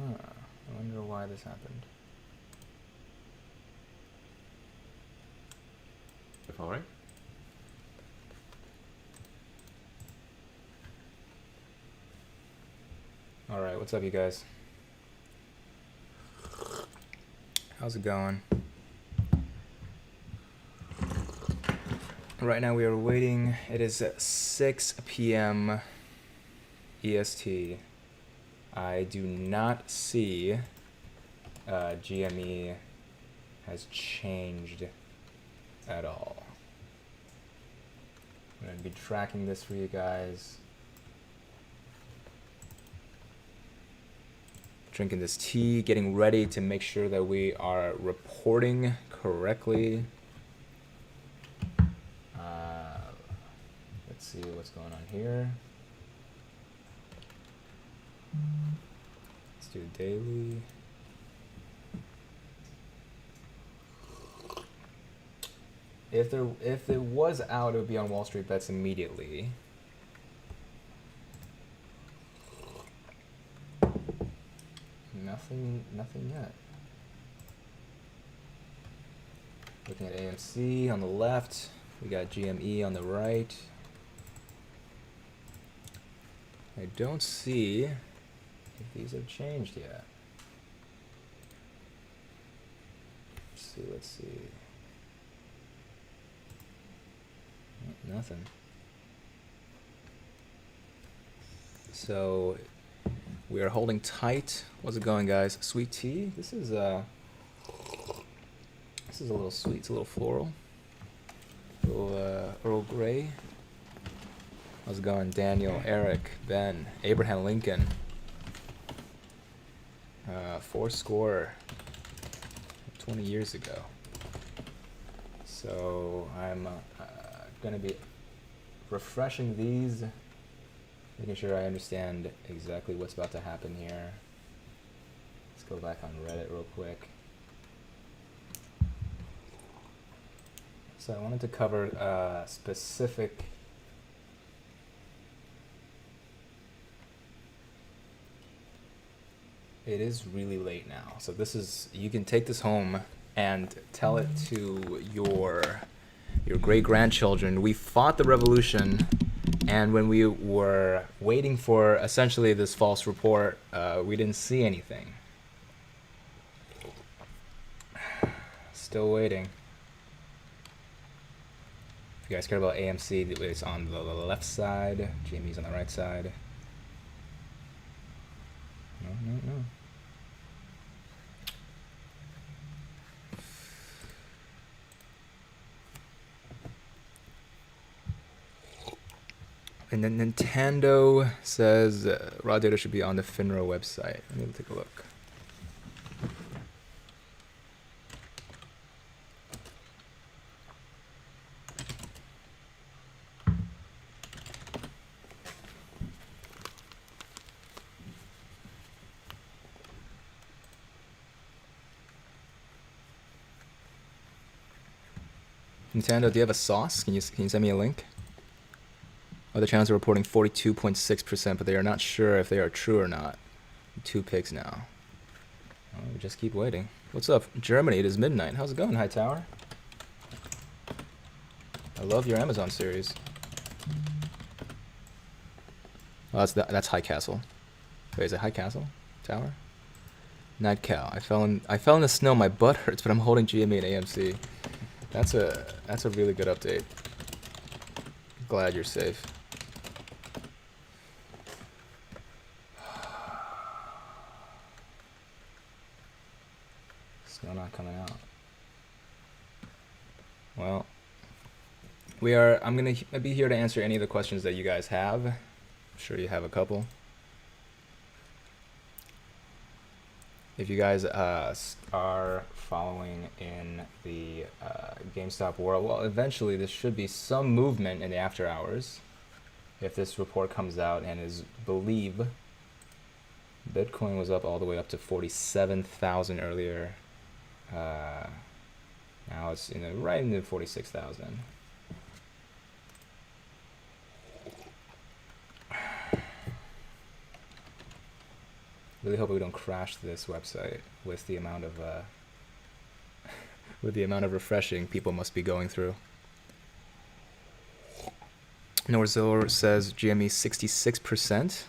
I wonder why this happened. All right. All right, what's up, you guys? How's it going? Right now we are waiting. It is 6 p.m. EST. I do not see GME has changed at all. I'm going to be tracking this for you guys. Drinking this tea, getting ready to make sure that we are reporting correctly. Let's see what's going on here. Let's do daily. If it was out, it would be on Wall Street Bets immediately. Nothing yet. Looking at AMC on the left, we got GME on the right. I don't see if these have changed yet. Let's see. Nothing. So we are holding tight. How's it going, guys? Sweet tea. This is a little sweet. It's a little floral. A little Earl Grey. How's it going, Daniel, Eric, Ben, Abraham Lincoln? 4 20 years ago. So I'm gonna be refreshing these, making sure I understand exactly what's about to happen here. Let's go back on Reddit real quick. So I wanted to cover specific It is really late now. So this is, you can take this home and tell it to your great-grandchildren. We fought the revolution, and when we were waiting for essentially this false report, we didn't see anything. Still waiting. If you guys care about AMC, it's on the left side. GME's on the right side. No. And then Nintendo says raw data should be on the FINRA website. Let me take a look. Nintendo, do you have a sauce? Can you send me a link? Other channels are reporting 42.6%, but they are not sure if they are true or not. 2 picks now. Oh, we just keep waiting. What's up, Germany? It is midnight. How's it going, Hightower? I love your Amazon series. Oh, that's High Castle. Wait, is it High Castle Tower? Night Cow. I fell in the snow. My butt hurts, but I'm holding GME and AMC. That's a really good update. Glad you're safe. Still not coming out. Well, I'm gonna be here to answer any of the questions that you guys have. I'm sure you have a couple. If you guys are following in the GameStop world, well, eventually there should be some movement in the after hours. If this report comes out and is believed, Bitcoin was up all the way up to 47,000 earlier. Now it's right in the 46,000. Really hope we don't crash this website with the amount of with the amount of refreshing people must be going through. Norzor says GME 66%.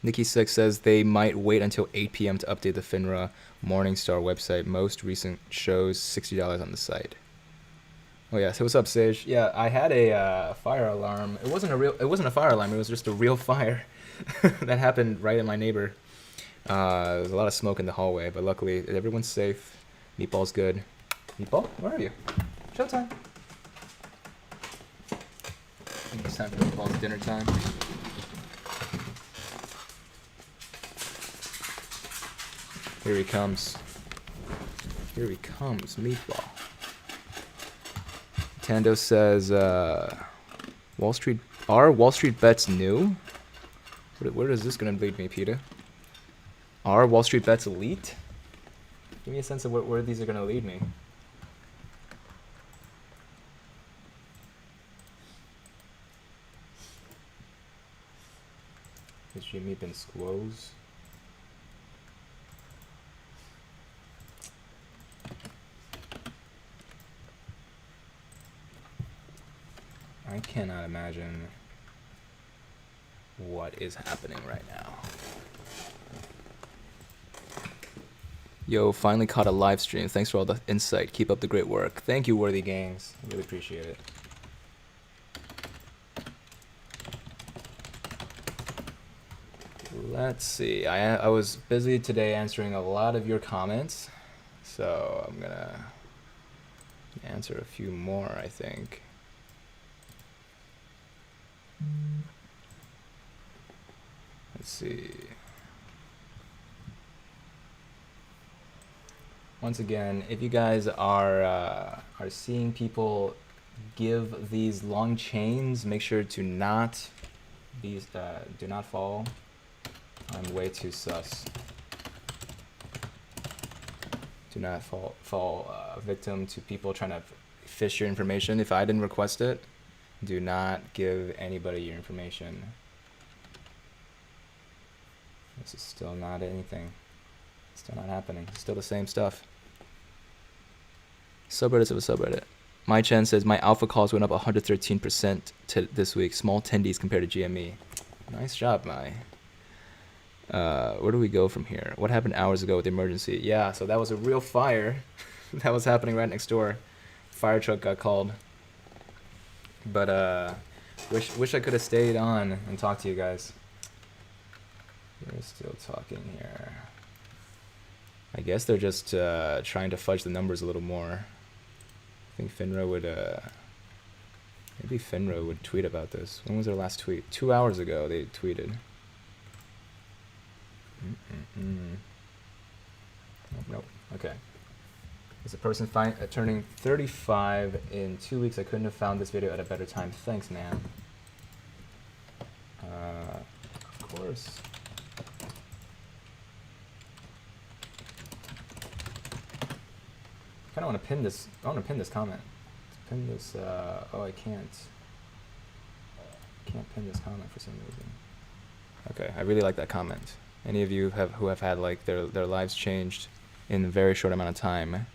Nikki6 says they might wait until 8 p.m. to update the FINRA Morningstar website. Most recent shows $60 on the site. Oh yeah, so what's up, Sage? Yeah, I had a fire alarm. It wasn't a fire alarm. It was just a real fire that happened right in my neighbor. There was a lot of smoke in the hallway, but luckily everyone's safe. Meatball's good. Meatball, where are you? Showtime. I think it's time for Meatball's dinner time. Here he comes. Here he comes, Meatball. Tando says, Wall Street, are Wall Street bets new? Where is this going to lead me, Peter? Are Wall Street bets elite? Give me a sense of where these are going to lead me. Has GME been squoze? I cannot imagine what is happening right now. Yo, finally caught a live stream. Thanks for all the insight. Keep up the great work. Thank you, Worthy Gangs. I really appreciate it. Let's see. I was busy today answering a lot of your comments, so I'm gonna answer a few more, I think. Let's see. Once again, if you guys are seeing people give these long chains, make sure to not do not fall. I'm way too sus. Do not fall victim to people trying to fish your information. If I didn't request it, do not give anybody your information. This is still not anything. Still not happening. Still the same stuff. Subreddits of a subreddit. My Chen says my alpha calls went up 113% this week. Small tendies compared to GME. Nice job, Mai. Where do we go from here? What happened hours ago with the emergency? Yeah, so that was a real fire that was happening right next door. Fire truck got called. But wish I could have stayed on and talked to you guys. We're still talking here. I guess they're just trying to fudge the numbers a little more. I think FINRA would maybe FINRA would tweet about this. When was their last tweet? 2 hours ago they tweeted. Nope. Okay. Is a person turning 35 in 2 weeks? I couldn't have found this video at a better time. Thanks, man. Of course. I kind of want to pin this. I want to pin this comment. Pin this. Oh, I can't. Can't pin this comment for some reason. Okay, I really like that comment. Any of you who have had like their lives changed in a very short amount of time,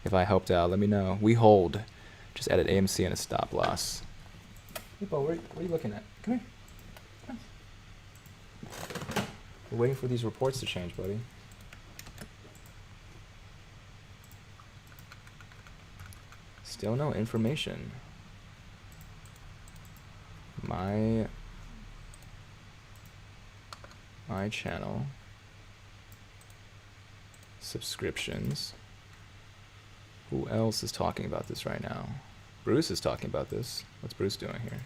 if I helped out, let me know. We hold. Just added AMC and a stop loss. Meatball, what are you looking at? Come here. Come on. We're waiting for these reports to change, buddy. Still no information. My channel. Subscriptions. Who else is talking about this right now? Bruce is talking about this. What's Bruce doing here?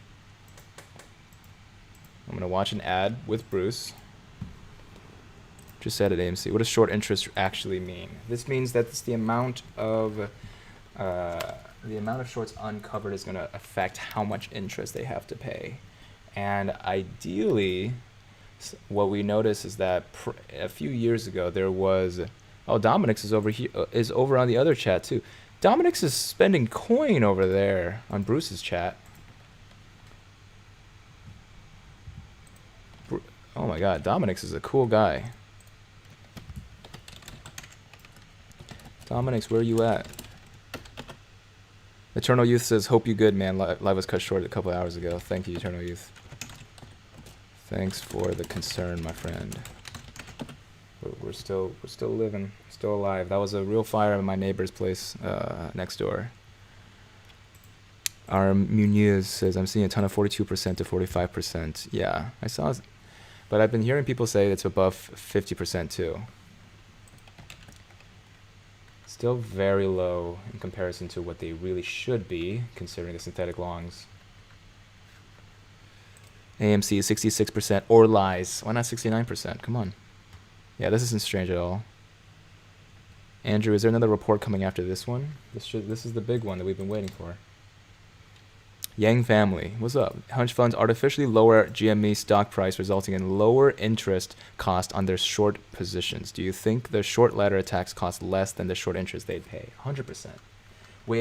I'm going to watch an ad with Bruce. Just said at AMC. What does short interest actually mean? This means that it's the amount of shorts uncovered is going to affect how much interest they have to pay. And ideally, what we notice is that a few years ago there was, oh, Dominic's is over here, is over on the other chat too. Dominic's is spending coin over there on Bruce's chat. Oh my god, Dominic's is a cool guy. Dominic's, where are you at? Eternal Youth says, hope you good, man. Live was cut short a couple hours ago. Thank you, Eternal Youth. Thanks for the concern, my friend. We're still living, still alive. That was a real fire in my neighbor's place next door. Our Muniz says, I'm seeing a ton of 42% to 45%. Yeah, I saw, but I've been hearing people say it's above 50% too. Still very low in comparison to what they really should be, considering the synthetic longs. AMC is 66% or lies. Why not 69%? Come on. Yeah, this isn't strange at all. Andrew, is there another report coming after this one? This is the big one that we've been waiting for. Yang family, what's up? Hedge funds artificially lower GME stock price, resulting in lower interest cost on their short positions. Do you think the short ladder attacks cost less than the short interest they'd pay? 100%.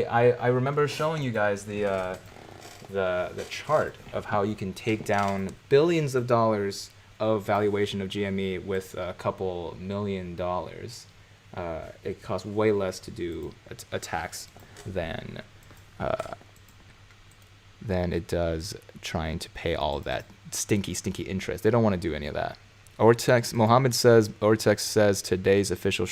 I remember showing you guys the chart of how you can take down billions of dollars of valuation of GME with a couple $1 million. It costs way less to do attacks than it does trying to pay all of that stinky interest. They don't want to do any of that. Mohammed says today's official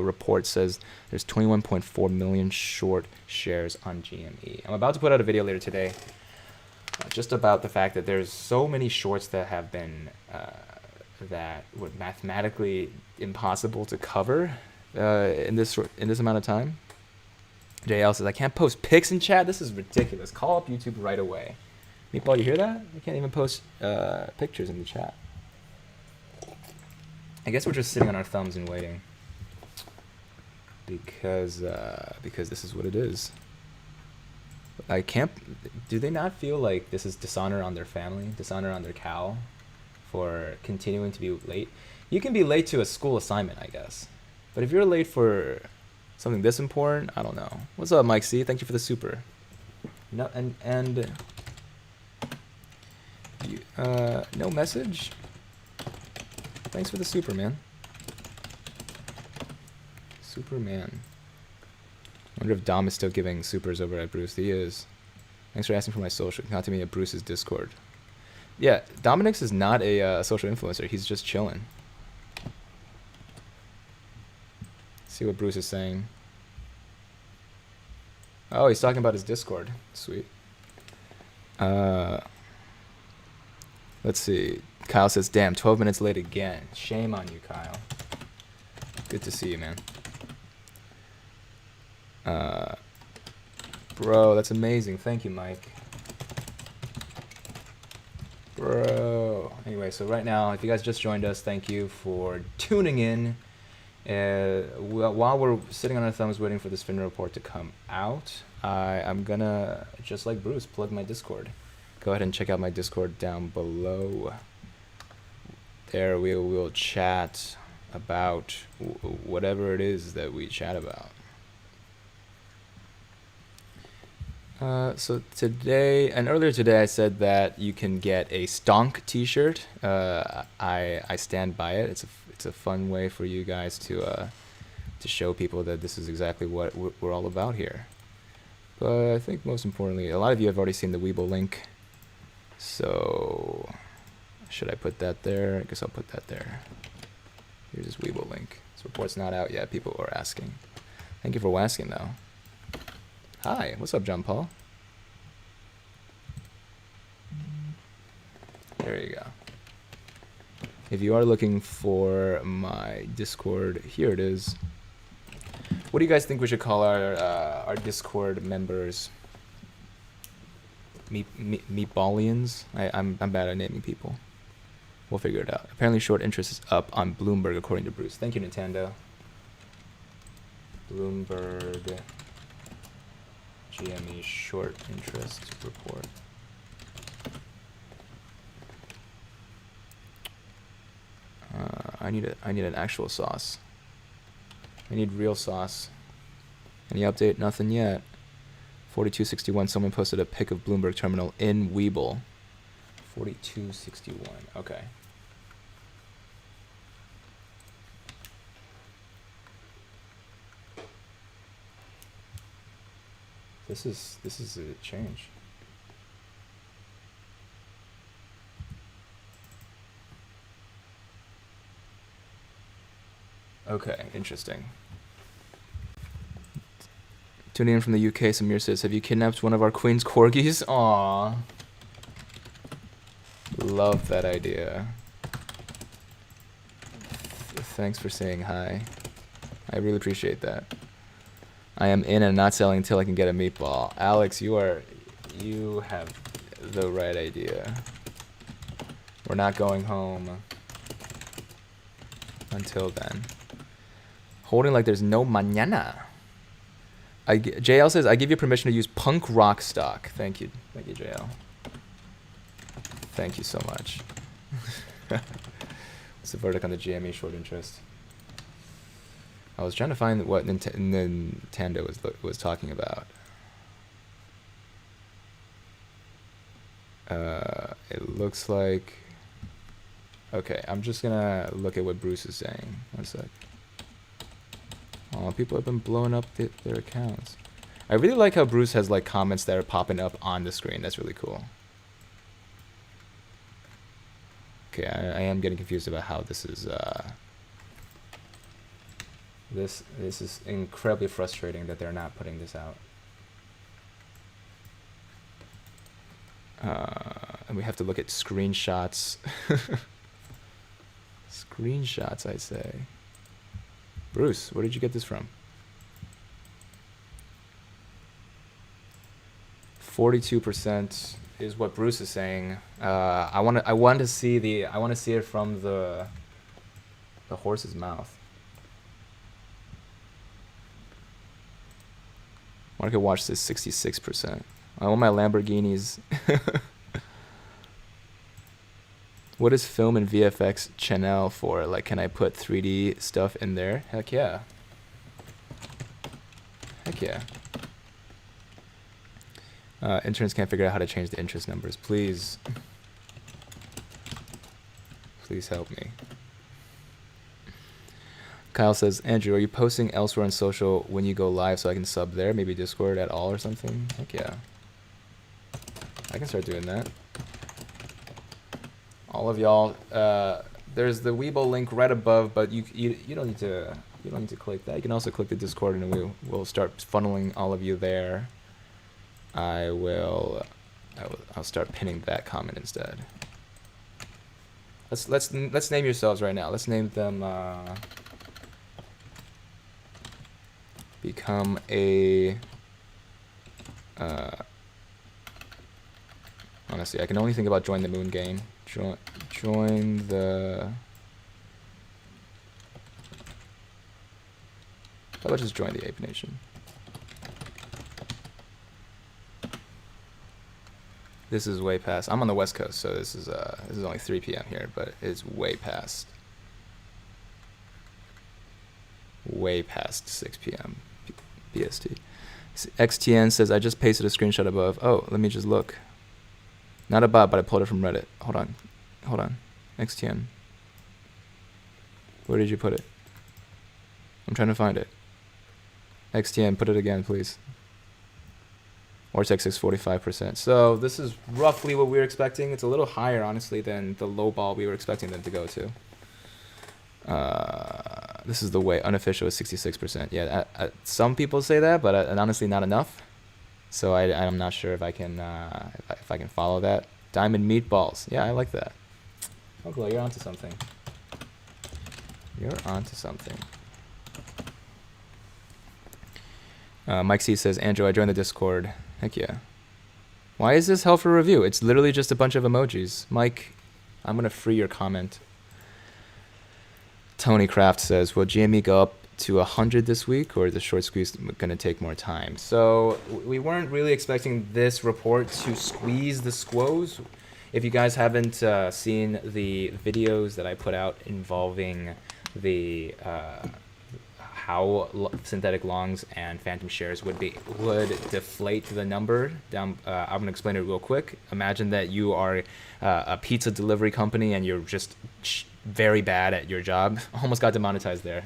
report says there's 21.4 million short shares on GME. I'm about to put out a video later today just about the fact that there's so many shorts that have been that were mathematically impossible to cover in this amount of time. JL says, I can't post pics in chat. This is ridiculous. Call up YouTube right away. Meatball, you hear that? I can't even post pictures in the chat. I guess we're just sitting on our thumbs and waiting. Because this is what it is. I can't... Do they not feel like this is dishonor on their family? Dishonor on their cow? For continuing to be late? You can be late to a school assignment, I guess. But if you're late for... something this important? I don't know. What's up, Mike C? Thank you for the super. No, and you, no message? Thanks for the super, man. Superman. I wonder if Dom is still giving supers over at Bruce. He is. Thanks for asking for my social. Contact me at Bruce's Discord. Yeah, Dominic's is not a social influencer. He's just chilling. See what Bruce is saying. Oh, he's talking about his Discord. Sweet. Let's see. Kyle says, damn, 12 minutes late again. Shame on you, Kyle. Good to see you, man. Bro, that's amazing. Thank you, Mike. Bro. Anyway, so right now, if you guys just joined us, thank you for tuning in. While we're sitting on our thumbs waiting for this FINRA report to come out, I'm gonna, just like Bruce, plug my Discord. Go ahead and check out my Discord down below. There we will chat about whatever it is that we chat about. So today, and earlier today, I said that you can get a Stonk t-shirt. I stand by it. It's a fun way for you guys to show people that this is exactly what we're all about here. But I think most importantly, a lot of you have already seen the WeBull link. So should I put that there? I guess I'll put that there. Here's this WeBull link. This report's not out yet. People are asking. Thank you for asking, though. Hi, what's up, John Paul? There you go. If you are looking for my Discord, here it is. What do you guys think we should call our Discord members? Meatballians? I'm bad at naming people. We'll figure it out. Apparently short interest is up on Bloomberg, according to Bruce. Thank you, Nintendo. Bloomberg GME short interest report. I need an actual sauce. I need real sauce. Any update? Nothing yet. 4261. Someone posted a pic of Bloomberg terminal in WeBull. 4261. Okay. this is a change. Okay, interesting. Tuning in from the UK, Samir says, have you kidnapped one of our Queen's corgis? Aww. Love that idea. Thanks for saying hi. I really appreciate that. I am in and not selling until I can get a meatball. Alex, you have the right idea. We're not going home until then. Holding like there's no mañana. JL says, I give you permission to use punk rock stock. Thank you, JL. Thank you so much. What's the verdict on the GME short interest? I was trying to find what Nintendo was talking about. It looks like... Okay, I'm just gonna look at what Bruce is saying. One sec. Oh, people have been blowing up their accounts. I really like how Bruce has like comments that are popping up on the screen. That's really cool. Okay, I am getting confused about how this is. This is incredibly frustrating that they're not putting this out. And we have to look at screenshots. Screenshots, I say. Bruce, where did you get this from? 42% is what Bruce is saying. I want to see it from the horse's mouth. Market watch says 66%. I want my Lamborghinis. What is film and VFX channel for? Like, can I put 3D stuff in there? Heck yeah. Heck yeah. Interns can't figure out how to change the interest numbers. Please. Please help me. Kyle says, Andrew, are you posting elsewhere on social when you go live so I can sub there? Maybe Discord at all or something? Heck yeah. I can start doing that. All of y'all, there's the WeBull link right above, but you don't need to click that. You can also click the Discord, and we'll start funneling all of you there. I'll start pinning that comment instead. Let's name yourselves right now. Let's name them. Become a. Honestly, I can only think about join the moon game. Join the... How about just join the Ape Nation? This is way past... I'm on the West Coast, so this is only 3 p.m. here, but it's way past 6 p.m. BST. XTN says, I just pasted a screenshot above. Oh, let me just look. Not a bot, but I pulled it from Reddit. Hold on. XTN. Where did you put it? I'm trying to find it. XTN, put it again, please. Vortex is 45%. So this is roughly what we were expecting. It's a little higher, honestly, than the low ball we were expecting them to go to. This is the way. Unofficial is 66%. Yeah, some people say that, but honestly, not enough. So I'm not sure if I can follow that. Diamond meatballs. Yeah, I like that. Okay, you're onto something. Mike C says, Andrew, I joined the Discord. Heck yeah. Why is this hell for review? It's literally just a bunch of emojis. Mike, I'm gonna free your comment. Tony Kraft says, will GME go up to 100 this week, or is the short squeeze going to take more time? So we weren't really expecting this report to squeeze the squoze. If you guys haven't seen the videos that I put out involving the how synthetic longs and phantom shares would deflate the number down, I'm gonna explain it real quick. Imagine that you are a pizza delivery company and you're just very bad at your job. Almost got demonetized there.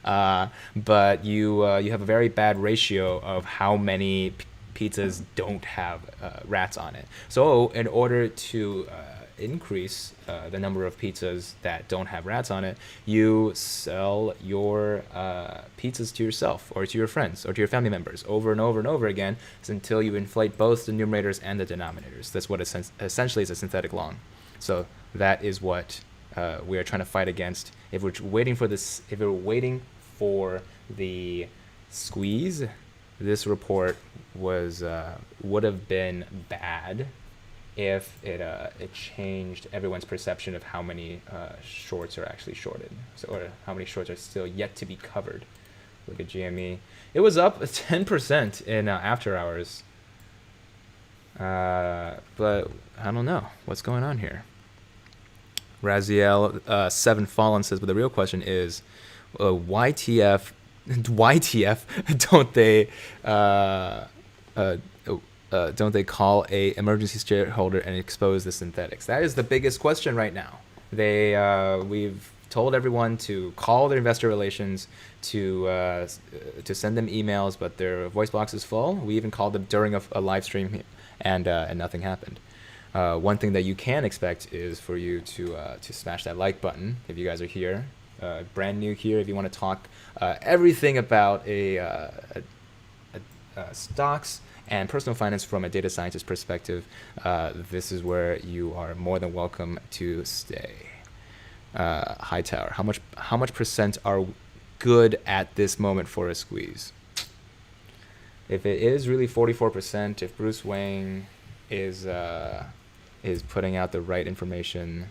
But you have a very bad ratio of how many pizzas don't have rats on it. So in order to increase the number of pizzas that don't have rats on it, you sell your pizzas to yourself or to your friends or to your family members over and over and over again until you inflate both the numerators and the denominators. That's what essentially is a synthetic long. So that is what we are trying to fight against. If we're waiting for this, if we're waiting for the squeeze, this report would have been bad if it changed everyone's perception of how many shorts are actually shorted, or how many shorts are still yet to be covered. Look at GME. It was up 10% in after hours. But I don't know what's going on here. Raziel 7 Fallen says, but the real question is, YTF don't they call a emergency shareholder and expose the synthetics? That is the biggest question right now. We've told everyone to call their investor relations, to send them emails, but their voice box is full. We even called them during a live stream, and nothing happened. One thing that you can expect is for you to smash that like button if you guys are here, brand new here. If you want to talk everything about stocks and personal finance from a data scientist perspective, this is where you are more than welcome to stay. Hightower, how much percent are good at this moment for a squeeze? If it is really 44%, if Bruce Wayne is putting out the right information,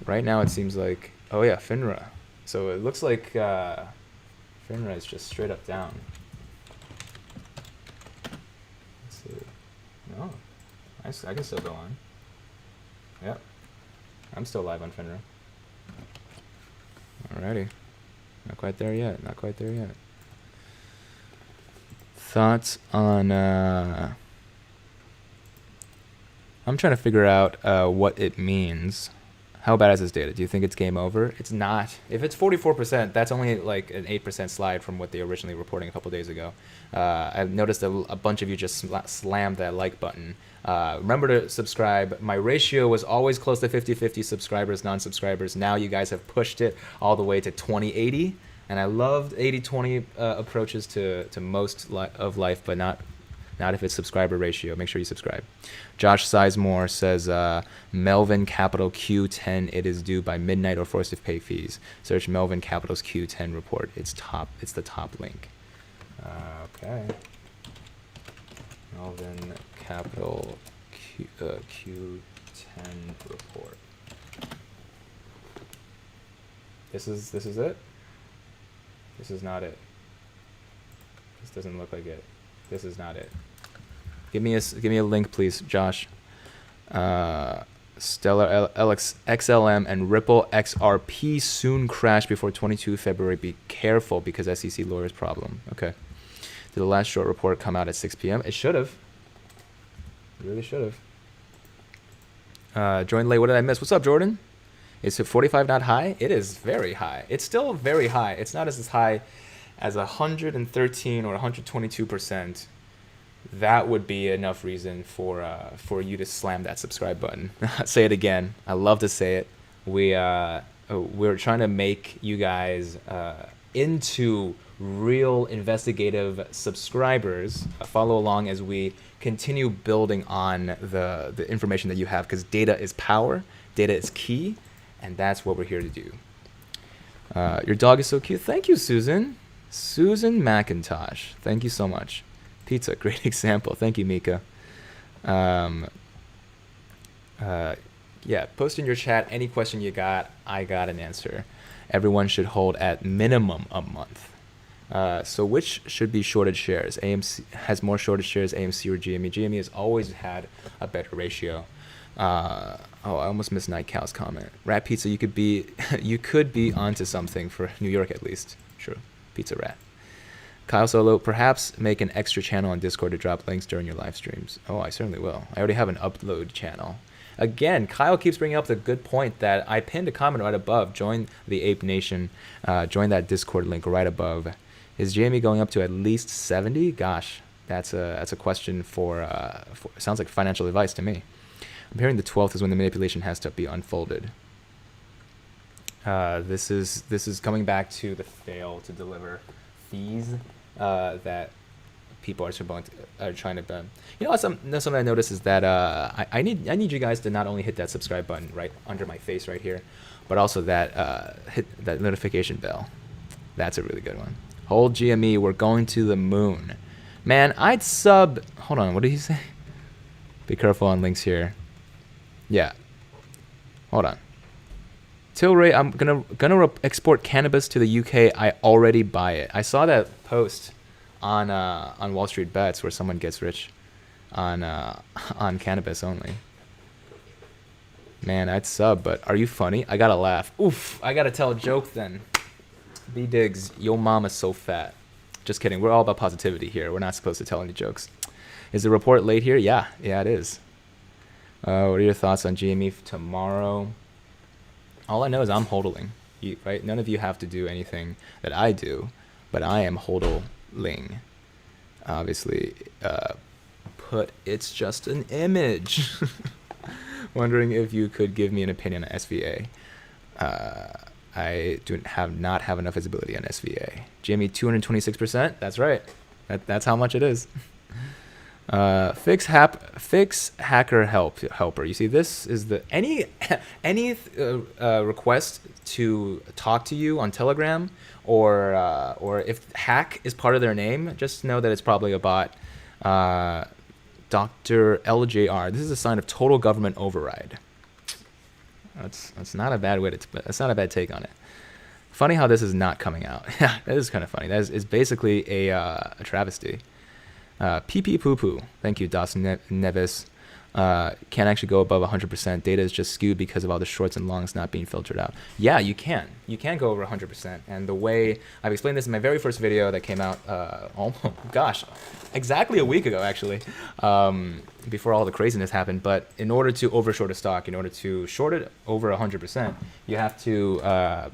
right now it seems like, oh yeah, FINRA. So it looks like FINRA is just straight up down. Let's see. No, I can still go on. Yep, I'm still live on FINRA. Alrighty, not quite there yet. Not quite there yet. Thoughts on? I'm trying to figure out what it means. How bad is this data? Do you think it's game over? It's not. If it's 44%, that's only like an 8% slide from what they originally reporting a couple days ago. I've noticed a bunch of you just slammed that like button. Remember to subscribe. My ratio was always close to 50-50 subscribers, non-subscribers. Now you guys have pushed it all the way to 20-80. And I loved 80-20 approaches to most of life, but not if it's subscriber ratio. Make sure you subscribe. Josh Sizemore says, Melvin Capital Q10, it is due by midnight or forced to pay fees. Search Melvin Capital's Q10 report. It's the top link. Okay. Melvin Capital Q10 report. This is it? This is not it. This doesn't look like it. This is not it. Give me a link, please, Josh. Stellar XLM and Ripple XRP soon crash before 22 February. Be careful because SEC lawyers problem. Okay. Did the last short report come out at 6 p.m.? It should have. It really should have. Join late. What did I miss? What's up, Jordan? Is it 45 not high? It is very high. It's still very high. It's not as high as 113 or 122%. That would be enough reason for you to slam that subscribe button. Say it again. I love to say it. We're trying to make you guys into real investigative subscribers. Follow along as we continue building on the information that you have, because data is power, data is key, and that's what we're here to do. Your dog is so cute. Thank you, Susan. Susan McIntosh. Thank you so much. Pizza, great example. Thank you, Mika. Yeah, post in your chat any question you got. I got an answer. Everyone should hold at minimum a month. So which should be shorted shares? AMC has more shorted shares, AMC or GME? GME has always had a better ratio. I almost missed Night Cow's comment. Rat Pizza, you could be onto something for New York at least. True. Pizza Rat. Kyle Solo, perhaps make an extra channel on Discord to drop links during your live streams. Oh, I certainly will. I already have an upload channel. Again, Kyle keeps bringing up the good point that I pinned a comment right above. Join the Ape Nation. Join that Discord link right above. Is GME going up to at least 70? Gosh, That's a question for sounds like financial advice to me. I'm hearing the 12th is when the manipulation has to be unfolded. This is coming back to the fail to deliver fees that people are trying to. You know, something I noticed is that I need you guys to not only hit that subscribe button right under my face right here, but also that hit that notification bell. That's a really good one. Hold GME, we're going to the moon. Man, I'd sub. Hold on, what did he say? Be careful on links here. Yeah. Hold on. Tilray, I'm gonna export cannabis to the UK. I already buy it. I saw that post on Wall Street Bets where someone gets rich on cannabis only. Man, I'd sub, but are you funny? I gotta laugh. Oof, I gotta tell a joke then. B Diggs, yo mama's so fat. Just kidding. We're all about positivity here. We're not supposed to tell any jokes. Is the report late here? Yeah, it is. What are your thoughts on GME tomorrow? All I know is I'm hodling, right? None of you have to do anything that I do, but I am hodling. Obviously, it's just an image. Wondering if you could give me an opinion on SVA. I not have enough visibility on SVA. GME 226%. That's right. That's how much it is. Fix hacker helper. You see, this is the any request to talk to you on Telegram or if hack is part of their name, just know that it's probably a bot. Dr. LJR. This is a sign of total government override. That's not a bad way to. That's not a bad take on it. Funny how this is not coming out. Yeah, that is kind of funny. That is basically a travesty. Pee pee poo poo. Thank you, Das Neves. Can't actually go above 100%. Data is just skewed because of all the shorts and longs not being filtered out. Yeah, you can. You can go over 100%. And the way I've explained this in my very first video that came out, exactly a week ago, actually, before all the craziness happened. But in order to overshort a stock, in order to short it over 100%, you have to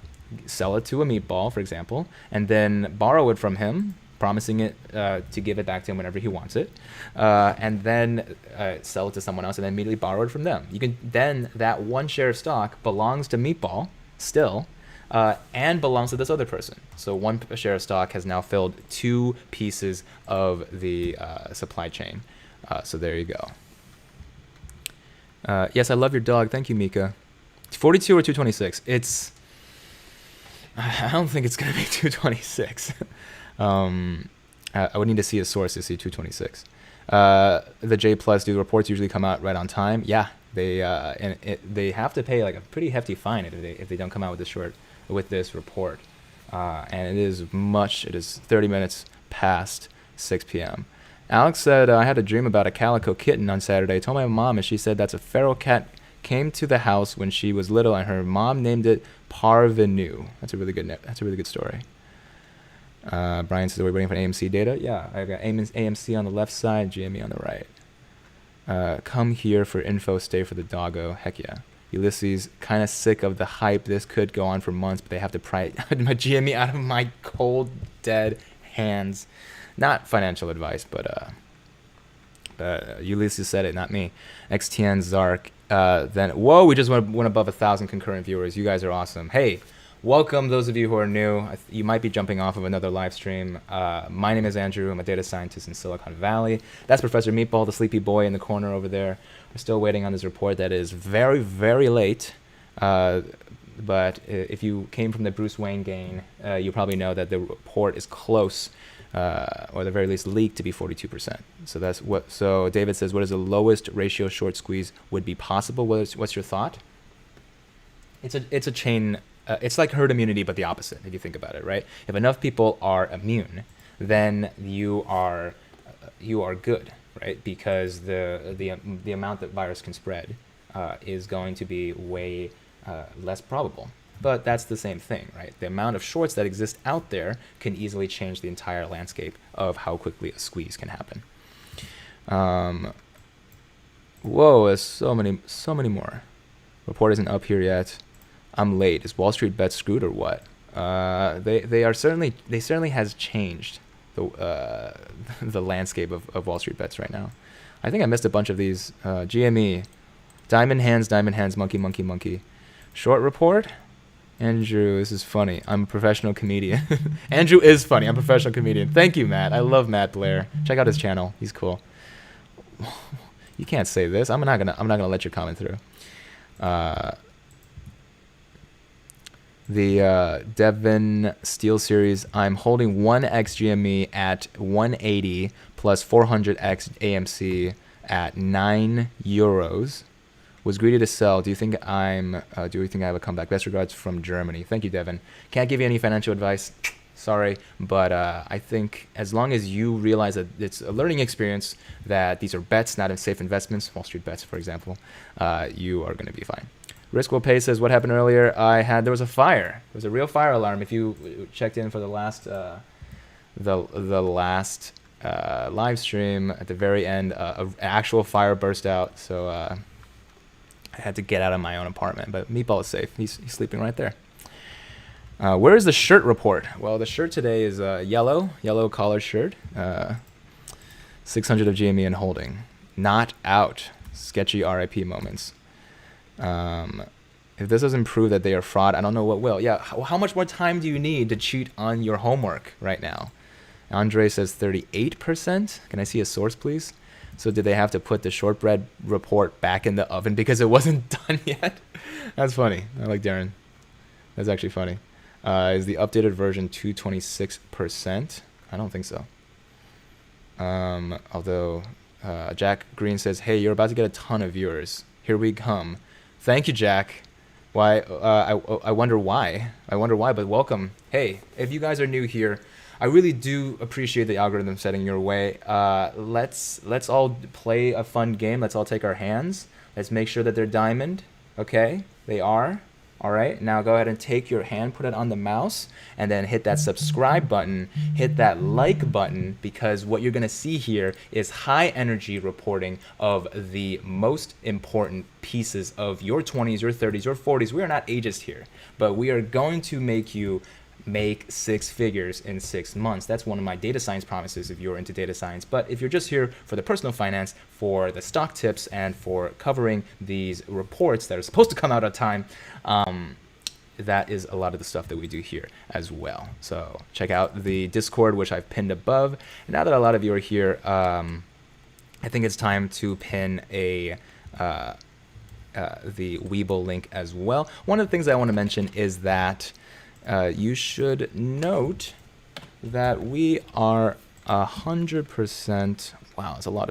sell it to a Meatball, for example, and then borrow it from him, promising it to give it back to him whenever he wants it, and then sell it to someone else and then immediately borrow it from them. You can then that one share of stock belongs to Meatball still, and belongs to this other person. So one share of stock has now filled two pieces of the supply chain. So there you go. Yes, I love your dog. Thank you, Mika. 42 or 226? I don't think it's gonna be 226. I would need to see a source to see 226. The J Plus, do the reports usually come out right on time? Yeah, they have to pay like a pretty hefty fine if they don't come out with this report. And it is 30 minutes past 6 p.m. Alex said, I had a dream about a calico kitten on Saturday. I told my mom, and she said that's a feral cat came to the house when she was little, and her mom named it Parvenu. That's a really good story. Brian says, are we waiting for AMC data? Yeah, I've got AMC on the left side, GME on the right. Come here for info, stay for the doggo. Heck yeah. Ulysses, kind of sick of the hype. This could go on for months, but they have to pry my GME out of my cold, dead hands. Not financial advice, but Ulysses said it, not me. XTN Zark. Then, whoa, we just went above 1,000 concurrent viewers. You guys are awesome. Hey, welcome those of you who are new. You might be jumping off of another live stream. My name is Andrew. I'm a data scientist in Silicon Valley. That's Professor Meatball, the sleepy boy in the corner over there. We're still waiting on this report that is very, very late. But if you came from the Bruce Wayne gang, you probably know that the report is close, or at the very least leaked to be 42%. So that's what. So David says, what is the lowest ratio short squeeze would be possible? What's your thought? It's a chain. It's like herd immunity, but the opposite, if you think about it, right? If enough people are immune, then you are good, right? Because the amount that virus can spread is going to be way less probable. But that's the same thing, right? The amount of shorts that exist out there can easily change the entire landscape of how quickly a squeeze can happen. Whoa, there's so many more. Report isn't up here yet. I'm late. Is Wall Street Bet screwed or what? They certainly has changed the landscape of Wall Street bets right now. I think I missed a bunch of these. GME, diamond hands, monkey, monkey, monkey. Short report. Andrew, this is funny. I'm a professional comedian. Andrew is funny. I'm a professional comedian. Thank you, Matt. I love Matt Blair. Check out his channel. He's cool. You can't say this. I'm not gonna let your comment through. The Devon Steel Series. I'm holding 1x GME at 180 plus 400x AMC at €9. Was greedy to sell. Do you think I have a comeback? Best regards from Germany. Thank you, Devin. Can't give you any financial advice. Sorry, but I think as long as you realize that it's a learning experience, that these are bets, not in safe investments, Wall Street bets, for example, you are going to be fine. Risk Will Pay says, what happened earlier? There was a fire. There was a real fire alarm. If you checked in for the last live stream, at the very end, an actual fire burst out. So I had to get out of my own apartment. But Meatball is safe. He's sleeping right there. Where is the shirt report? Well, the shirt today is yellow collar shirt. 600 of GME and holding. Not out. Sketchy RIP moments. If this doesn't prove that they are fraud, I don't know what will. Yeah, how much more time do you need to cheat on your homework right now? Andre says 38%. Can I see a source, please? So did they have to put the shortbread report back in the oven because it wasn't done yet? That's funny. I like Darren. That's actually funny. Is the updated version 226%? I don't think so. Although Jack Green says, hey, you're about to get a ton of viewers. Here we come. Thank you, Jack. Why? I wonder why. But welcome. Hey, if you guys are new here, I really do appreciate the algorithm setting your way. Let's all play a fun game. Let's all take our hands. Let's make sure that they're diamond. Okay, they are. All right, now go ahead and take your hand, put it on the mouse, and then hit that subscribe button, hit that like button, because what you're gonna see here is high energy reporting of the most important pieces of your 20s, your 30s, your 40s. We are not ageist here, but we are going to make you make 6 figures in 6 months. That's one of my data science promises if you're into data science. But if you're just here for the personal finance, for the stock tips, and for covering these reports that are supposed to come out on time, that is a lot of the stuff that we do here as well. So check out the Discord, which I've pinned above. And now that a lot of you are here, I think it's time to pin the WeBull link as well. One of the things I want to mention is that you should note that we are 100%. Wow, that's a lot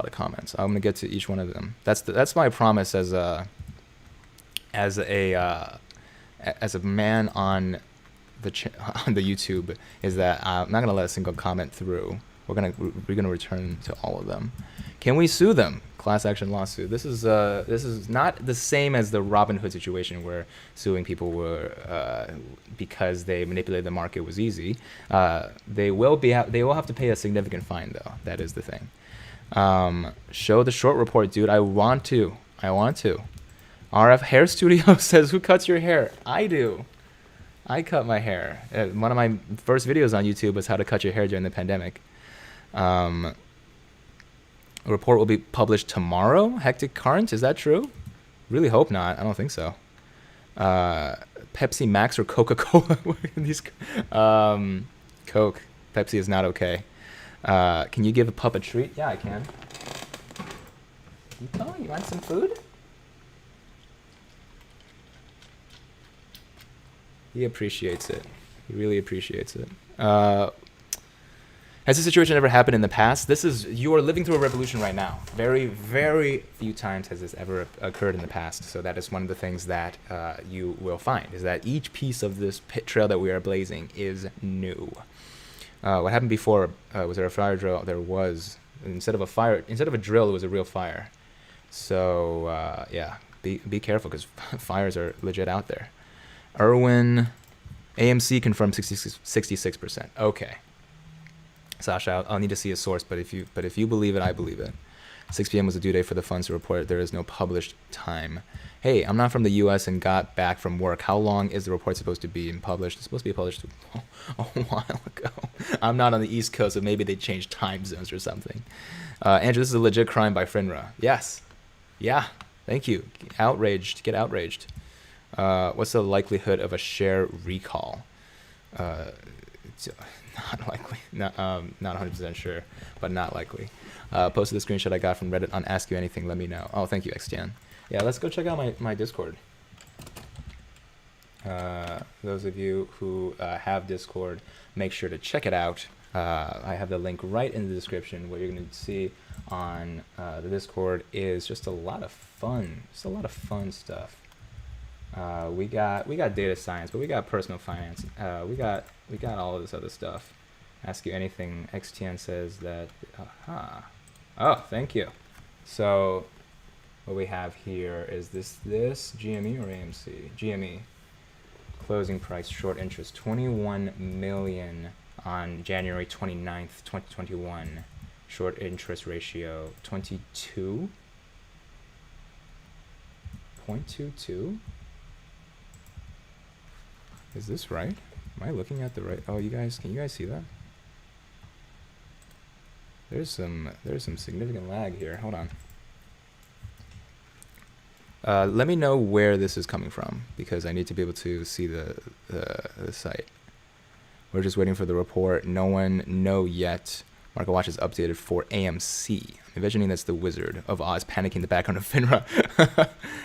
of comments. I'm gonna get to each one of them. That's my promise as a man on the YouTube, is that I'm not gonna let a single comment through. We're gonna return to all of them. Can we sue them? Class action lawsuit. This is not the same as the Robin Hood situation where suing people were because they manipulated the market was easy. They will have to pay a significant fine though. That is the thing. Show the short report, dude. I want to. RF Hair Studio says, who cuts your hair? I do. I cut my hair. One of my first videos on YouTube was how to cut your hair during the pandemic. A report will be published tomorrow. Hectic Current, is that true? Really hope not. I don't think so. Pepsi Max or Coca-Cola? These Coke. Pepsi is not okay. Can you give a pup a treat? Yeah, I can. You want some food? He appreciates it. He really appreciates it. Has this situation ever happened in the past? You are living through a revolution right now. Very, very few times has this ever occurred in the past. So that is one of the things that you will find, is that each piece of this pit trail that we are blazing is new. What happened before, was there a fire drill? There was. Instead of a drill, it was a real fire. So yeah, be careful, because fires are legit out there. Irwin, AMC confirmed 66%. Okay. Sasha, I'll need to see a source, but if you believe it, I believe it. 6 p.m. was the due date for the funds to report. There is no published time. Hey, I'm not from the U.S. and got back from work. How long is the report supposed to be published? It's supposed to be published a while ago. I'm not on the East Coast, so maybe they changed time zones or something. Andrew, this is a legit crime by Finra. Yes. Yeah. Thank you. Outraged. Get outraged. What's the likelihood of a share recall? It's not likely. Not 100% sure, but not likely. Posted the screenshot I got from Reddit on Ask You Anything. Let me know. Oh, thank you, XTN. Yeah, let's go check out my Discord. Those of you who have Discord, make sure to check it out. I have the link right in the description. What you're going to see on the Discord is just a lot of fun. Just a lot of fun stuff. We got data science, but we got personal finance. We got all of this other stuff. Ask You Anything. XTN says that. Oh, thank you. So what we have here is this GME or AMC? GME. Closing price, short interest, 21 million on January 29th, 2021. Short interest ratio, 22.22. Is this right? Am I looking at the right? Oh, can you guys see that? There's some significant lag here. Hold on. Let me know where this is coming from, because I need to be able to see the site. We're just waiting for the report. No one know yet. Market Watch is updated for AMC. I'm envisioning that's the Wizard of Oz panicking in the background of Finra.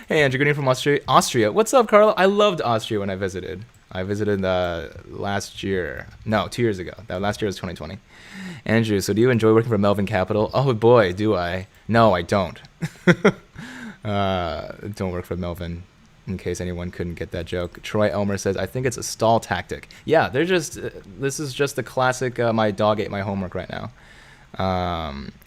Hey, Andrew, good evening from Austria. What's up, Carlo? I loved Austria when I visited. I visited last year. No, 2 years ago. That last year was 2020. Andrew, so do you enjoy working for Melvin Capital? Oh boy, do I. No, I don't. Don't work for Melvin, in case anyone couldn't get that joke. Troy Elmer says, I think it's a stall tactic. Yeah, they're just, this is just the classic, my dog ate my homework right now.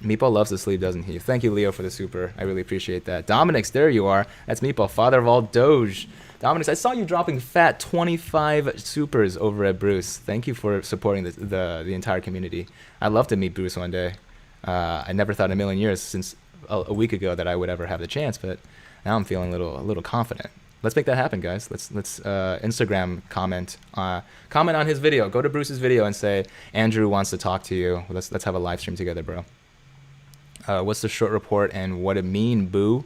Meatball loves to sleep, doesn't he? Thank you, Leo, for the super. I really appreciate that. Dominix, there you are. That's Meatball, father of all Doge. Dominix, I saw you dropping fat 25 supers over at Bruce. Thank you for supporting the entire community. I'd love to meet Bruce one day. I never thought in a million years since a week ago that I would ever have the chance, but now I'm feeling a little confident. Let's make that happen, guys. Let's Instagram comment on his video. Go to Bruce's video and say Andrew wants to talk to you. Let's have a live stream together, bro. What's the short report and what it mean, boo?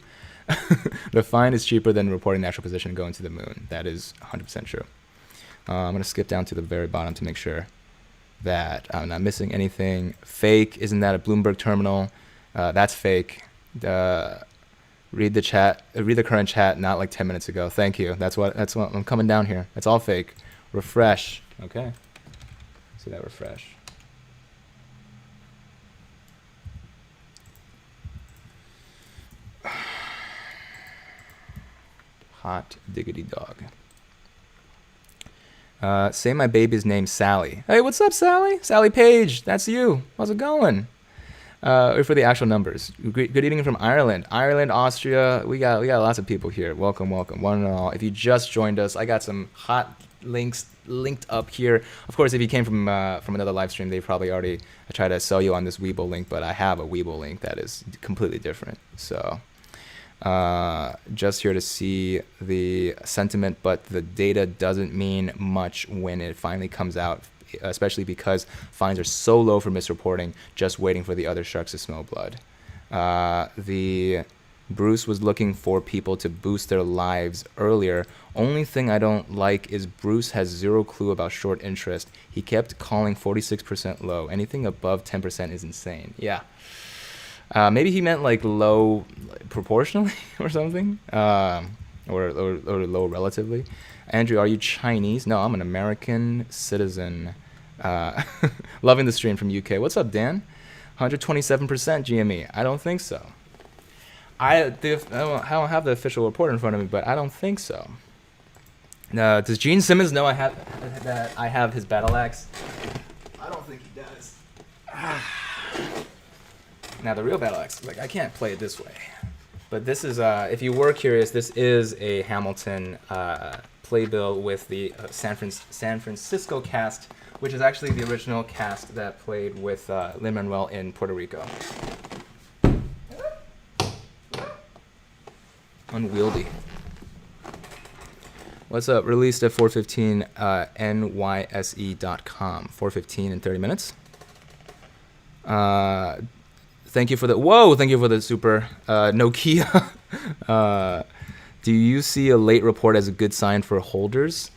The fine is cheaper than reporting the actual position and going to the moon. That is 100% true. I'm gonna skip down to the very bottom to make sure that I'm not missing anything. Fake, isn't that a Bloomberg terminal? That's fake. Read the chat. Read the current chat. Not like 10 minutes ago. Thank you. That's what I'm coming down here. It's all fake. Refresh. Okay. See that refresh. Hot diggity dog. Say my baby's name Sally. Hey, what's up, Sally? Sally Page. That's you. How's it going? Or for the actual numbers. Good evening from Ireland. Ireland, Austria. We got lots of people here. Welcome, welcome, one and all. If you just joined us, I got some hot links linked up here. Of course, if you came from another live stream, they probably already tried to sell you on this WeBull link, but I have a WeBull link that is completely different. So just here to see the sentiment, but the data doesn't mean much when it finally comes out, especially because fines are so low for misreporting, just waiting for the other sharks to smell blood. The Bruce was looking for people to boost their lives earlier. Only thing I don't like is Bruce has zero clue about short interest. He kept calling 46% low. Anything above 10% is insane. Yeah. Maybe he meant like low proportionally or something, or low relatively. Andrew, are you Chinese? No, I'm an American citizen. Loving the stream from UK. What's up, Dan? 127% GME. I don't think so. I don't have the official report in front of me, but I don't think so. Does Gene Simmons know that I have his battle axe? I don't think he does. Now the real battle axe, like I can't play it this way, but this is if you were curious, this is a Hamilton playbill with the San Francisco cast, which is actually the original cast that played with Lin-Manuel in Puerto Rico. Unwieldy. What's up? Released at 4:15 nyse.com. 4:15 in 30 minutes. Thank you for the Thank you for the super Nokia. Do you see a late report as a good sign for holders?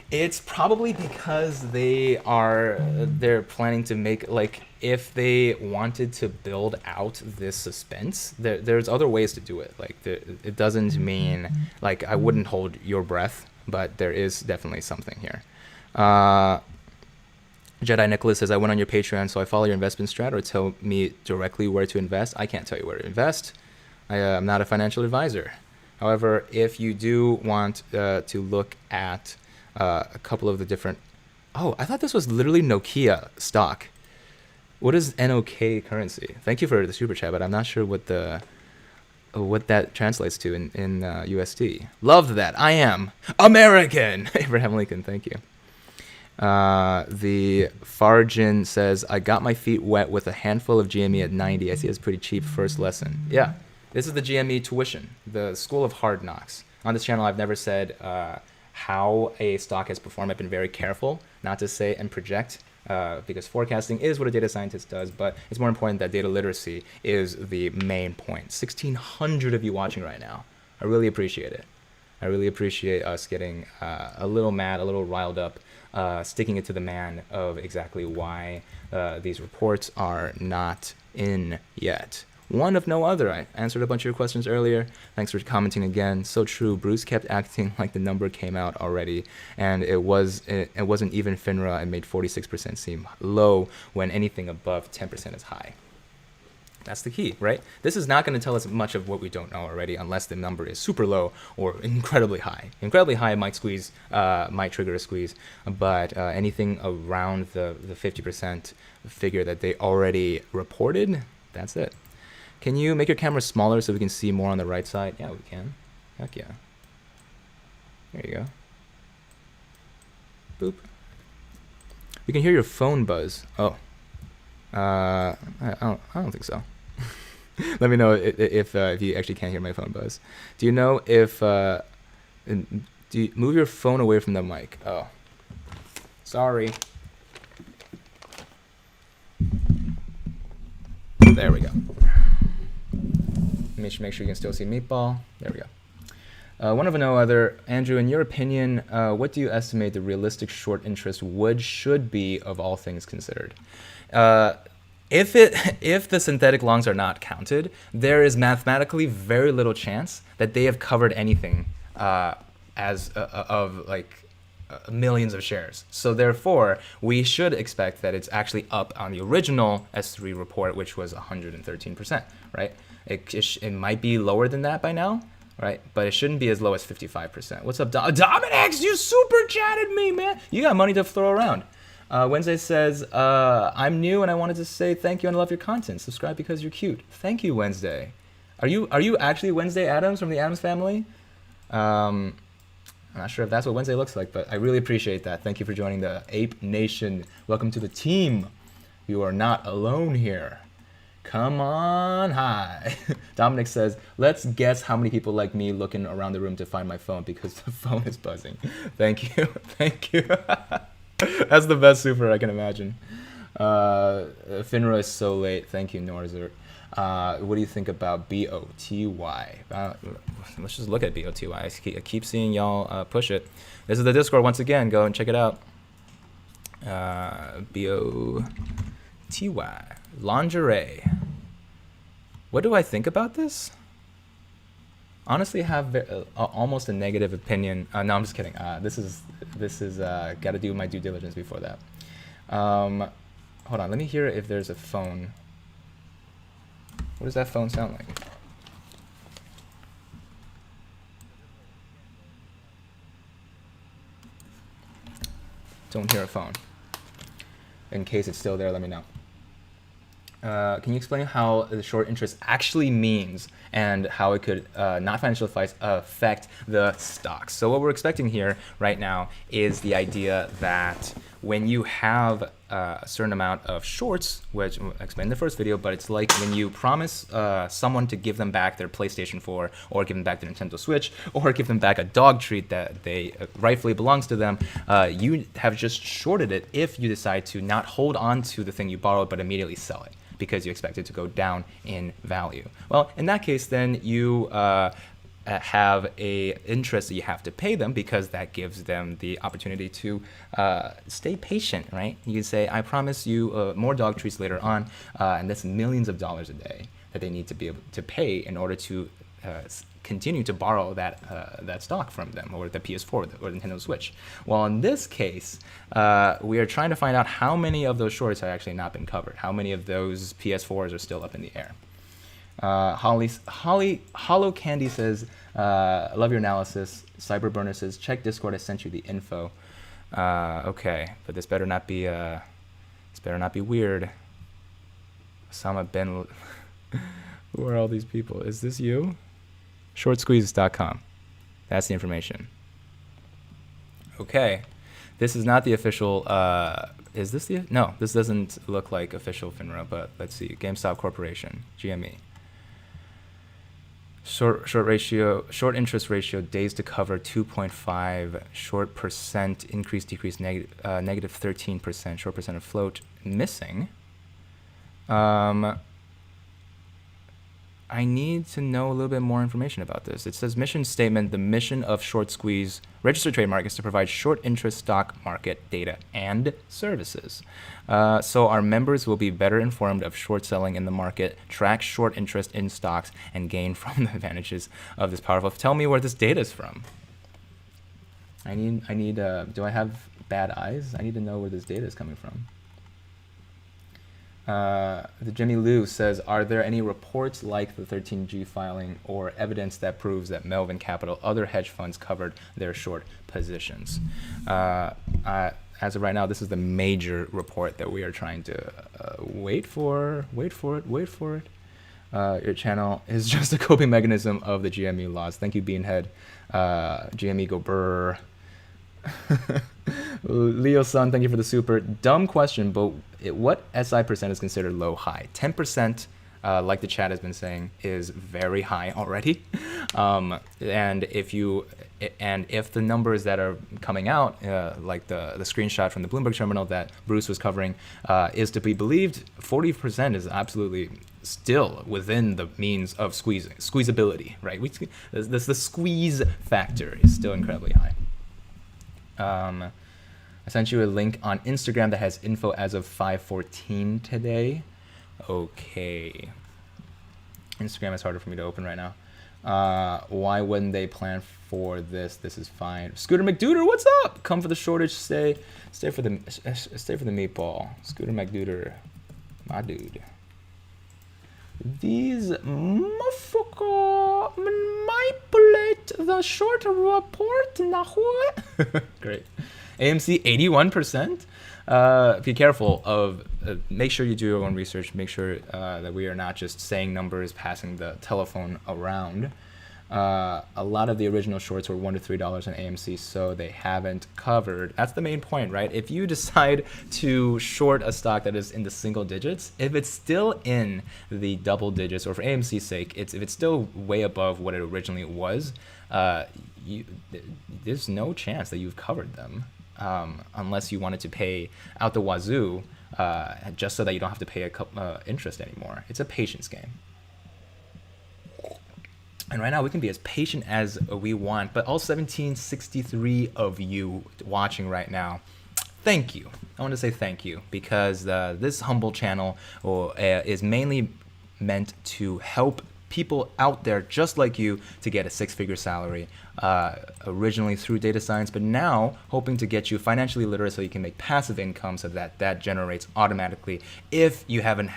It's probably because they're planning to make, like, if they wanted to build out this suspense, there's other ways to do it. Like, it doesn't mean, like, I wouldn't hold your breath, but there is definitely something here. Jedi Nicholas says, I went on your Patreon, so I follow your investment strat, or tell me directly where to invest. I can't tell you where to invest. I'm not a financial advisor. However, if you do want to look at a couple of the different... Oh, I thought this was literally Nokia stock. What is NOK currency? Thank you for the super chat, but I'm not sure what that translates to in USD. Loved that. I am American. Abraham Lincoln, thank you. The Farjin says, I got my feet wet with a handful of GME at 90. I see it's pretty cheap first lesson. Yeah, this is the GME tuition, the School of Hard Knocks. On this channel, I've never said how a stock has performed. I've been very careful not to say and project because forecasting is what a data scientist does, but it's more important that data literacy is the main point. 1,600 of you watching right now. I really appreciate it. I really appreciate us getting a little mad, a little riled up, sticking it to the man of exactly why these reports are not in yet. One of no other. I answered a bunch of your questions earlier. Thanks for commenting again. So true. Bruce kept acting like the number came out already, and it wasn't even FINRA and made 46% seem low when anything above 10% is high. That's the key, right? This is not going to tell us much of what we don't know already unless the number is super low or incredibly high. Incredibly high might trigger a squeeze, but anything around the 50% figure that they already reported, that's it. Can you make your camera smaller so we can see more on the right side? Yeah, we can. Heck yeah. There you go. Boop. We can hear your phone buzz. Oh. I don't think so. Let me know if you actually can't hear my phone buzz. Do you know if do you move your phone away from the mic? Oh, sorry. There we go. Make sure you can still see Meatball. There we go. One of no other. Andrew, in your opinion, what do you estimate the realistic short interest should be of all things considered? If the synthetic longs are not counted, there is mathematically very little chance that they have covered anything of millions of shares. So therefore, we should expect that it's actually up on the original S3 report, which was 113%, right? It might be lower than that by now, right? But it shouldn't be as low as 55%. What's up, Dominex? You super chatted me, man. You got money to throw around. Wednesday says, I'm new and I wanted to say thank you and I love your content. Subscribe because you're cute. Thank you, Wednesday. Are you actually Wednesday Adams from the Adams family? I'm not sure if that's what Wednesday looks like, but I really appreciate that. Thank you for joining the Ape Nation. Welcome to the team. You are not alone here. Come on, hi. Dominic says, let's guess how many people like me looking around the room to find my phone because the phone is buzzing. Thank you. Thank you. That's the best super I can imagine. FINRA is so late. Thank you, Norzert. What do you think about BOTY? Let's just look at BOTY. I keep seeing y'all push it. This is the Discord once again. Go and check it out. BOTY. Lingerie. What do I think about this? Honestly, have almost a negative opinion. No, I'm just kidding. This is gotta do my due diligence before that. Hold on, let me hear if there's a phone. What does that phone sound like? Don't hear a phone. In case it's still there, let me know. Can you explain how the short interest actually means and how it could, not financial advice, affect the stocks? So what we're expecting here right now is the idea that when you have a certain amount of shorts, which I explained in the first video, but it's like when you promise someone to give them back their PlayStation 4 or give them back their Nintendo Switch or give them back a dog treat that they rightfully belongs to them, you have just shorted it if you decide to not hold on to the thing you borrowed but immediately sell it because you expect it to go down in value. Well, in that case, then you have a interest that you have to pay them because that gives them the opportunity to stay patient, right? You can say, I promise you more dog treats later on, and that's millions of dollars a day that they need to be able to pay in order to continue to borrow that stock from them, or the PS4 or the Nintendo Switch. Well, in this case, we are trying to find out how many of those shorts have actually not been covered, how many of those PS4s are still up in the air. Hollow Candy says, I love your analysis. Cyberburner says, check Discord, I sent you the info. Okay, but this better not be weird. Osama bin who are all these people? Is this you? Shortsqueeze.com. That's the information. Okay, this is not the official, is this the, no, this doesn't look like official FINRA, but let's see, GameStop Corporation, GME. Short interest ratio, days to cover 2.5, short percent, increase, decrease, negative 13%, short percent of float, missing. I need to know a little bit more information about this. It says mission statement, the mission of Short Squeeze registered trademark is to provide short interest stock market data and services. So our members will be better informed of short selling in the market, track short interest in stocks, and gain from the advantages of this powerful. Tell me where this data is from. I need, do I have bad eyes? I need to know where this data is coming from. The Jimmy Lou says, are there any reports like the 13G filing or evidence that proves that Melvin Capital, other hedge funds covered their short positions? As of right now, this is the major report that we are trying to wait for it. Your channel is just a coping mechanism of the GME laws. Thank you, Beanhead. GME go brr. Leo Sun, thank you for the super. Dumb question, but what SI percent is considered low high? 10%, like the chat has been saying, is very high already. And if the numbers that are coming out, like the screenshot from the Bloomberg terminal that Bruce was covering, is to be believed, 40% is absolutely still within the means of squeezability, right? The squeeze factor is still incredibly high. I sent you a link on Instagram that has info as of 5:14 today. Okay. Instagram is harder for me to open right now. Why wouldn't they plan for this? This is fine. Scooter McDuder, what's up? Come for the shortage, stay for the meatball. Scooter McDuder, my dude. These motherfucker manipulate the short report. Great. AMC 81%. Be careful of. Make sure you do your own research. Make sure that we are not just saying numbers, passing the telephone around. A lot of the original shorts were $1 to $3 on AMC, so they haven't covered. That's the main point, right? If you decide to short a stock that is in the single digits, if it's still in the double digits, or for AMC's sake, if it's still way above what it originally was, there's no chance that you've covered them, unless you wanted to pay out the wazoo, just so that you don't have to pay interest anymore. It's a patience game. And right now we can be as patient as we want, but all 1763 of you watching right now, thank you. I want to say thank you, because this humble channel is mainly meant to help people out there just like you to get a six-figure salary, originally through data science, but now hoping to get you financially literate so you can make passive income, so that generates automatically if you haven't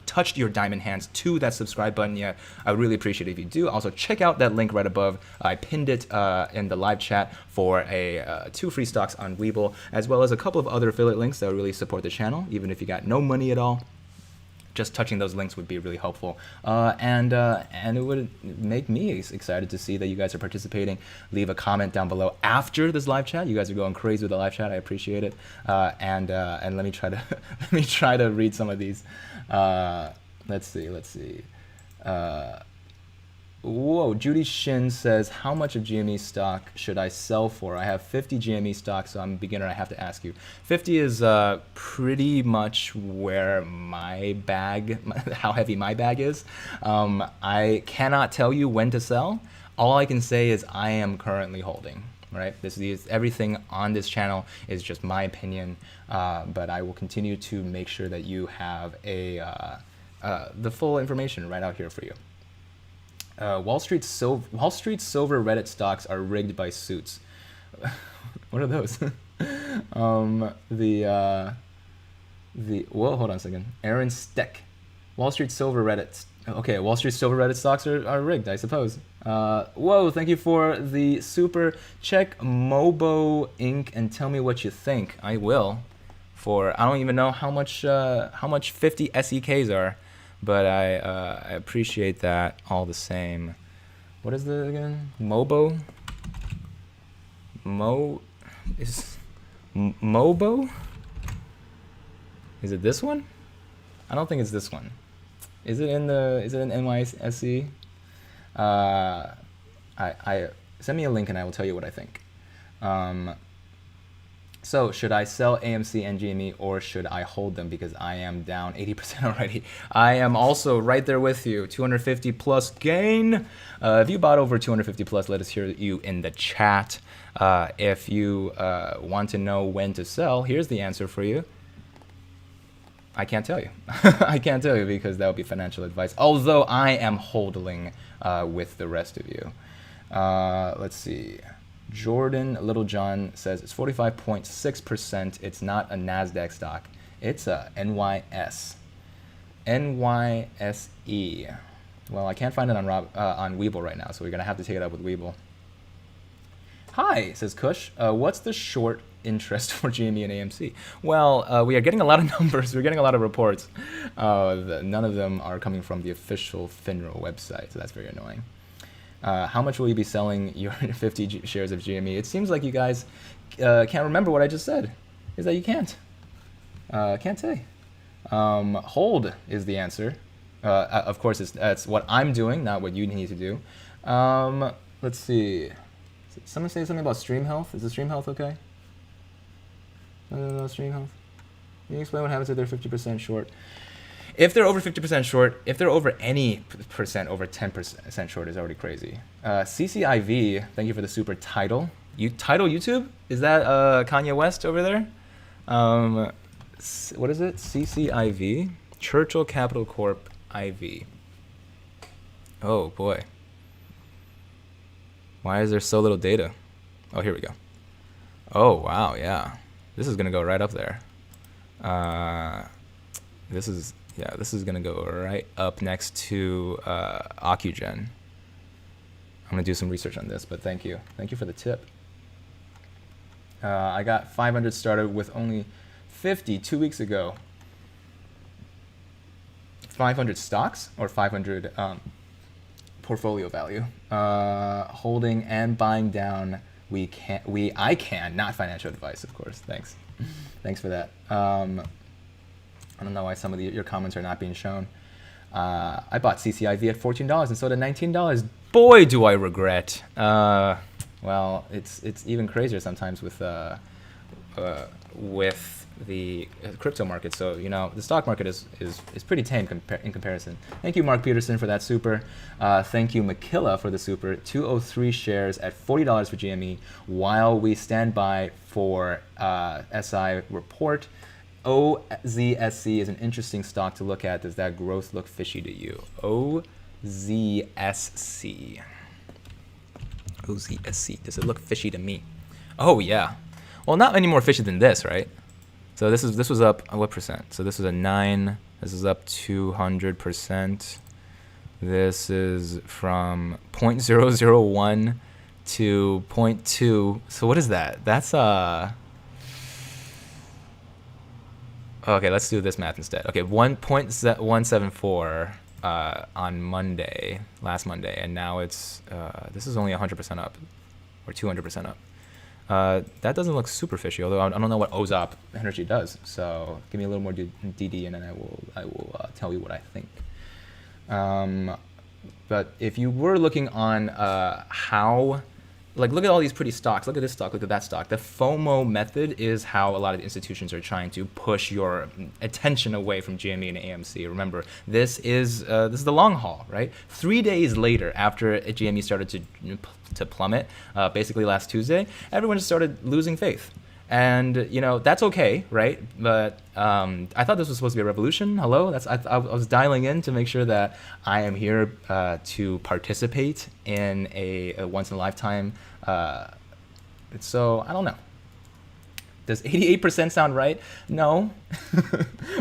touched your diamond hands to that subscribe button yet. I would really appreciate it if you do. Also, check out that link right above. I pinned it in the live chat for 2 free stocks on WeBull, as well as a couple of other affiliate links that would really support the channel, even if you got no money at all. just touching those links would be really helpful. And it would make me excited to see that you guys are participating. Leave a comment down below after this live chat. You guys are going crazy with the live chat. I appreciate it. And let me try to let me try to read some of these. Let's see. Whoa, Judy Shin says, how much of GME stock should I sell for? I have 50 GME stock, so I'm a beginner. I have to ask you. 50 is pretty much where my bag, how heavy my bag is. I cannot tell you when to sell. All I can say is I am currently holding. Right? Everything on this channel is just my opinion, but I will continue to make sure that you have the full information right out here for you. Wall Street silver Reddit stocks are rigged by suits. What are those? Whoa, hold on a second. Aaron Steck. Wall Street silver Reddit. Okay, Wall Street silver Reddit stocks are rigged, I suppose. Whoa, thank you for the super. Check Mobo Inc. and tell me what you think. I will. I don't even know how much 50 SEKs are. But I appreciate that all the same. What is the again? Mobo? Mobo? Is it this one? I don't think it's this one. Is it in NYSE? Send me a link and I will tell you what I think. So should I sell AMC and GME or should I hold them because I am down 80% already? I am also right there with you. 250 plus gain. If you bought over 250 plus, let us hear you in the chat. If you want to know when to sell, here's the answer for you. I can't tell you. I can't tell you because that would be financial advice. Although I am holding with the rest of you. Let's see. Jordan Littlejohn says it's 45.6%. It's not a NASDAQ stock. It's a NYS. NYSE. Well, I can't find it on WeBull right now, so we're going to have to take it up with WeBull. Hi, says Kush. What's the short interest for GME and AMC? Well, we are getting a lot of numbers. We're getting a lot of reports. None of them are coming from the official FINRA website, so that's very annoying. How much will you be selling your 50 shares of GME? It seems like you guys can't remember what I just said. Is that you can't? Can't say. Hold is the answer. Of course, that's what I'm doing, not what you need to do. Let's see. Someone say something about stream health. Is the stream health okay? Stream health. Can you explain what happens if they're 50% short? If they're over 50% short, if they're over any percent, over 10% short is already crazy. CCIV, thank you for the super title. Title YouTube? Is that Kanye West over there? What is it? CCIV? Churchill Capital Corp IV. Oh boy. Why is there so little data? Oh, here we go. Oh, wow, yeah. This is going to go right up there. This is going to go right up next to Ocugen. I'm going to do some research on this, but thank you. Thank you for the tip. I got 500 started with only 50 2 weeks ago. 500 stocks or 500 portfolio value. Holding and buying down. I can, not financial advice, of course. Thanks. Thanks for that. I don't know why some of your comments are not being shown. I bought CCIV at $14 and sold at $19. Boy, do I regret. Well, it's even crazier sometimes with the crypto market. So, you know, the stock market is pretty tame in comparison. Thank you, Mark Peterson, for that super. Thank you, Makilla, for the super. 203 shares at $40 for GME while we stand by for SI report. OZSC is an interesting stock to look at. Does that growth look fishy to you? OZSC. OZSC. Does it look fishy to me? Oh yeah. Well, not any more fishy than this, right? So this was up what percent? So this was a 9. This is up 200%. This is from 0.001 to 0.2. So what is that? That's Okay, let's do this math instead. Okay, 1.174 on Monday, last Monday, and now it's this is only 100% up, or 200% up. That doesn't look super fishy, although I don't know what OZOP energy does. So give me a little more DD, and then I will tell you what I think. But if you were looking on how, like, look at all these pretty stocks. Look at this stock. Look at that stock. The FOMO method is how a lot of institutions are trying to push your attention away from GME and AMC. Remember, this is the long haul, right? 3 days later, after GME started to plummet, basically last Tuesday, everyone just started losing faith. And that's okay, right? But I thought this was supposed to be a revolution. Hello, I was dialing in to make sure that I am here to participate in a once in a lifetime. So I don't know. Does 88% sound right? No,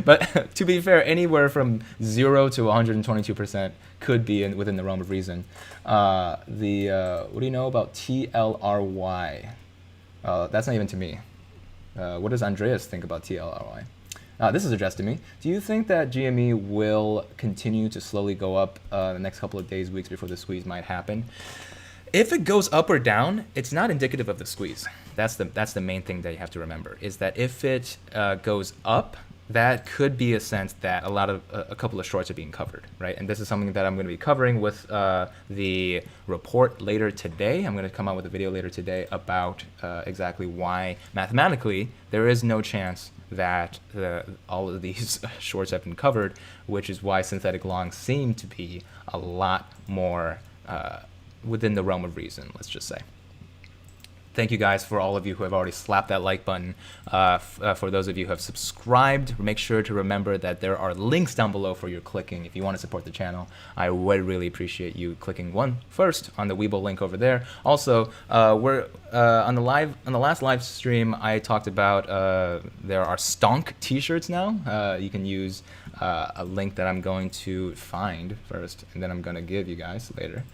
but to be fair, anywhere from 0 to 122% could be within the realm of reason. What do you know about TLRY? That's not even to me. What does Andreas think about TLRY? This is addressed to me. Do you think that GME will continue to slowly go up the next couple of days, weeks before the squeeze might happen? If it goes up or down, it's not indicative of the squeeze. That's the main thing that you have to remember, is that if it goes up, that could be a sense that a couple of shorts are being covered, right? And this is something that I'm going to be covering with the report later today. I'm going to come out with a video later today about exactly why mathematically there is no chance that all of these shorts have been covered, which is why synthetic longs seem to be a lot more within the realm of reason, let's just say. Thank you guys for all of you who have already slapped that like button. For those of you who have subscribed, make sure to remember that there are links down below for your clicking if you want to support the channel. I would really appreciate you clicking one first on the WeBull link over there. Also, we're on the last live stream I talked about there are stonk t-shirts now. You can use a link that I'm going to find first, and then I'm going to give you guys later,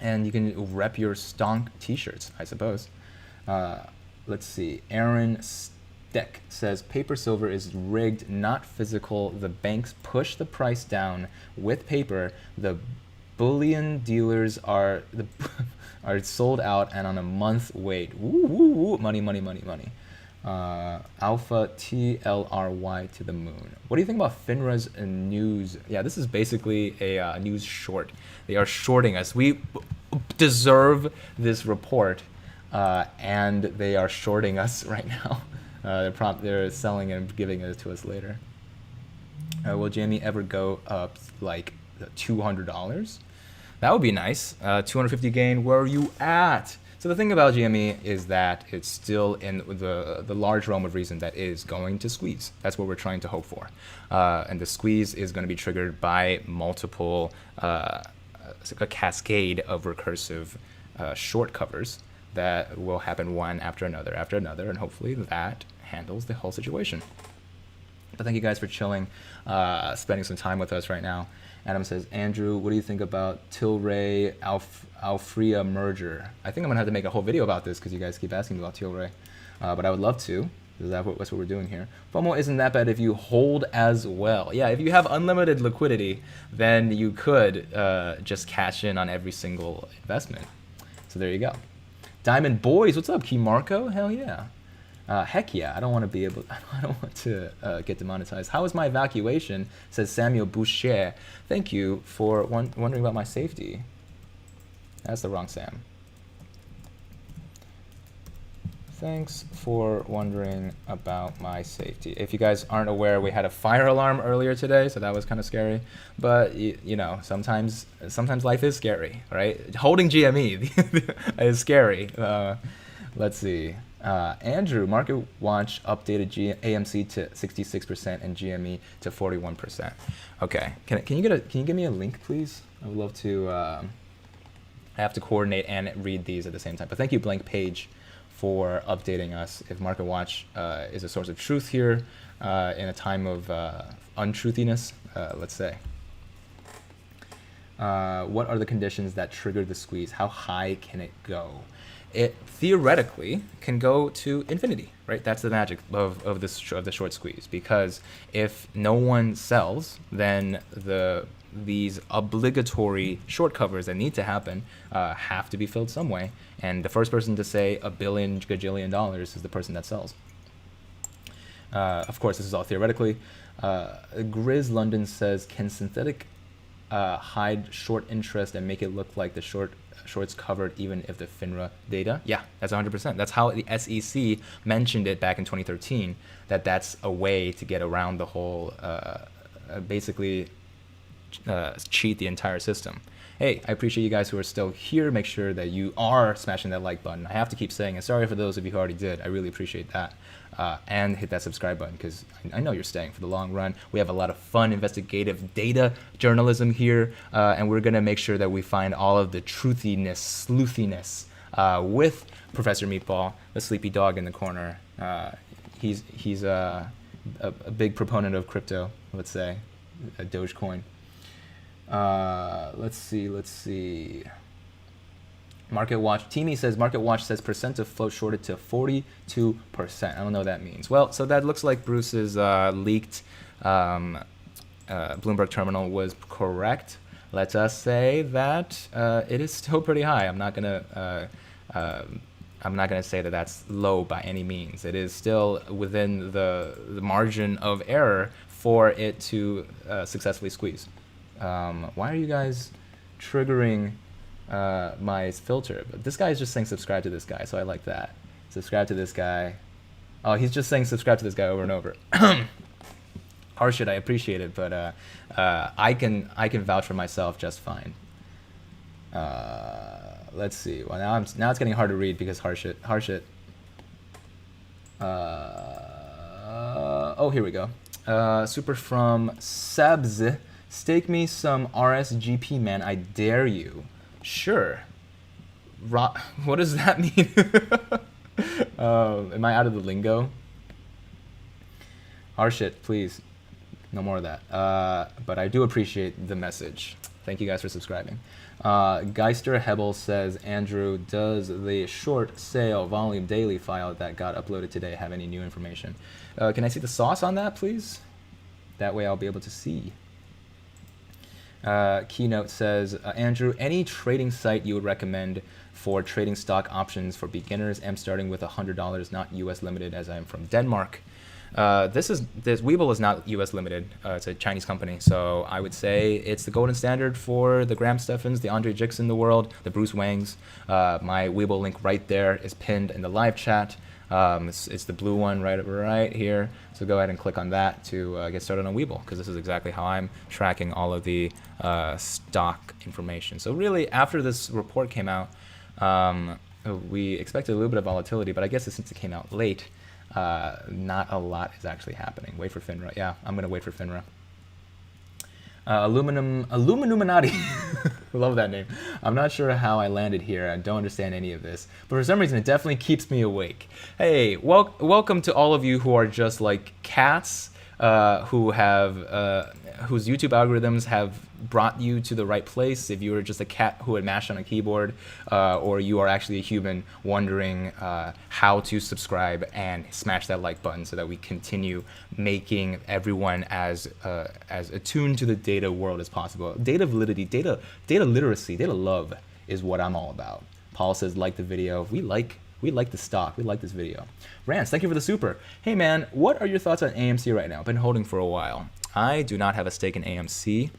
and you can rep your stonk t-shirts, I suppose. Let's see. Aaron Steck says, paper silver is rigged, not physical. The banks push the price down with paper. The bullion dealers are sold out and on a month wait. Woo, woo, woo. Money, money, money, money. Alpha TLRY to the moon. What do you think about FINRA's news? Yeah, this is basically a news short. They are shorting us. We deserve this report, and they are shorting us right now. They're selling it and giving it to us later. Will GME ever go up like $200? That would be nice. 250 gain. Where are you at? So the thing about GME is that it's still in the large realm of reason that is going to squeeze. That's what we're trying to hope for. And the squeeze is going to be triggered by multiple, a cascade of recursive short covers that will happen one after another, and hopefully that handles the whole situation. But thank you guys for chilling, spending some time with us right now. Adam says, Andrew, what do you think about Tilray Alfrea merger? I think I'm going to have to make a whole video about this because you guys keep asking me about Tilray. But I would love to. That's what we're doing here. FOMO isn't that bad if you hold as well. Yeah, if you have unlimited liquidity, then you could just cash in on every single investment. So there you go. Diamond Boys, what's up, Key Marco? Hell yeah. Heck yeah, I don't want to get demonetized. How is my evacuation? Says Samuel Boucher. Thank you for wondering about my safety. That's the wrong Sam. Thanks for wondering about my safety. If you guys aren't aware, we had a fire alarm earlier today, so that was kind of scary. But you know, sometimes life is scary, right? Holding GME is scary. Let's see. Andrew, Market Watch updated AMC to 66% and GME to 41%. Okay, can you give me a link, please? I would love to. I have to coordinate and read these at the same time. But thank you, Blank Page, for updating us. If Market Watch is a source of truth here in a time of untruthiness, let's say. What are the conditions that trigger the squeeze? How high can it go? it theoretically can go to infinity, right? That's the magic of the short squeeze, because if no one sells, then these obligatory short covers that need to happen have to be filled some way, and the first person to say $1 billion gajillion is the person that sells. Of course, this is all theoretically. Grizz London says, can synthetic hide short interest and make it look like the shorts covered even if the FINRA data? Yeah, that's 100%. That's how the SEC mentioned it back in 2013, that's a way to get around the whole, basically cheat the entire system. Hey, I appreciate you guys who are still here. Make sure that you are smashing that like button. I have to keep saying it. Sorry for those of you who already did. I really appreciate that. And hit that subscribe button, because I know you're staying for the long run. We have a lot of fun investigative data journalism here, and we're going to make sure that we find all of the truthiness, sleuthiness with Professor Meatball, the sleepy dog in the corner. He's a big proponent of crypto, let's say, Dogecoin. Let's see. Market Watch. Teamy says Market Watch says percent of float shorted to 42%. I don't know what that means. Well, so that looks like Bruce's leaked Bloomberg terminal was correct. Let us say that it is still pretty high. I'm not gonna say that that's low by any means. It is still within the margin of error for it to successfully squeeze. Why are you guys triggering my filter? But this guy is just saying subscribe to this guy, so I like that. Subscribe to this guy. Oh, he's just saying subscribe to this guy over and over. Harshit, I appreciate it, but I can vouch for myself just fine. Let's see. Well, now it's getting hard to read because Harshit. Oh, here we go. Super from Sebs. Stake me some RSGP, man. I dare you. Sure. What does that mean? Am I out of the lingo? Harshit, please. No more of that. But I do appreciate the message. Thank you guys for subscribing. Geister Hebel says, Andrew, does the short sale volume daily file that got uploaded today have any new information? Can I see the sauce on that, please? That way I'll be able to see. Keynote says, Andrew, any trading site you would recommend for trading stock options for beginners? I'm starting with $100, not US limited, as I'm from Denmark. This WeBull is not US limited. It's a Chinese company, so I would say it's the golden standard for the Graham Steffens, the Andre Jicks in the world, the Bruce Wangs. My WeBull link right there is pinned in the live chat. It's the blue one right here. So go ahead and click on that to get started on WeBull, because this is exactly how I'm tracking all of the stock information. So really, after this report came out, we expected a little bit of volatility, but I guess since it came out late, not a lot is actually happening. Wait for FINRA. Yeah, I'm gonna wait for FINRA. Illuminati. Love that name. I'm not sure how I landed here. I don't understand any of this, but for some reason it definitely keeps me awake. Hey, welcome to all of you who are just like cats, who have whose YouTube algorithms have brought you to the right place. If you were just a cat who had mashed on a keyboard, or you are actually a human wondering how to subscribe and smash that like button so that we continue making everyone as attuned to the data world as possible. Data validity, data literacy, data love is what I'm all about. Paul says, like the video. We like the stock. We like this video. Rance, thank you for the super. Hey man, what are your thoughts on AMC right now? I've been holding for a while. I do not have a stake in AMC.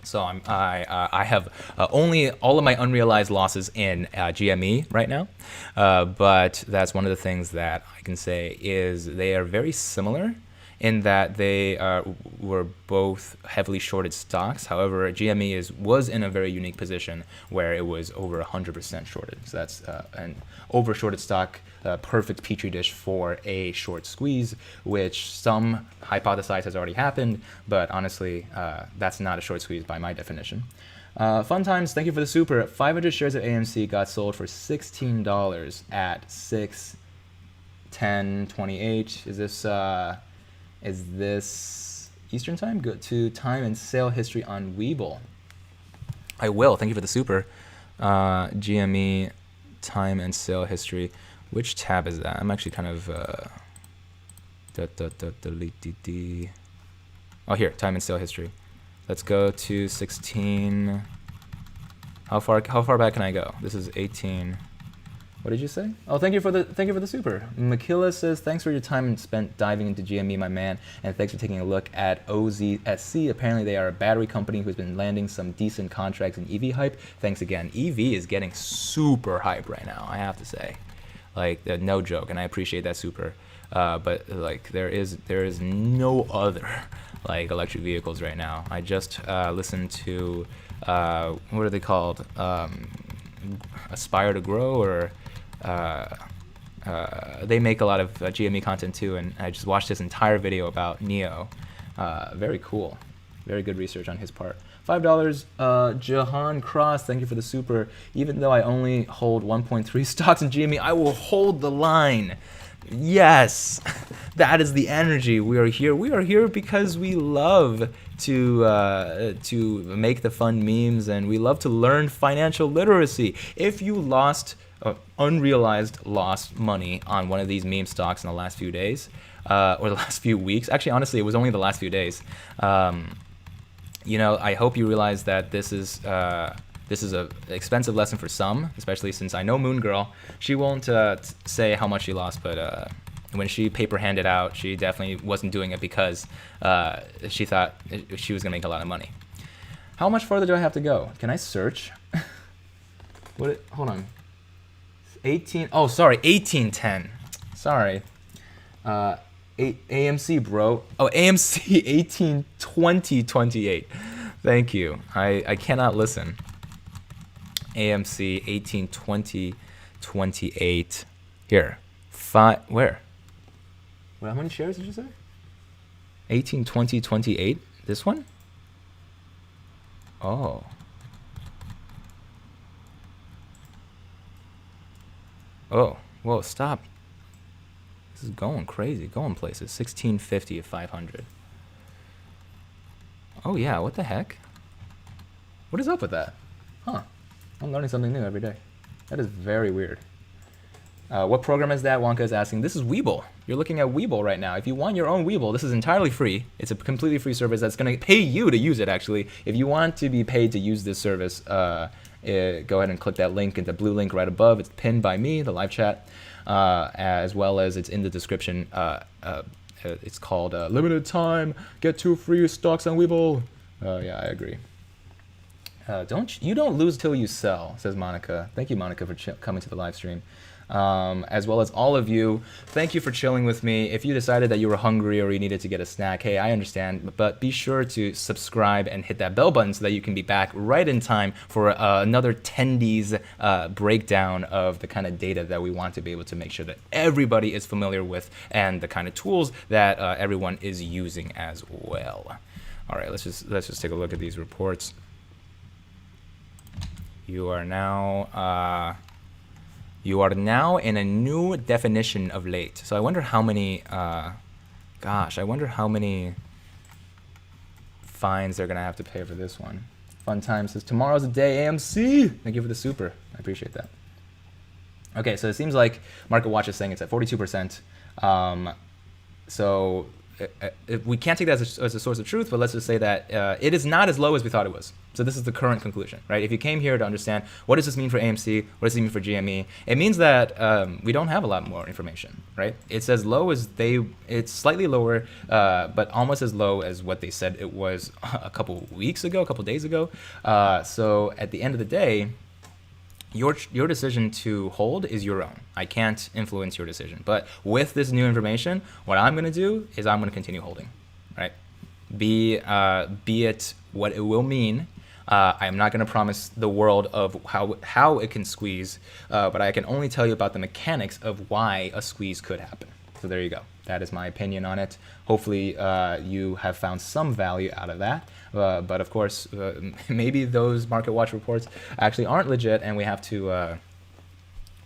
So I have only all of my unrealized losses in GME right now, but that's one of the things that I can say is they are very similar in that they were both heavily shorted stocks. However, GME was in a very unique position where it was over 100% shorted. So that's an over shorted stock, perfect petri dish for a short squeeze, which some hypothesize has already happened, but honestly, that's not a short squeeze by my definition. Fun times, thank you for the super. 500 shares of AMC got sold for $16 at 6:10:28. Is this Eastern time? Go to time and sale history on WeBull. I will. Thank you for the super. GME time and sale history. Which tab is that? I'm actually kind of delete. Oh, here, time and sale history. Let's go to 16. How far back can I go? This is 18. What did you say? Oh, thank you for the super. Makila says, thanks for your time spent diving into GME, my man, and thanks for taking a look at OZSC. Apparently they are a battery company who's been landing some decent contracts in EV hype. Thanks again. EV is getting super hype right now, I have to say. Like, no joke, and I appreciate that super. But like, there is no other like electric vehicles right now. I just listened to what are they called? Aspire to Grow, or they make a lot of GME content too, and I just watched this entire video about Neo. Very cool, very good research on his part. $5, Jahan Cross, thank you for the super. Even though I only hold 1.3 stocks in GME, I will hold the line. Yes, that is the energy. We are here. We are here because we love to make the fun memes, and we love to learn financial literacy. If you lost unrealized lost money on one of these meme stocks in the last few days, or the last few weeks, actually, honestly, it was only the last few days. You know, I hope you realize that this is a expensive lesson for some, especially since I know Moon Girl. She won't say how much she lost, but when she paper handed out, she definitely wasn't doing it because she thought she was gonna make a lot of money. How much further do I have to go? Can I search? Hold on. 18. Oh, sorry, 1810. Sorry. AMC, bro. Oh, AMC 182028. Thank you. I cannot listen. AMC 182028. Here. Where? Well, how many shares did you say? 182028. This one? Oh. Oh. Whoa, stop. This is going crazy, going places. 1650 at 500. Oh yeah, what the heck? What is up with that? Huh. I'm learning something new every day. That is very weird. What program is that? Wonka is asking. This is WeBull. You're looking at WeBull right now. If you want your own WeBull, this is entirely free. It's a completely free service that's going to pay you to use it, actually. If you want to be paid to use this service, go ahead and click that link, the blue link right above. It's pinned by me, the live chat, as well as it's in the description. It's called Limited Time, Get 2 free stocks on WeBull. Yeah, I agree. You don't lose till you sell, says Monica. Thank you, Monica, for coming to the live stream. As well as all of you, thank you for chilling with me. If you decided that you were hungry or you needed to get a snack, hey, I understand, but be sure to subscribe and hit that bell button so that you can be back right in time for another Tendies breakdown of the kind of data that we want to be able to make sure that everybody is familiar with and the kind of tools that everyone is using as well. All right, let's just take a look at these reports. You are now in a new definition of late. So I wonder how many, gosh, I wonder how many fines they're gonna have to pay for this one. Fun Time says, tomorrow's the day, AMC. Thank you for the super, I appreciate that. Okay, so it seems like Market Watch is saying it's at 42%. So we can't take that as a source of truth, but let's just say that it is not as low as we thought it was. So this is the current conclusion, right? If you came here to understand what does this mean for AMC, what does it mean for GME, it means that we don't have a lot more information, right? It's as low as it's slightly lower, but almost as low as what they said it was a couple weeks ago, a couple days ago. So at the end of the day, your decision to hold is your own. I can't influence your decision. But with this new information, what I'm going to do is I'm going to continue holding, right? Be it what it will mean. I am not going to promise the world of how it can squeeze, but I can only tell you about the mechanics of why a squeeze could happen. So there you go. That is my opinion on it. Hopefully you have found some value out of that. But of course, maybe those Market Watch reports actually aren't legit, and we have to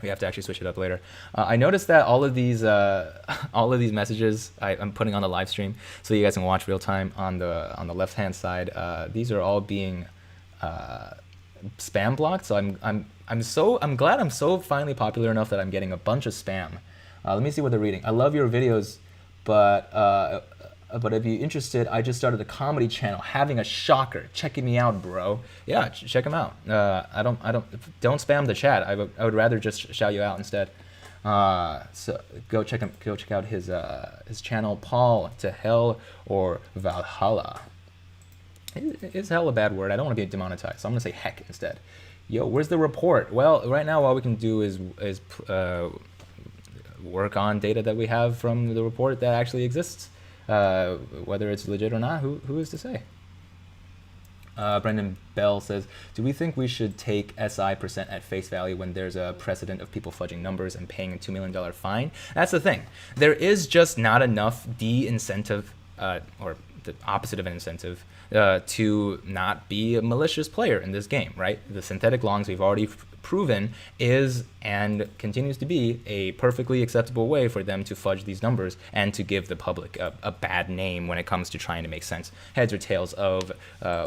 actually switch it up later. I noticed that all of these messages I'm putting on the live stream, so you guys can watch real time on the left hand side. These are all being spam blocked, so I'm I'm glad I'm so finally popular enough that I'm getting a bunch of spam. Let me see what they're reading. I love your videos, but if you're interested, I just started a comedy channel, having a shocker. Checking me out, bro. Yeah, check him out. Don't spam the chat. I would rather just shout you out instead. So go check out his channel, Paul to Hell or Valhalla. Is hell a bad word? I don't want to be demonetized, so I'm gonna say heck instead. Yo, where's the report? Well, right now all we can do is work on data that we have from the report that actually exists. Whether it's legit or not, who is to say? Brendan Bell says, do we think we should take SI percent at face value when there's a precedent of people fudging numbers and paying a $2 million fine? That's the thing. There is just not enough de-incentive, or the opposite of an incentive, to not be a malicious player in this game, right? The synthetic longs we've already proven is and continues to be a perfectly acceptable way for them to fudge these numbers and to give the public a bad name when it comes to trying to make sense, heads or tails of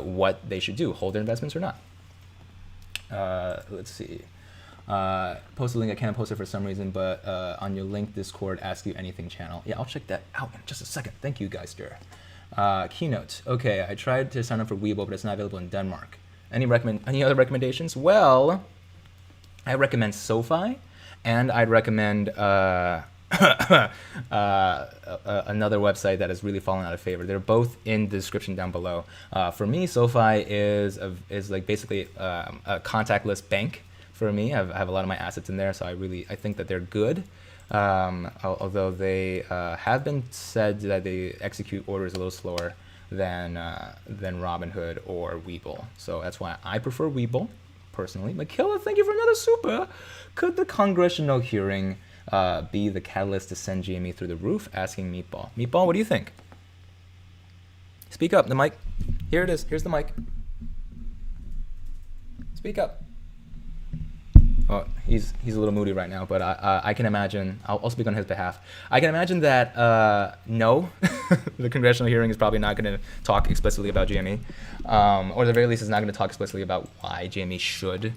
what they should do, hold their investments or not. Let's see. Post a link. I can't post it for some reason, but on your link Discord, ask you anything channel. Yeah, I'll check that out in just a second. Thank you, guys. Keynote. Okay, I tried to sign up for WeBull, but it's not available in Denmark. Any other recommendations? Well, I recommend SoFi, and I'd recommend another website that has really fallen out of favor. They're both in the description down below. For me, SoFi is like basically a contactless bank. For me, I have a lot of my assets in there, so I think that they're good. Although they have been said that they execute orders a little slower than Robinhood or WeBull. So that's why I prefer WeBull, personally. Makilla, thank you for another super. Could the congressional hearing be the catalyst to send GME through the roof? Asking Meatball. Meatball, what do you think? Speak up, the mic. Here it is. Here's the mic. Speak up. Oh, he's a little moody right now, but I can imagine, I'll speak on his behalf. I can imagine that no, the congressional hearing is probably not going to talk explicitly about GME, or at the very least it's not going to talk explicitly about why GME should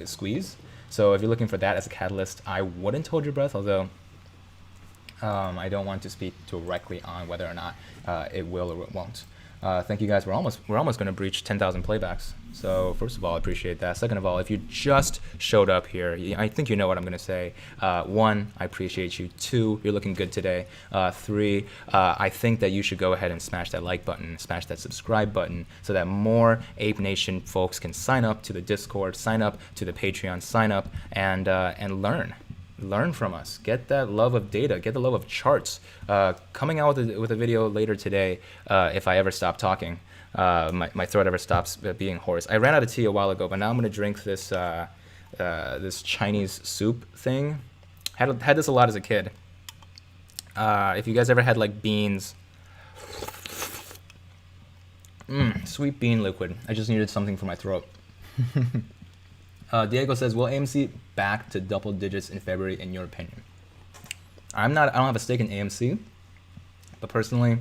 squeeze. So if you're looking for that as a catalyst, I wouldn't hold your breath, although I don't want to speak directly on whether or not it will or it won't. Thank you guys. We're almost going to breach 10,000 playbacks. So first of all, I appreciate that. Second of all, if you just showed up here, I think you know what I'm going to say. One, I appreciate you. Two, you're looking good today. Three, I think that you should go ahead and smash that like button, smash that subscribe button, so that more Ape Nation folks can sign up to the Discord, sign up to the Patreon, sign up and learn from us. Get that love of data. Get the love of charts. Coming out with a video later today, if I ever stop talking, my throat ever stops being hoarse. I ran out of tea a while ago, but now I'm gonna drink this this Chinese soup thing. Had this a lot as a kid. If you guys ever had like beans, sweet bean liquid. I just needed something for my throat. Diego says, will AMC back to double digits in February in your opinion? I don't have a stake in AMC, but personally,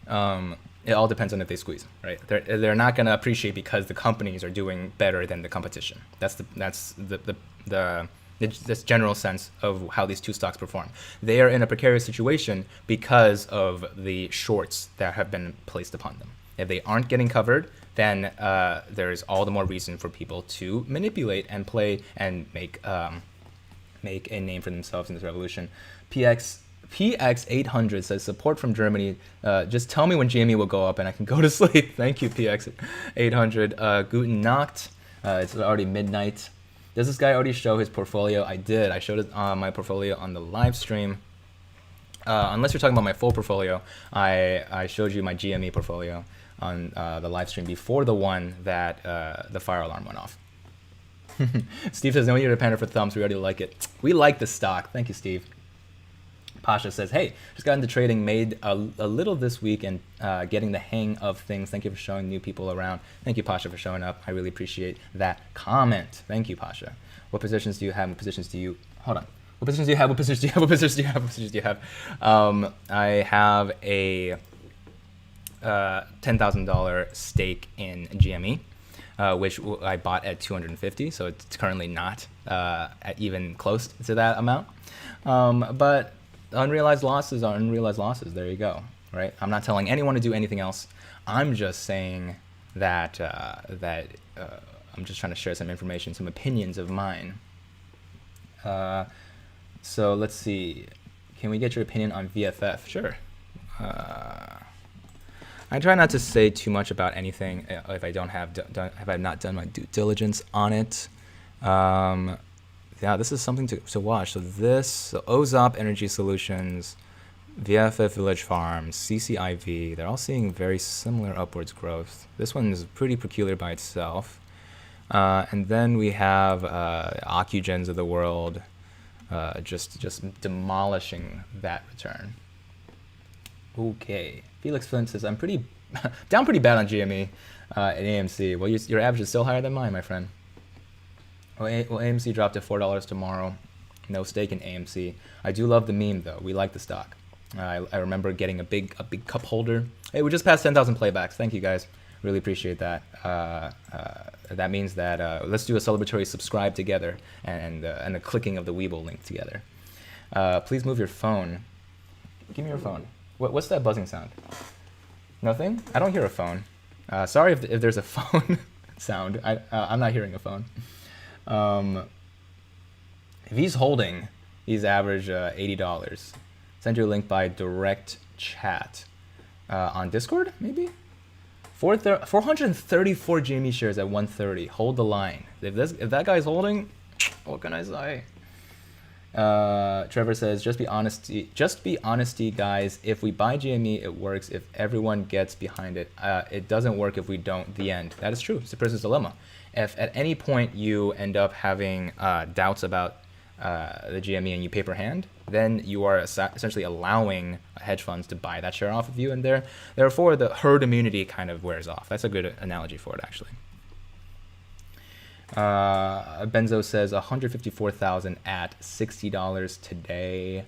it all depends on if they squeeze, right? They're not going to appreciate because the companies are doing better than the competition. That's this general sense of how these two stocks perform. They are in a precarious situation because of the shorts that have been placed upon them. If they aren't getting covered, then there's all the more reason for people to manipulate and play and make a name for themselves in this revolution. PX800 says, support from Germany. Just tell me when GME will go up and I can go to sleep. Thank you, PX800. Guten Nacht. It's already midnight. Does this guy already show his portfolio? I did. I showed my portfolio on the live stream. Unless you're talking about my full portfolio, I showed you my GME portfolio on the live stream before the one that the fire alarm went off. Steve says, no need to panic for thumbs. We already like it. We like the stock. Thank you, Steve. Pasha says, hey, just got into trading, made a little this week and getting the hang of things. Thank you for showing new people around. Thank you, Pasha, for showing up. I really appreciate that comment. Thank you, Pasha. What positions do you have? What positions do you, hold on. What positions do you have? What positions do you have? What positions do you have? What positions do you have? I have a $10,000 stake in GME. which I bought at 250, so it's currently not at even close to that amount. But unrealized losses are unrealized losses. There you go, right? I'm not telling anyone to do anything else. I'm just saying that I'm just trying to share some information, some opinions of mine. So let's see. Can we get your opinion on VFF? Sure. I try not to say too much about anything if I don't have not done my due diligence on it. Yeah, this is something to watch. So OZOP Energy Solutions, VFF Village Farms, CCIV, they're all seeing very similar upwards growth. This one is pretty peculiar by itself. And then we have Ocugens of the world, just demolishing that return. Okay, Felix Flint says I'm down pretty bad on GME at AMC. Well, your average is still higher than mine, my friend. Well, AMC dropped to $4 tomorrow. No stake in AMC. I do love the meme though. We like the stock. I remember getting a big cup holder. Hey, we just passed 10,000 playbacks. Thank you guys. Really appreciate that. That means that let's do a celebratory subscribe together and the clicking of the WeBull link together. Please move your phone. Give me your phone. What's that buzzing sound? Nothing? I don't hear a phone. Sorry if there's a phone sound. I'm not hearing a phone. If he's holding, he's average $80. Send your link by direct chat on Discord, maybe? 434 GME shares at 130. Hold the line. If that guy's holding, what can I say? Trevor says, just be honesty, guys. If we buy GME, it works. If everyone gets behind it, it doesn't work if we don't. The end. That is true. It's a person's dilemma. If at any point you end up having doubts about the GME and you paper hand, then you are essentially allowing hedge funds to buy that share off of you, and therefore the herd immunity kind of wears off. That's a good analogy for it, actually. Benzo says 154,000 at $60 today.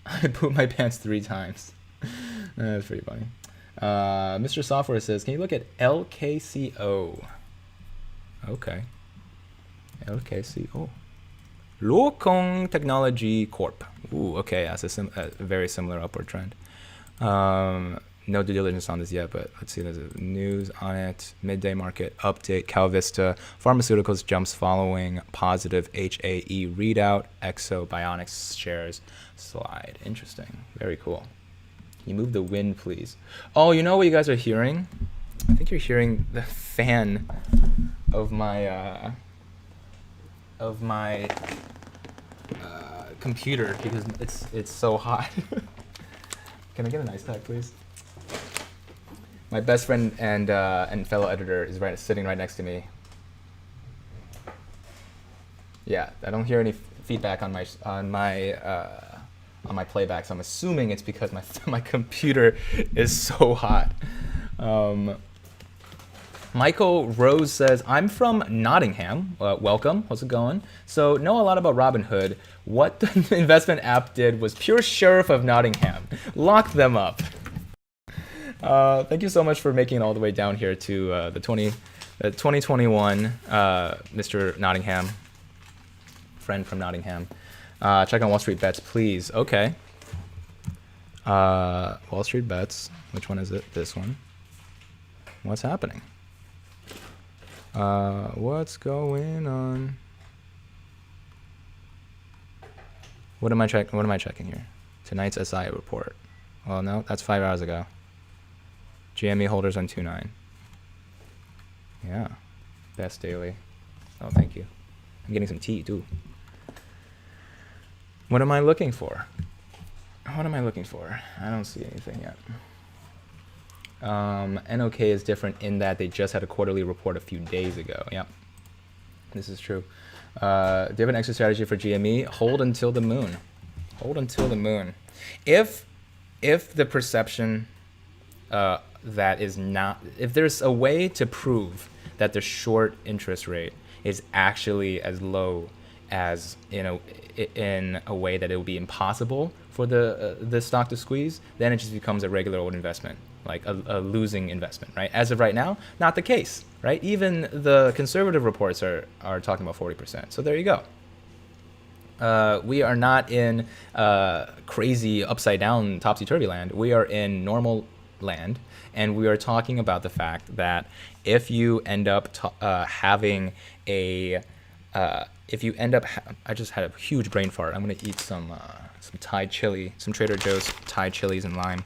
I pooped my pants 3 times. That's pretty funny. Mr. Software says, can you look at LKCO? Okay. LKCO. Lokong Technology Corp. Ooh, okay, that's a very similar upward trend. No due diligence on this yet, but let's see. There's news on it. Midday market update. CalVista Pharmaceuticals jumps following positive HAE readout. Exo Bionics shares slide. Interesting. Very cool. Can you move the wind, please? Oh, you know what you guys are hearing? I think you're hearing the fan of my computer because it's so hot. Can I get an ice pack, please? My best friend and fellow editor is sitting right next to me. Yeah, I don't hear any feedback on my playback, so I'm assuming it's because my computer is so hot. Michael Rose says, I'm from Nottingham. Welcome. How's it going? So know a lot about Robinhood. What the investment app did was pure sheriff of Nottingham. Lock them up. Thank you so much for making it all the way down here to the 2021 Mr. Nottingham, friend from Nottingham. Check on Wall Street Bets, please. Okay. Wall Street Bets. Which one is it? This one. What's happening? What's going on? What am I checking here? Tonight's SI report. Well, no, that's 5 hours ago. GME holders on 2.9. Yeah. Best daily. Oh, thank you. I'm getting some tea, too. What am I looking for? I don't see anything yet. NOK is different in that they just had a quarterly report a few days ago. Yep. This is true. Do you have an exit strategy for GME? Hold until the moon. Hold until the moon. If the perception that is not, if there's a way to prove that the short interest rate is actually as low as in a way that it would be impossible for the stock to squeeze, then it just becomes a regular old investment. like a losing investment, right? As of right now, not the case, right? Even the conservative reports are talking about 40%. So there you go. We are not in crazy upside down topsy-turvy land. We are in normal land, and we are talking about the fact that if you end up having a I just had a huge brain fart. I'm gonna eat some Thai chili, some Trader Joe's Thai chilies and lime.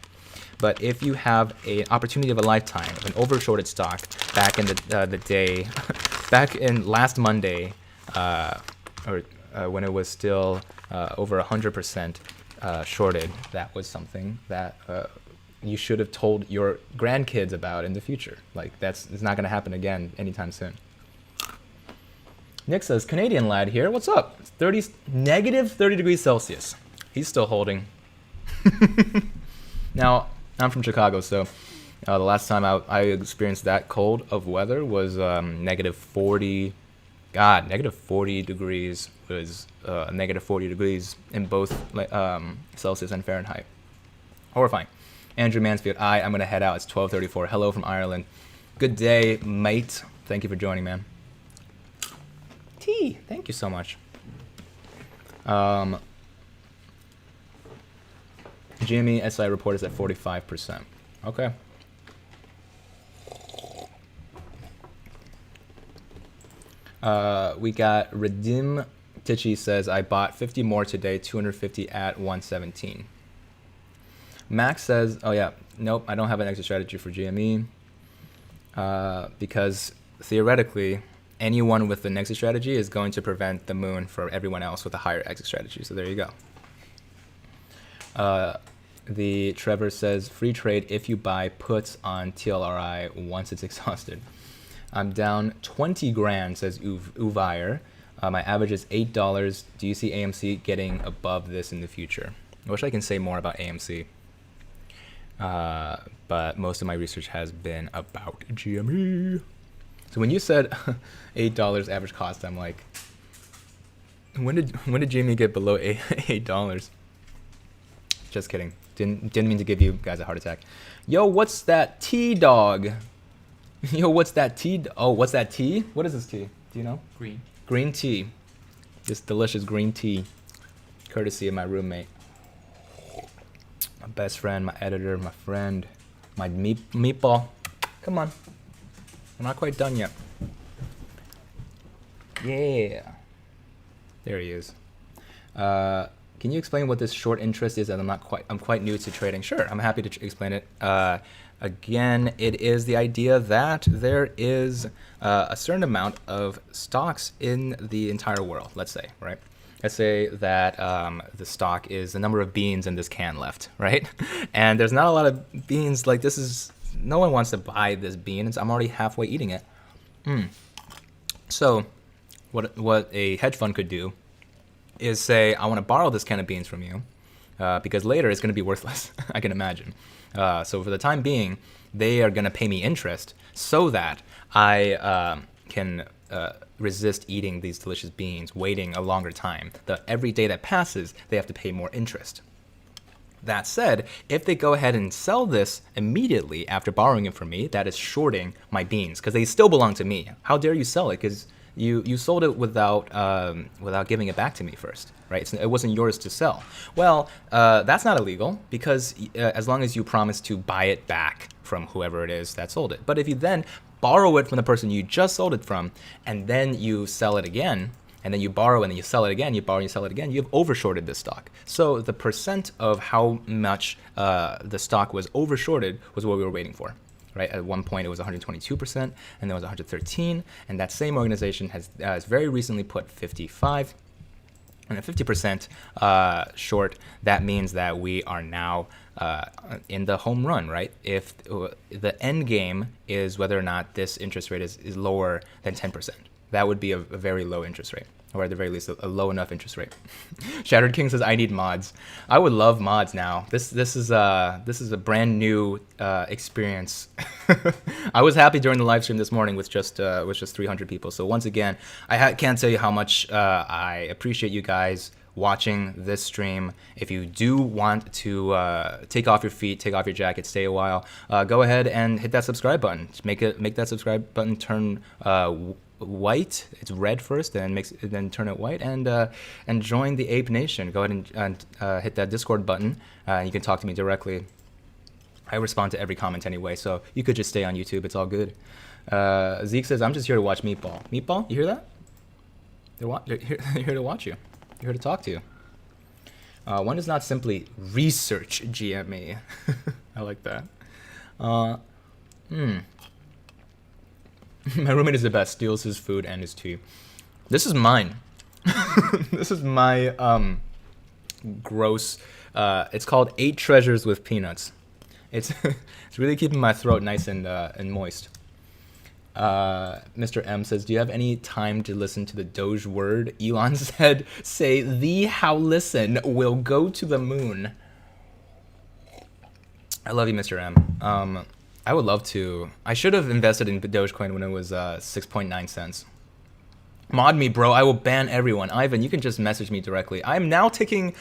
But if you have an opportunity of a lifetime of an overshorted stock back in the day, back in last Monday, when it was still over 100% shorted, that was something that you should have told your grandkids about in the future. Like it's not going to happen again anytime soon. Nick says, Canadian lad here. What's up? It's negative 30 degrees Celsius. He's still holding. Now, I'm from Chicago, so the last time I experienced that cold of weather was negative 40. God, negative 40 degrees was negative 40 degrees in both Celsius and Fahrenheit. Horrifying. Andrew Mansfield, I'm going to head out. It's 12:34. Hello from Ireland. Good day, mate. Thank you for joining, man. Tea. Thank you so much. GME SI report is at 45%. Okay. We got Redim Tichy says, I bought 50 more today, 250 at 117. Max says, oh yeah, nope, I don't have an exit strategy for GME because theoretically, anyone with an exit strategy is going to prevent the moon for everyone else with a higher exit strategy. So there you go. The Trevor says, free trade if you buy puts on TLRI once it's exhausted. I'm down 20 grand, says Uvire. My average is $8. Do you see AMC getting above this in the future? I wish I can say more about AMC. But most of my research has been about GME. So when you said $8 average cost, I'm like, when did GME get below $8? Just kidding. Didn't mean to give you guys a heart attack. Yo, what's that tea, dog? Yo, what's that tea? Oh, what's that tea? What is this tea? Do you know? Green tea. This delicious green tea, courtesy of my roommate, my best friend, my editor, my friend, my meatball. Come on. I'm not quite done yet. Yeah. There he is. Can you explain what this short interest is? And I'm quite new to trading. Sure, I'm happy to explain it. Again, it is the idea that there is a certain amount of stocks in the entire world, let's say, right? Let's say that the stock is the number of beans in this can left, right? And there's not a lot of beans. Like no one wants to buy this bean. I'm already halfway eating it. So what a hedge fund could do is say, I want to borrow this can of beans from you because later it's going to be worthless, I can imagine. So for the time being, they are going to pay me interest so that I can resist eating these delicious beans, waiting a longer time. Every day that passes, they have to pay more interest. That said, if they go ahead and sell this immediately after borrowing it from me, that is shorting my beans because they still belong to me. How dare you sell it? Because you sold it without giving it back to me first, right? It wasn't yours to sell. Well, that's not illegal because as long as you promise to buy it back from whoever it is that sold it. But if you then borrow it from the person you just sold it from, and then you sell it again, and then you borrow and then you sell it again, you borrow and you sell it again, you've overshorted this stock. So the percent of how much the stock was overshorted was what we were waiting for. Right, at one point it was 122%, and then it was 113, and that same organization has very recently put 55, and at 50% short. That means that we are now in the home run, right? If the end game is whether or not this interest rate is lower than 10%, that would be a very low interest rate, or at the very least a low enough interest rate. Shattered King says, I need mods. I would love mods now. This is a brand new experience. I was happy during the live stream this morning with just 300 people. So once again, I can't tell you how much I appreciate you guys watching this stream. If you do want to take off your feet, take off your jacket, stay a while, go ahead and hit that subscribe button. Make that subscribe button turn white. It's red first, then turn it white, and join the Ape Nation. Go ahead and hit that Discord button. You can talk to me directly. I respond to every comment anyway, so you could just stay on YouTube. It's all good. Zeke says, I'm just here to watch Meatball. Meatball, you hear that? They're here to watch you. They're here to talk to you. One does not simply research GME. I like that. My roommate is the best. Steals his food and his tea. This is mine. This is my gross. It's called 8 Treasures with Peanuts. It's really keeping my throat nice and moist. Mr. M says, do you have any time to listen to the Doge word? Elon said, say the how listen will go to the moon. I love you, Mr. M. I would love to. I should have invested in Dogecoin when it was 6.9 cents. Mod me, bro. I will ban everyone. Ivan, you can just message me directly. I'm now taking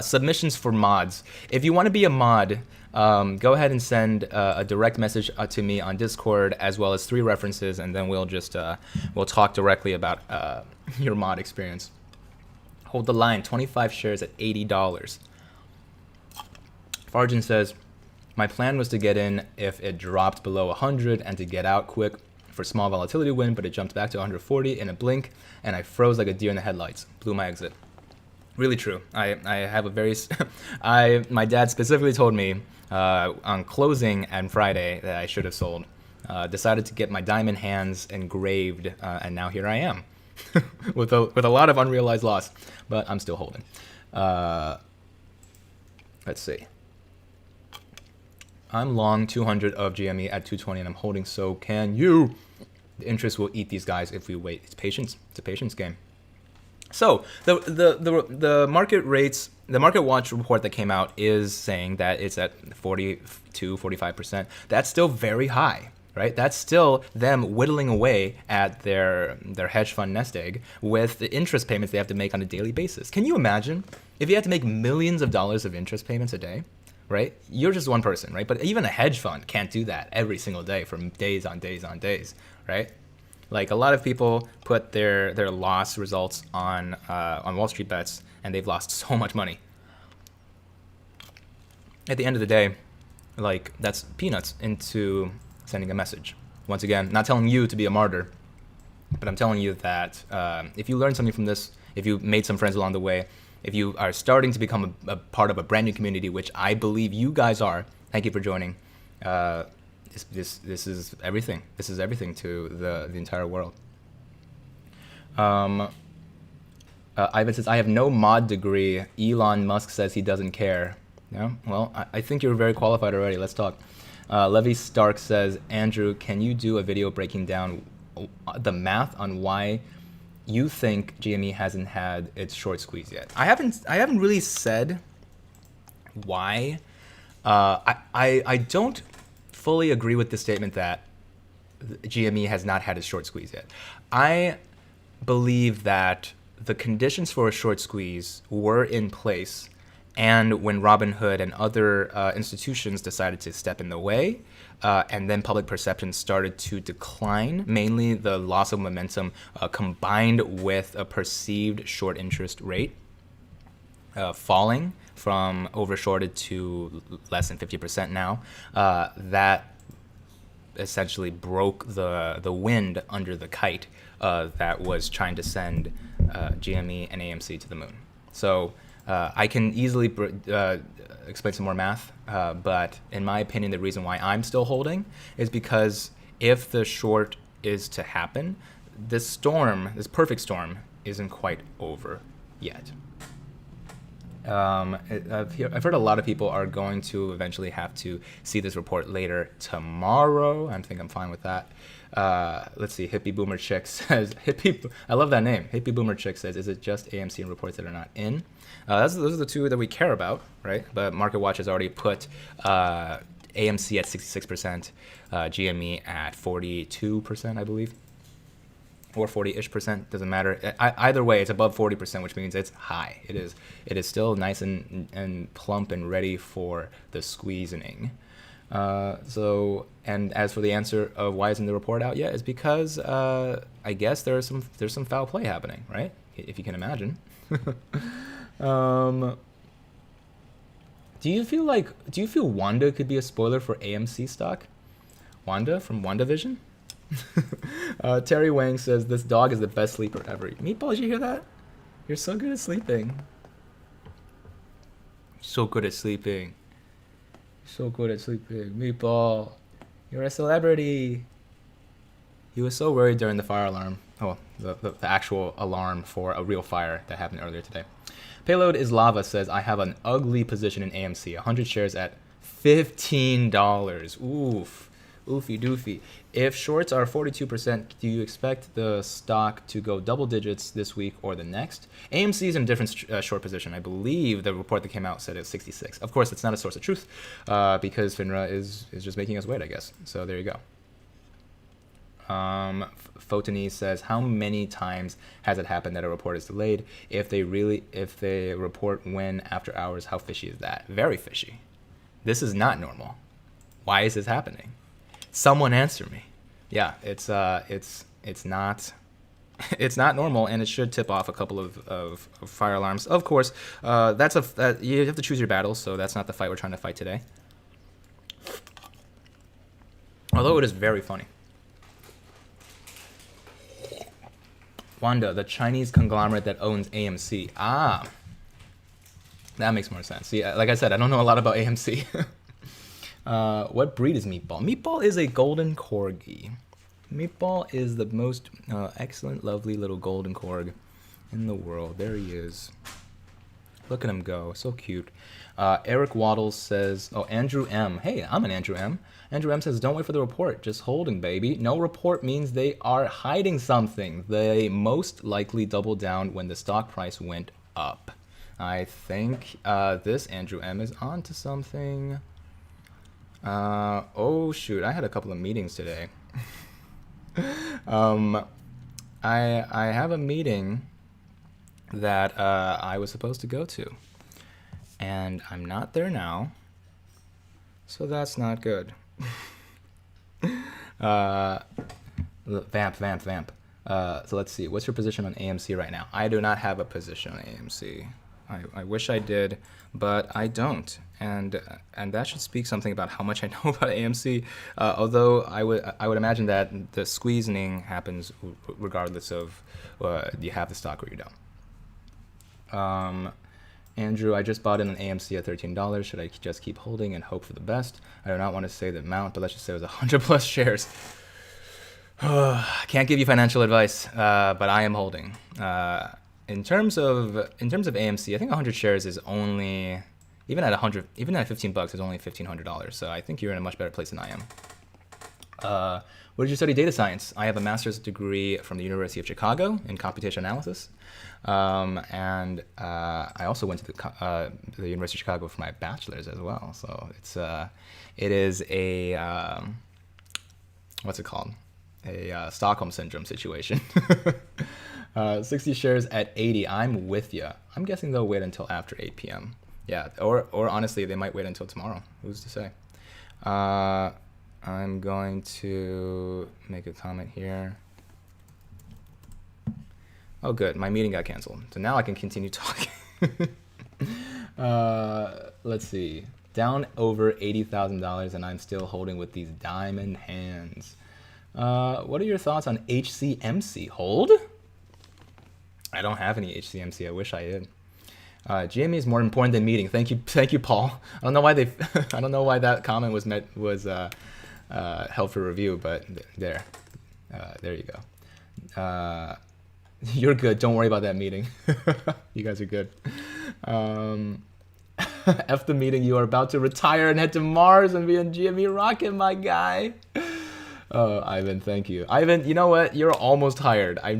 submissions for mods. If you want to be a mod, go ahead and send a direct message to me on Discord, as well as 3 references, and then we'll just we'll talk directly about your mod experience. Hold the line. 25 shares at $80. Farjan says, my plan was to get in if it dropped below 100 and to get out quick for small volatility win, but it jumped back to 140 in a blink, and I froze like a deer in the headlights. Blew my exit. Really true. I have a very my dad specifically told me on closing on Friday that I should have sold. Decided to get my diamond hands engraved, and now here I am with a lot of unrealized loss, but I'm still holding. Let's see. I'm long 200 of GME at 220, and I'm holding. So can you? The interest will eat these guys if we wait. It's patience. It's a patience game. So the market rates, the Market Watch report that came out is saying that it's at 42, 45%. That's still very high, right? That's still them whittling away at their hedge fund nest egg with the interest payments they have to make on a daily basis. Can you imagine if you had to make millions of dollars of interest payments a day? Right? You're just one person, right? But even a hedge fund can't do that every single day for days on days on days, right? Like a lot of people put their loss results on Wall Street bets, and they've lost so much money. At the end of the day, like that's peanuts into sending a message. Once again, not telling you to be a martyr, but I'm telling you that if you learn something from this, if you made some friends along the way, if you are starting to become a part of a brand new community, which I believe you guys are, thank you for joining. This is everything. This is everything to the entire world. Ivan says, I have no mod degree. Elon Musk says he doesn't care. Yeah, well, I think you're very qualified already. Let's talk. Levy Stark says, Andrew, can you do a video breaking down the math on why you think GME hasn't had its short squeeze yet? I haven't really said why. I don't fully agree with the statement that GME has not had its short squeeze yet. I believe that the conditions for a short squeeze were in place, and when Robinhood and other institutions decided to step in the way, and then public perception started to decline, mainly the loss of momentum combined with a perceived short interest rate falling from overshorted to less than 50% now, that essentially broke the wind under the kite that was trying to send GME and AMC to the moon. So I can easily explain some more math, but in my opinion, the reason why I'm still holding is because if the short is to happen, this storm, this perfect storm, isn't quite over yet. I've heard a lot of people are going to eventually have to see this report later tomorrow. I think I'm fine with that. Let's see. Hippie Boomer Chick says, I love that name. Hippie Boomer Chick says, is it just AMC and reports that are not in? Those are the two that we care about, right? But Market Watch has already put AMC at 66%, GME at 42%, I believe. or 40-ish%, doesn't matter. Either way, it's above 40%, which means it's high. It is still nice and plump and ready for the squeezing. And as for the answer of why isn't the report out yet, it's because I guess there's some foul play happening, right? If you can imagine. Do you feel Wanda could be a spoiler for AMC stock? Wanda from WandaVision? Terry Wang says this dog is the best sleeper ever. Meatball, did you hear that? You're so good at sleeping. So good at sleeping. So good at sleeping. Meatball, you're a celebrity. He was so worried during the fire alarm. Oh, the actual alarm for a real fire that happened earlier today. Payload is Lava says, I have an ugly position in AMC. 100 shares at $15. Oof. Oofy doofy. If shorts are 42%, do you expect the stock to go double digits this week or the next? AMC is in a different short position. I believe the report that came out said it's 66. Of course, it's not a source of truth because FINRA is just making us wait, I guess. So there you go. Photony says, how many times has it happened that a report is delayed? If they report when after hours, how fishy is that? Very fishy. This is not normal. Why is this happening? Someone answer me. Yeah, it's not normal, and it should tip off a couple of fire alarms. Of course, you have to choose your battles, so that's not the fight we're trying to fight today. Although it is very funny. Wanda, the Chinese conglomerate that owns AMC. Ah, that makes more sense. See, like I said, I don't know a lot about AMC. What breed is Meatball? Meatball is a golden corgi. Meatball is the most excellent, lovely little golden corg in the world. There he is. Look at him go. So cute. Eric Waddles says, oh, Andrew M. Hey, I'm an Andrew M. Andrew M says, don't wait for the report. Just holding, baby. No report means they are hiding something. They most likely doubled down when the stock price went up. I think this Andrew M is on to something. Oh, shoot. I had a couple of meetings today. I have a meeting that I was supposed to go to. And I'm not there now. So that's not good. Vamp. So let's see. What's your position on AMC right now? I do not have a position on AMC. I wish I did, but I don't. And that should speak something about how much I know about AMC. Although I would imagine that the squeezing happens regardless of you have the stock or you don't. Andrew, I just bought in an AMC at $13. Should I just keep holding and hope for the best? I do not want to say the amount, but let's just say it was 100 plus shares. Can't give you financial advice, but I am holding. In terms of AMC, I think 100 shares is only, even at $15 is only $1,500. So I think you're in a much better place than I am. Where did you study data science? I have a master's degree from the University of Chicago in computation analysis. And I also went to the University of Chicago for my bachelor's as well. So it is a, what's it called? A Stockholm Syndrome situation. 60 shares at 80. I'm with you. I'm guessing they'll wait until after 8 p.m. Yeah, or honestly, they might wait until tomorrow. Who's to say? I'm going to make a comment here. Oh, good. My meeting got canceled. So now I can continue talking. Let's see. Down over $80,000, and I'm still holding with these diamond hands. What are your thoughts on HCMC? Hold? I don't have any HCMC. I wish I did. GME is more important than meeting. Thank you, Paul. I don't know why I don't know why that comment was held for review, but there you go. You're good. Don't worry about that meeting. You guys are good. F the meeting. You are about to retire and head to Mars and be in GME rocket, my guy. Oh, Ivan, thank you. Ivan, you know what? You're almost hired. I'm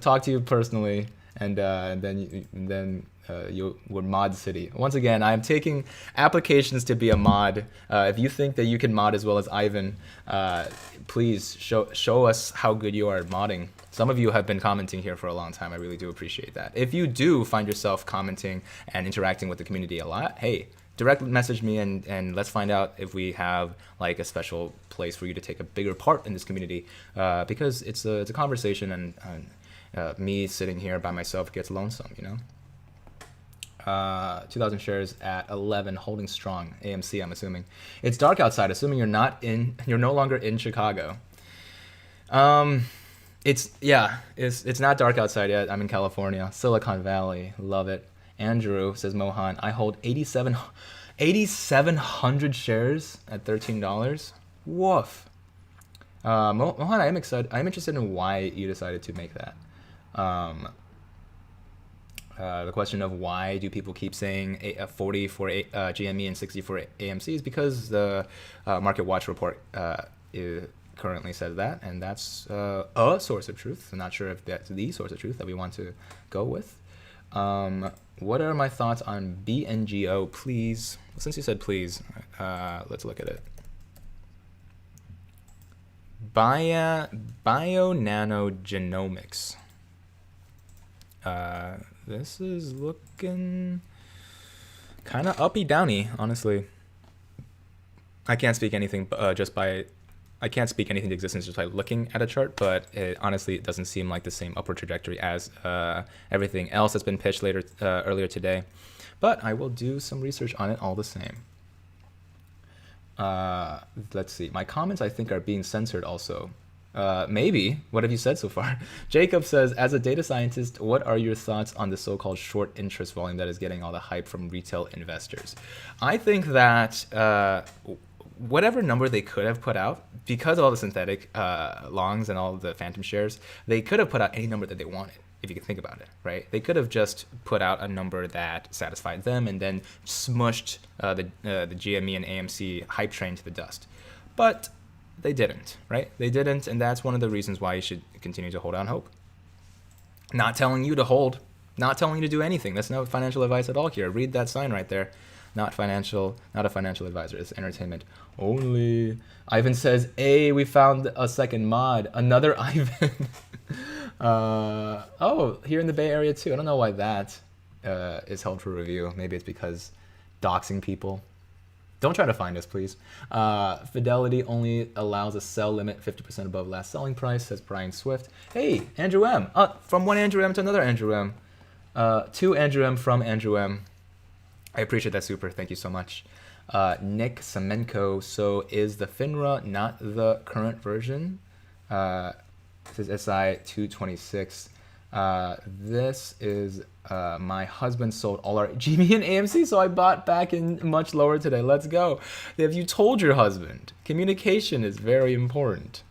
talk to you personally, and then we're mod city. Once again, I'm taking applications to be a mod. If you think that you can mod as well as Ivan, please show us how good you are at modding. Some of you have been commenting here for a long time. I really do appreciate that. If you do find yourself commenting and interacting with the community a lot, hey, direct message me and let's find out if we have like a special place for you to take a bigger part in this community, because it's a conversation, and me sitting here by myself gets lonesome, you know. 2,000 shares at 11, holding strong. AMC, I'm assuming. It's dark outside, assuming you're no longer in Chicago. It's not dark outside yet. I'm in California, Silicon Valley. Love it. Andrew says, Mohan, I hold 8,700 shares at $13. Woof. Mohan, I am excited. I'm interested in why you decided to make that. The question of why do people keep saying 40 for GME and 60 for AMC is because the Market Watch report currently says that, and that's a source of truth. I'm not sure if that's the source of truth that we want to go with. What are my thoughts on BNGO, please? Since you said please, let's look at it. Bionanogenomics. This is looking kind of uppy downy, honestly. I can't speak anything I can't speak anything to existence just by looking at a chart, but honestly, it doesn't seem like the same upward trajectory as everything else that's been pitched earlier today. But I will do some research on it all the same. Let's see. My comments, I think, are being censored also. Maybe. What have you said so far? Jacob says, as a data scientist, what are your thoughts on the so-called short interest volume that is getting all the hype from retail investors? I think that whatever number they could have put out, because of all the synthetic longs and all the phantom shares, they could have put out any number that they wanted, if you can think about it, right? They could have just put out a number that satisfied them and then smushed the GME and AMC hype train to the dust. But they didn't, right? They didn't, and that's one of the reasons why you should continue to hold on hope. Not telling you to hold, not telling you to do anything. That's no financial advice at all here. Read that sign right there. Not a financial advisor. It's entertainment only. Ivan says, hey, we found a second mod. Another Ivan. Oh, here in the Bay Area too. I don't know why that is held for review. Maybe it's because doxing people. Don't try to find us, please. Fidelity only allows a sell limit 50% above last selling price, says Brian Swift. Hey, Andrew M. From one Andrew M to another Andrew M. To Andrew M from Andrew M. I appreciate that, super. Thank you so much. Nick Semenko. So is the FINRA not the current version? This is SI 226. This is my husband sold all our GME and AMC, so I bought back in much lower today. Let's go. Have you told your husband? Communication is very important.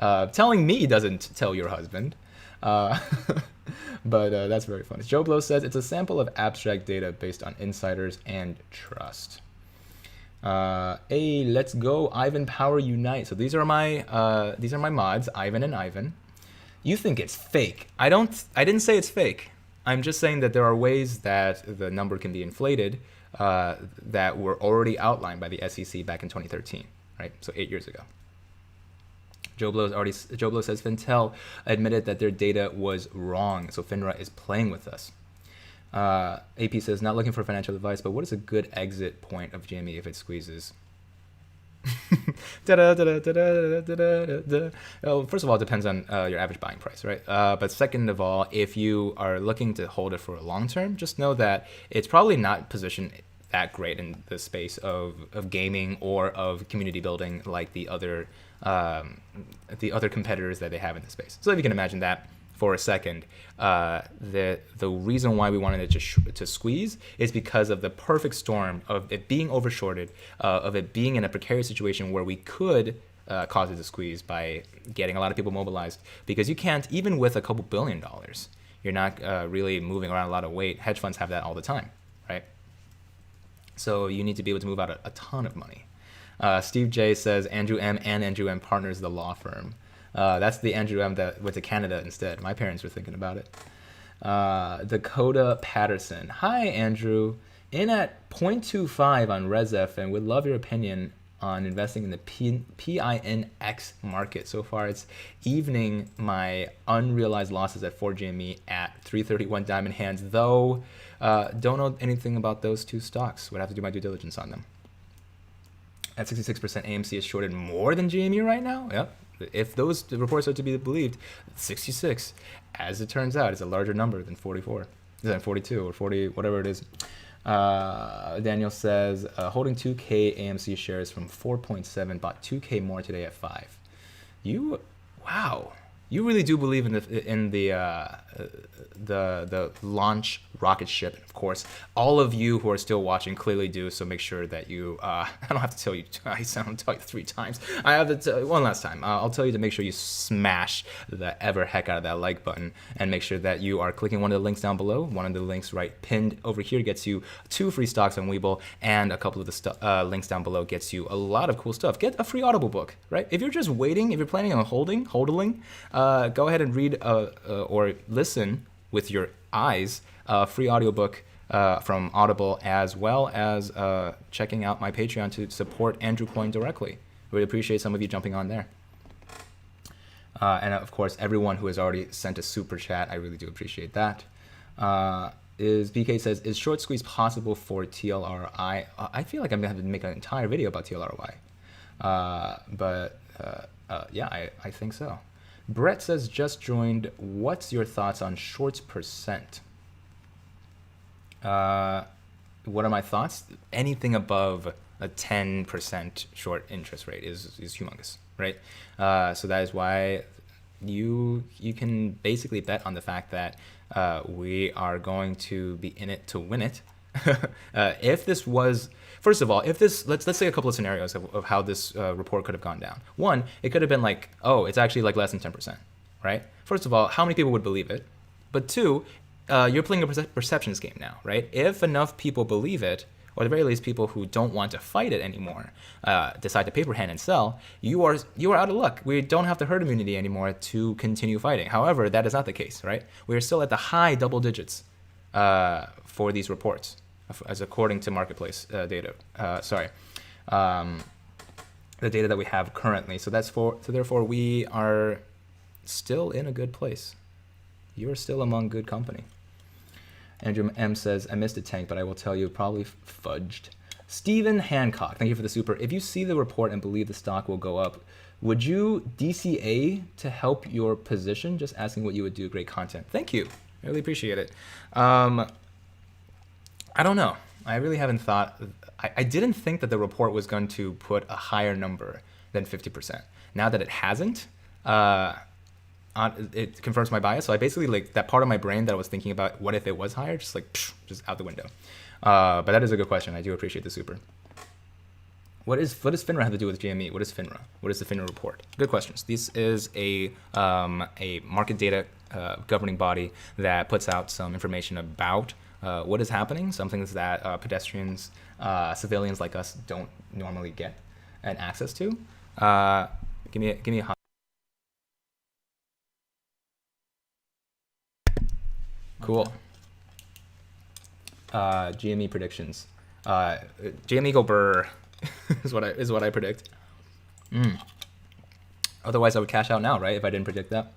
Telling me doesn't tell your husband. But that's very funny. Joe Blow says it's a sample of abstract data based on insiders and trust. Hey, let's go, Ivan Power Unite. So these are my mods, Ivan and Ivan. You think it's fake. I didn't say it's fake. I'm just saying that there are ways that the number can be inflated that were already outlined by the SEC back in 2013, right? So 8 years ago. Joe Blow says Fintel admitted that their data was wrong, so FINRA is playing with us. AP says, not looking for financial advice, but what is a good exit point of GME if it squeezes? Well, first of all, it depends on your average buying price, right? But second of all, if you are looking to hold it for a long term, just know that it's probably not positioned that great in the space of gaming or of community building like the other competitors that they have in the space. So if you can imagine that for a second, the reason why we wanted it to squeeze is because of the perfect storm of it being overshorted, of it being in a precarious situation where we could cause it to squeeze by getting a lot of people mobilized, because you can't, even with a couple $1 billion, you're not really moving around a lot of weight. Hedge funds have that all the time, right? So you need to be able to move out a ton of money. Steve J says Andrew M and Andrew M Partners, the law firm. That's the Andrew M that went to Canada instead. My parents were thinking about it. Dakota Patterson. Hi, Andrew. In at 0.25 on ResF and would love your opinion on investing in the PINX market. So far, it's evening my unrealized losses at 4 GME at 331 diamond hands, though don't know anything about those two stocks. Would have to do my due diligence on them. At 66%, AMC is shorted more than GME right now? Yep. If those reports are to be believed, 66, as it turns out, is a larger number than 44. Than 42 or 40, whatever it is. Daniel says, holding 2K AMC shares from 4.7, bought 2K more today at 5. Wow. You really do believe in the launch rocket ship. And of course, all of you who are still watching clearly do. So make sure that you. I don't have to tell you. I don't tell you 3 times. I have to tell you one last time. I'll tell you to make sure you smash the ever heck out of that like button and make sure that you are clicking one of the links down below. One of the links right pinned over here gets you 2 free stocks on WeBull, and a couple of the links down below gets you a lot of cool stuff. Get a free Audible book, right? If you're just waiting, if you're planning on hodling. Go ahead and read or listen with your eyes a free audiobook from Audible, as well as checking out my Patreon to support Andrew Coyne directly. Really appreciate some of you jumping on there. And of course, everyone who has already sent a super chat, I really do appreciate that. BK says, is short squeeze possible for TLRI? I feel like I'm going to have to make an entire video about TLRY. Yeah, I think so. Brett says, just joined. What's your thoughts on shorts percent? What are my thoughts? Anything above a 10% short interest rate is humongous, right? So that is why you can basically bet on the fact that we are going to be in it to win it. If this was, first of all, if this, let's say a couple of scenarios of how this report could have gone down. One, it could have been like, oh, it's actually like less than 10%, right? First of all, how many people would believe it? But two, you're playing a perceptions game now, right? If enough people believe it, or at the very least people who don't want to fight it anymore, decide to paper hand and sell, you are out of luck. We don't have the herd immunity anymore to continue fighting. However, that is not the case, right? We are still at the high double digits for these reports, as according to marketplace data. The data that we have currently. So therefore we are still in a good place. You are still among good company. Andrew M says, I missed a tank, but I will tell you, probably fudged. Stephen Hancock, thank you for the super. If you see the report and believe the stock will go up, would you DCA to help your position? Just asking what you would do. Great content. Thank you. I really appreciate it. I don't know. I really haven't thought. I didn't think that the report was going to put a higher number than 50%. Now that it hasn't, it confirms my bias. So I basically, like, that part of my brain that I was thinking about what if it was higher, just like just out the window. But that is a good question. I do appreciate the super. What does FINRA have to do with GME? What is FINRA? What is the FINRA report? Good questions. This is a market data governing body that puts out some information about what is happening, some things that pedestrians, civilians like us don't normally get and access to. Give me a hot. Cool. GME predictions. GME go brr is what I predict. Otherwise, I would cash out now, right? If I didn't predict that.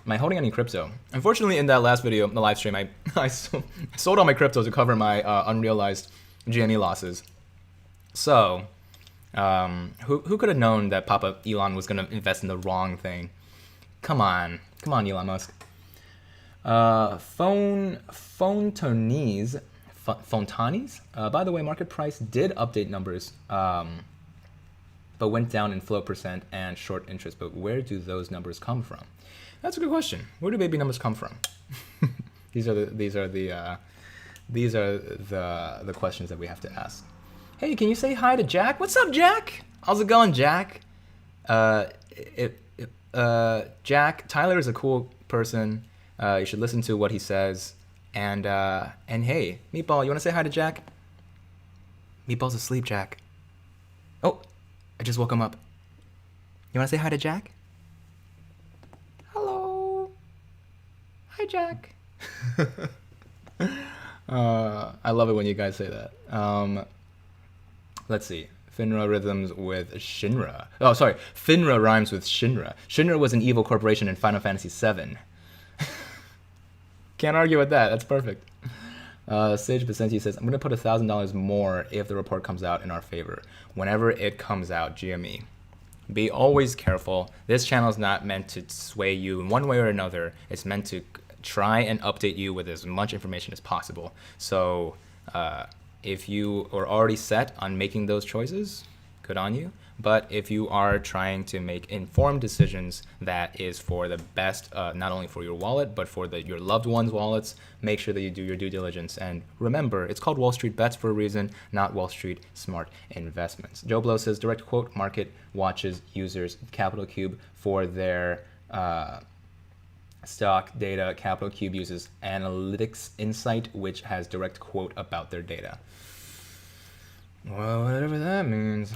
Am I holding any crypto? Unfortunately, in that last video, the live stream, I sold all my crypto to cover my unrealized GME losses. So, who could have known that Papa Elon was going to invest in the wrong thing? Come on, Elon Musk. Fontanes. By the way, market price did update numbers, but went down in float percent and short interest. But where do those numbers come from? That's a good question. Where do baby numbers come from? These are the questions that we have to ask. Hey, can you say hi to Jack? What's up, Jack? How's it going, Jack? Jack, Tyler is a cool person. You should listen to what he says. And hey, Meatball, you want to say hi to Jack? Meatball's asleep, Jack. Oh, I just woke him up. You want to say hi to Jack? Hello. Hi, Jack. I love it when you guys say that. Let's see. Finra rhythms with Shinra. Oh, sorry. Finra rhymes with Shinra. Shinra was an evil corporation in Final Fantasy VII. Can't argue with that. That's perfect. Sage Vicenti says, I'm going to put $1,000 more if the report comes out in our favor. Whenever it comes out, GME. Be always careful. This channel is not meant to sway you in one way or another. It's meant to try and update you with as much information as possible. So if you are already set on making those choices, good on you. But if you are trying to make informed decisions that is for the best, not only for your wallet, but for your loved ones' wallets, make sure that you do your due diligence. And remember, it's called Wall Street Bets for a reason, not Wall Street Smart Investments. Joe Blow says, direct quote, market watches users Capital Cube for their stock data. Capital Cube uses Analytics Insight, which has direct quote about their data. Well, whatever that means.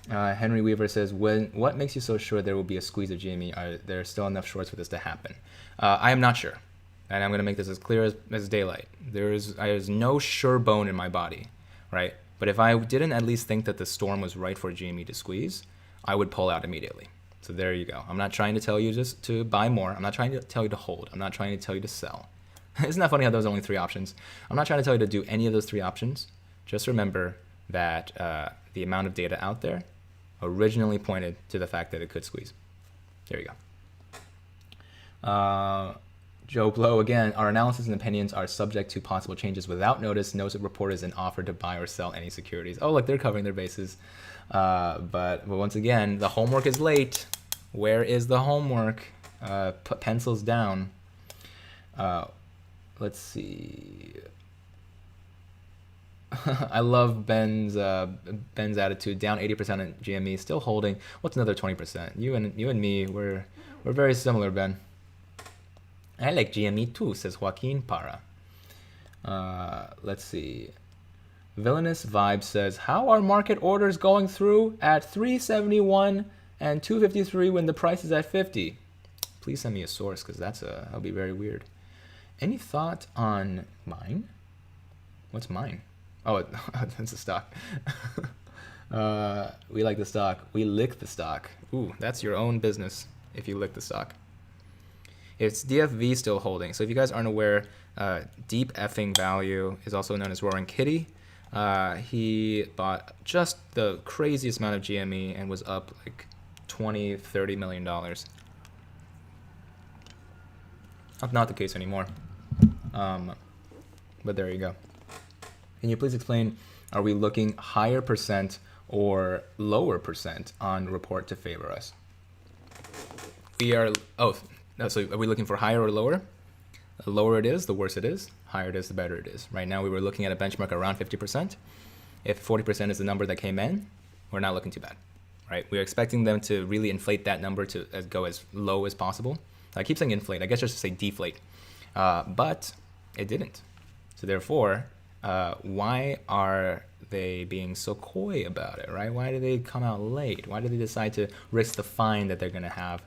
Henry Weaver says, what makes you so sure there will be a squeeze of GME? Are there still enough shorts for this to happen? I am not sure. And I'm going to make this as clear as daylight. There's no sure bone in my body, right? But if I didn't at least think that the storm was right for GME to squeeze, I would pull out immediately. So there you go. I'm not trying to tell you just to buy more. I'm not trying to tell you to hold. I'm not trying to tell you to sell. Isn't that funny how those are only 3 options? I'm not trying to tell you to do any of those 3 options. Just remember that the amount of data out there originally pointed to the fact that it could squeeze. There you go. Joe Blow again, our analysis and opinions are subject to possible changes without notice. No report is an offer to buy or sell any securities. Oh, look, they're covering their bases. But once again, the homework is late. Where is the homework? Put pencils down. Let's see. I love Ben's attitude. Down 80% on GME, still holding. What's another 20%? You and me, we're very similar, Ben. I like GME too, says Joaquin Para. Let's see. Villainous Vibe says, how are market orders going through at 371 and 253 when the price is at 50? Please send me a source, because that'll be very weird. Any thought on mine? What's mine? Oh, that's a stock. We like the stock. We lick the stock. Ooh, that's your own business if you lick the stock. It's DFV still holding. So if you guys aren't aware, Deep Effing Value is also known as Roaring Kitty. He bought just the craziest amount of GME and was up like $20-30 million. Not the case anymore. But there you go. Can you please explain, are we looking higher percent or lower percent on report to favor us? We are, so are we looking for higher or lower? The lower it is, the worse it is. Higher it is, the better it is. Right now we were looking at a benchmark around 50%. If 40% is the number that came in, we're not looking too bad, right? We're expecting them to really inflate that number to go as low as possible. I keep saying inflate, I guess just to say deflate. But it didn't. So therefore, why are they being so coy about it, right? Why did they come out late? Why did they decide to risk the fine that they're going to have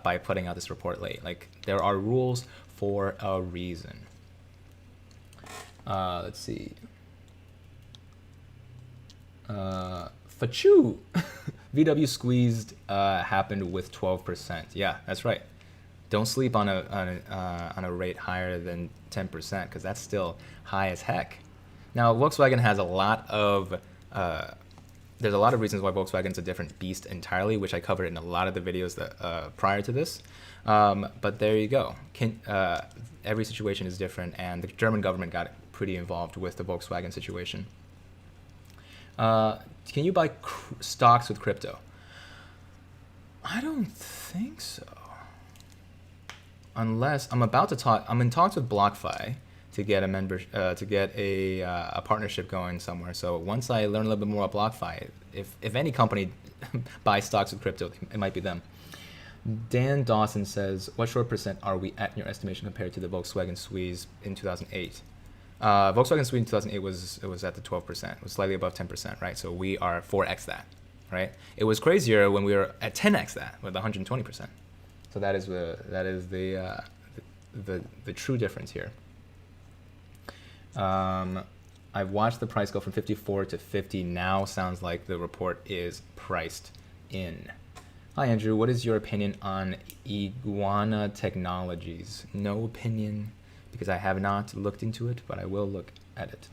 by putting out this report late? Like, there are rules for a reason. Let's see. Fachu. VW squeezed happened with 12%. Yeah, that's right. Don't sleep on a rate higher than 10%, because that's still high as heck. Now, Volkswagen has there's a lot of reasons why Volkswagen's a different beast entirely, which I covered in a lot of the videos that prior to this. But there you go. Every situation is different, and the German government got pretty involved with the Volkswagen situation. Can you buy stocks with crypto? I don't think so. Unless I'm in talks with BlockFi to get a partnership going somewhere. So once I learn a little bit more about BlockFi, if any company buys stocks with crypto, it might be them. Dan Dawson says, what short percent are we at in your estimation compared to the Volkswagen squeeze in 2008? Volkswagen squeeze in 2008 was at the 12%, it was slightly above 10%, right? So we are 4x that, right? It was crazier when we were at 10x that with 120%. So that is the the true difference here. I've watched the price go from 54 to 50. Now sounds like the report is priced in. Hi, Andrew. What is your opinion on Iguana Technologies? No opinion, because I have not looked into it, but I will look at it.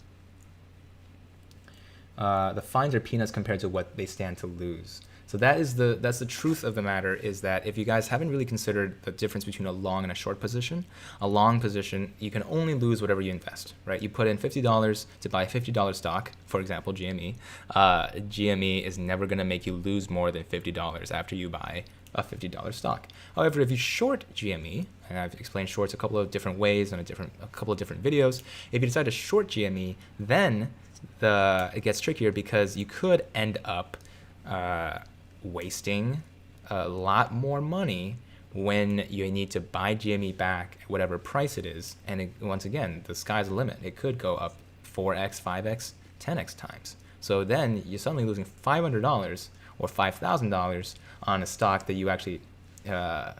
The fines are peanuts compared to what they stand to lose. So that's the truth of the matter, is that if you guys haven't really considered the difference between a long and a short position, a long position, you can only lose whatever you invest, right? You put in $50 to buy a $50 stock, for example, GME. GME is never going to make you lose more than $50 after you buy a $50 stock. However, if you short GME, and I've explained shorts a couple of different ways in a couple of different videos, if you decide to short GME, then it gets trickier, because you could end up wasting a lot more money when you need to buy GME back at whatever price it is. And once again, the sky's the limit. It could go up 4x, 5x, 10x times. So then you're suddenly losing $500 or $5,000 on a stock that you actually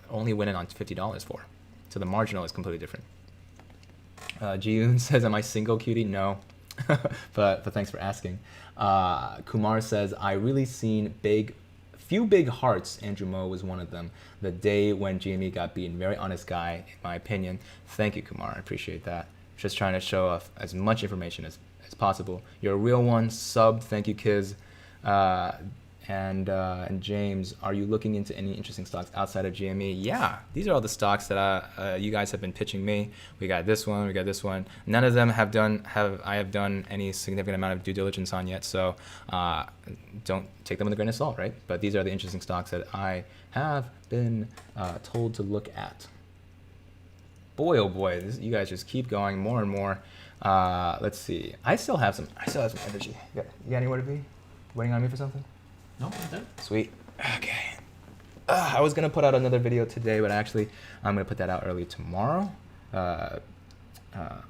only went in on $50 for. So the marginal is completely different. Ji-Yoon says, am I single, cutie? No. but thanks for asking. Kumar says, I really seen few big hearts. Andrew Mo was one of them. The day when GME got beaten. Very honest guy, in my opinion. Thank you, Kumar. I appreciate that. Just trying to show off as much information as possible. You're a real one. Sub. Thank you, Kiz. And James, are you looking into any interesting stocks outside of GME? Yeah, these are all the stocks that you guys have been pitching me. We got this one, we got this one. None of them have done any significant amount of due diligence on yet, so don't take them with a grain of salt, right? But these are the interesting stocks that I have been told to look at. Boy, oh boy, you guys just keep going more and more. Let's see. I still have some energy. You got anywhere to be? Waiting on me for something? No, I'm done. Sweet. Okay. I was going to put out another video today, but actually I'm going to put that out early tomorrow. Or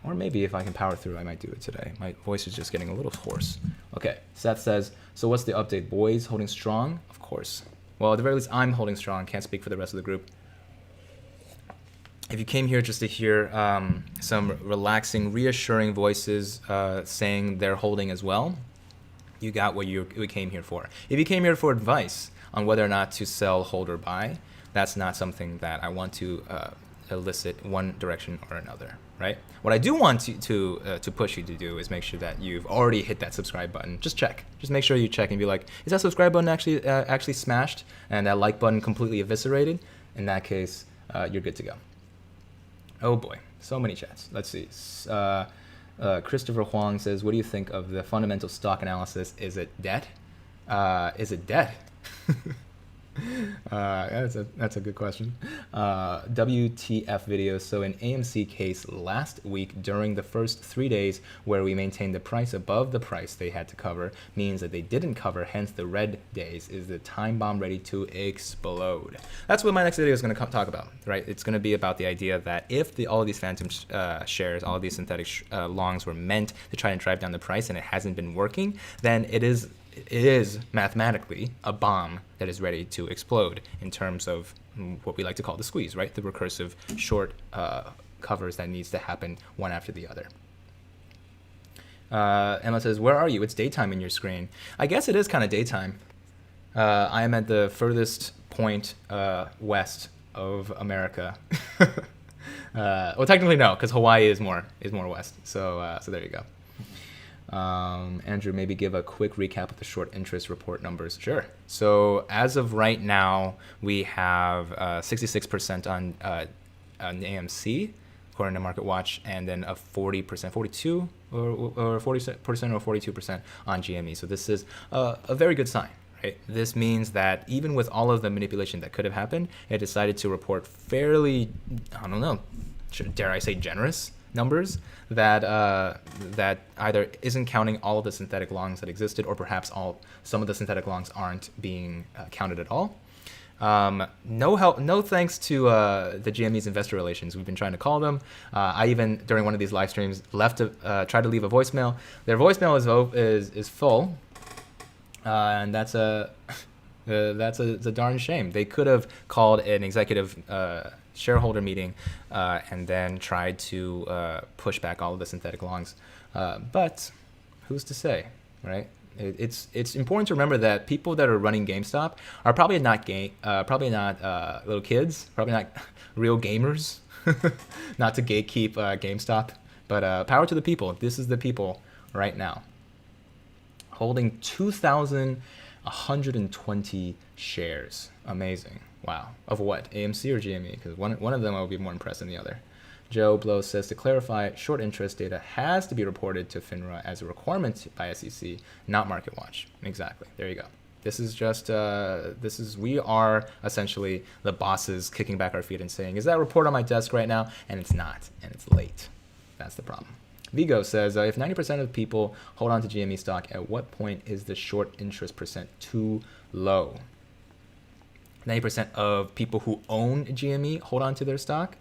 maybe if I can power through, I might do it today. My voice is just getting a little hoarse. Okay. Seth says, so what's the update, boys? Holding strong? Of course. Well, at the very least, I'm holding strong. Can't speak for the rest of the group. If you came here just to hear some relaxing, reassuring voices saying they're holding as well, you got what you came here for. If you came here for advice on whether or not to sell, hold, or buy, that's not something that I want to elicit one direction or another, right? What I do want to push you to do is make sure that you've already hit that subscribe button. Just check. Just make sure you check and be like, is that subscribe button actually smashed and that like button completely eviscerated? In that case, you're good to go. Oh boy, so many chats. Let's see. Christopher Huang says, what do you think of the fundamental stock analysis? Is it debt? Is it debt? That's a good question. WTF video. So in AMC case last week, during the first 3 days where we maintained the price above the price they had to cover, means that they didn't cover, hence the red days. Is the time bomb ready to explode? That's what my next video is going to talk about, right? It's going to be about the idea that if all of these phantom shares, all of these synthetic longs were meant to try and drive down the price and it hasn't been working, then it is mathematically a bomb that is ready to explode in terms of what we like to call the squeeze, right? The recursive short covers that needs to happen one after the other. Emma says, where are you? It's daytime in your screen. I guess it is kind of daytime. I am at the furthest point west of America. Well, technically no, because Hawaii is more west. So there you go. Andrew, maybe give a quick recap of the short interest report numbers. Sure. So as of right now, we have 66% on AMC, according to Market Watch, and then a 40%, 42 or 40% or 42% on GME. So this is a very good sign. Right? This means that even with all of the manipulation that could have happened, it decided to report fairly, I don't know, dare I say generous numbers that either isn't counting all of the synthetic longs that existed, or perhaps some of the synthetic longs aren't being counted at all. No thanks to the GME's investor relations. We've been trying to call them. I even during one of these live streams tried to leave a voicemail. Their voicemail is full, and that's It's a darn shame. They could have called an executive shareholder meeting and then tried to push back all of the synthetic longs. But who's to say, right? It's important to remember that people that are running GameStop are probably not little kids, probably not real gamers. Not to gatekeep GameStop, but power to the people. This is the people right now, holding 2,120 shares. Amazing. Wow. Of what? AMC or GME? Because one of them will be more impressed than the other. Joe Blow says, to clarify, short interest data has to be reported to FINRA as a requirement by SEC, not MarketWatch. Exactly. There you go. This is just, we are essentially the bosses kicking back our feet and saying, is that report on my desk right now? And it's not, and it's late. That's the problem. Vigo says, if 90% of people hold on to GME stock, at what point is the short interest percent too low? 90% of people who own GME hold on to their stock?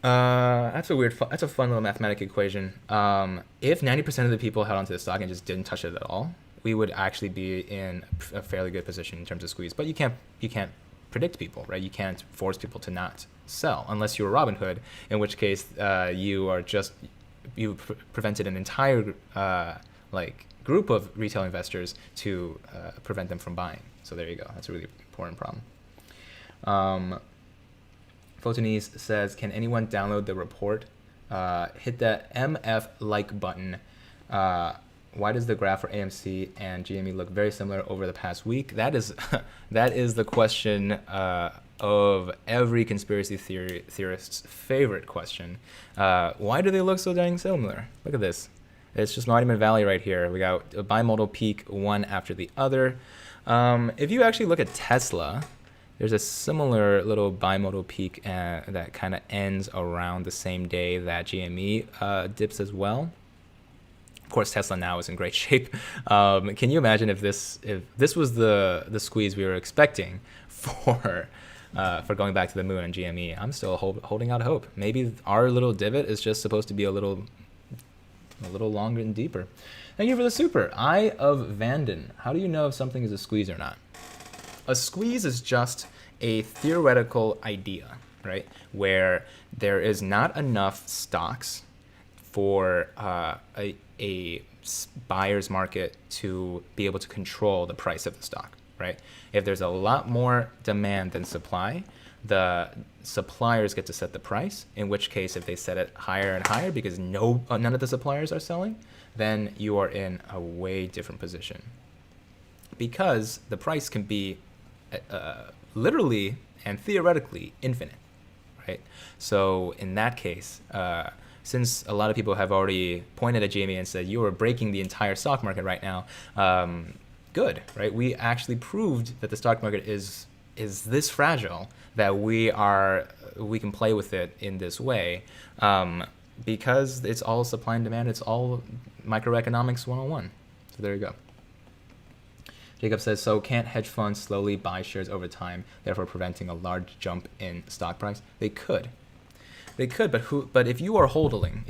That's a fun little mathematical equation. If 90% of the people held onto the stock and just didn't touch it at all, we would actually be in a fairly good position in terms of squeeze. But you can't predict people, right? You can't force people to not sell unless you're Robinhood, in which case you prevented an entire group of retail investors to prevent them from buying. So there you go. That's a really important problem. Photonese says, can anyone download the report? Hit that MF like button. Why does the graph for AMC and GME look very similar over the past week? That is the question of every conspiracy theorist's favorite question. Why do they look so dang similar? Look at this. It's just Monument Valley right here. We got a bimodal peak one after the other. If you actually look at Tesla, there's a similar little bimodal peak that kind of ends around the same day that GME dips as well. Of course, Tesla now is in great shape. Can you imagine if this was the squeeze we were expecting for going back to the moon and GME? I'm still holding out hope. Maybe our little divot is just supposed to be a little longer and deeper. Thank you for the super. Eye of Vanden. How do you know if something is a squeeze or not? A squeeze is just a theoretical idea, right? Where there is not enough stocks for a buyer's market to be able to control the price of the stock, right? If there's a lot more demand than supply, the suppliers get to set the price, in which case if they set it higher and higher because none of the suppliers are selling, then you are in a way different position. Because the price can be literally and theoretically infinite, right? So in that case, since a lot of people have already pointed at GME and said, you are breaking the entire stock market right now, good, right? We actually proved that the stock market is this fragile that we can play with it in this way, because it's all supply and demand. It's all microeconomics 101. So there you go. Jacob says, so can't hedge funds slowly buy shares over time, therefore preventing a large jump in stock price? They could, but if you are holding,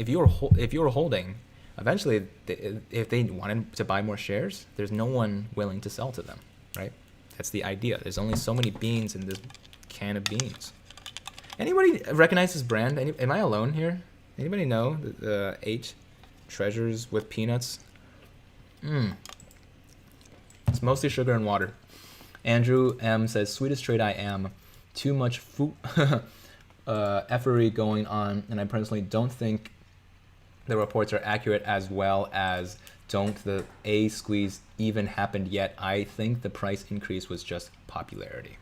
eventually, if they wanted to buy more shares, there's no one willing to sell to them, right? That's the idea. There's only so many beans in this can of beans. Anybody recognize this brand? Am I alone here? Anybody know the 8 treasures with peanuts? It's mostly sugar and water. Andrew M says, sweetest trade I am. Too much effery going on, and I personally don't think the reports are accurate, as well as don't the A squeeze even happened yet. I think the price increase was just popularity.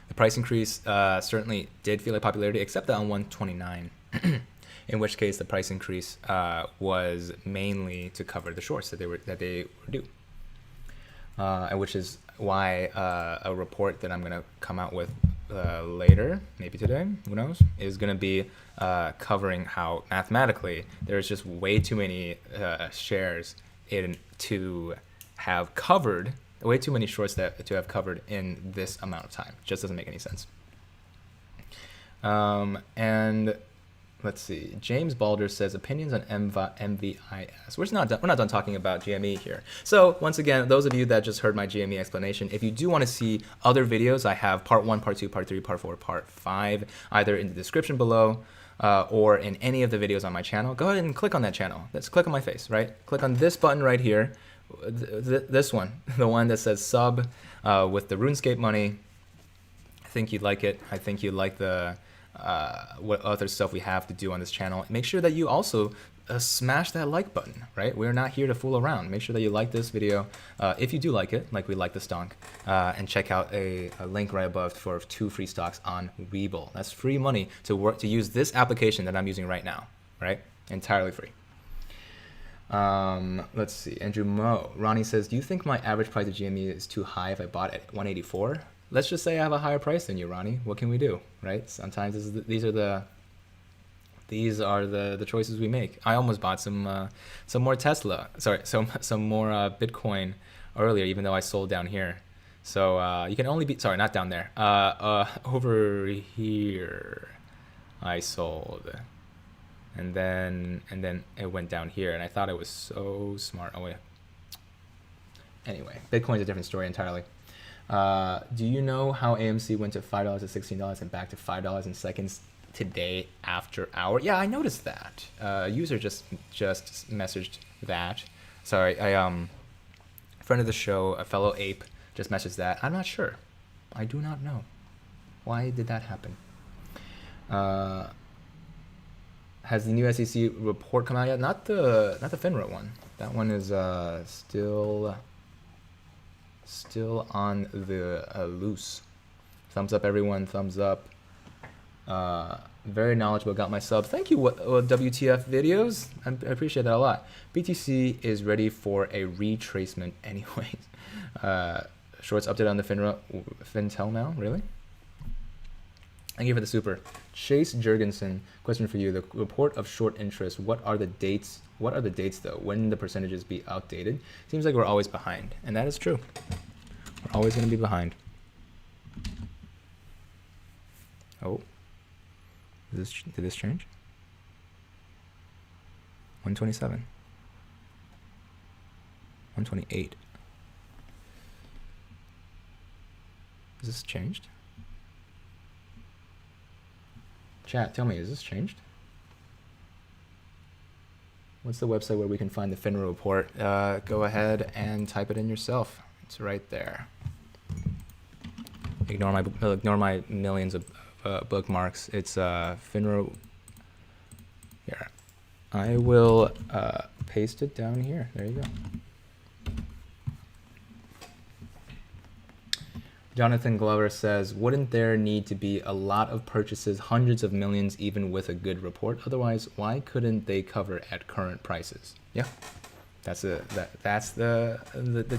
The price increase certainly did feel like popularity, except that on 129, in which case the price increase was mainly to cover the shorts that they were due, and which is why a report that I'm going to come out with later, maybe today, who knows, is going to be covering how mathematically there's just way too many shares to have covered, way too many shorts to have covered in this amount of time. It just doesn't make any sense. And let's see. James Balder says opinions on MVIS. We're not done talking about GME here. So once again, those of you that just heard my GME explanation, if you do want to see other videos, I have part 1, part 2, part 3, part 4, part 5, either in the description below or in any of the videos on my channel. Go ahead and click on that channel. Let's click on my face, right? Click on this button right here. This one, the one that says sub with the RuneScape money. I think you'd like it. I think you'd like the what other stuff we have to do on this channel. Make sure that you also smash that like button, right? We're not here to fool around. Make sure that you like this video if you do like it, like we like the stonk, and check out a link right above for 2 free stocks on WeBull. That's free money to use this application that I'm using right now, right? Entirely free. Let's see. Andrew Mo. Ronnie says, do you think my average price of GME is too high if I bought it at 184? Let's just say I have a higher price than you, Ronnie. What can we do, right? Sometimes these are the choices we make. I almost bought some more Tesla. Sorry, some more Bitcoin earlier, even though I sold down here. So you can only be not down there. Over here, I sold, and then it went down here, and I thought it was so smart. Oh wait. Anyway, Bitcoin's a different story entirely. Do you know how AMC went to $5 to $16 and back to $5 in seconds today after hour? Yeah, I noticed that. User just messaged that. Sorry, friend of the show, a fellow ape, just messaged that. I'm not sure. I do not know. Why did that happen? Has the new SEC report come out yet? Not the FINRA one. That one is still on the loose. Thumbs up, everyone. Thumbs up. Very knowledgeable. Got my sub. Thank you, WTF videos. I appreciate that a lot. BTC is ready for a retracement anyways. Shorts update on the FinTel now? Really? Thank you for the super. Chase Jurgensen, question for you. The report of short interest, what are the dates? What are the dates though? When the percentages be outdated? Seems like we're always behind, and that is true. We're always going to be behind. Oh, did this change? 127. 128. Is this changed? Chat, tell me, is this changed? What's the website where we can find the FINRA report? Go ahead and type it in yourself. It's right there. Ignore my millions of bookmarks. It's FINRA. Here, I will paste it down here. There you go. Jonathan Glover says, wouldn't there need to be a lot of purchases, hundreds of millions, even with a good report? Otherwise, why couldn't they cover at current prices? Yeah, that's the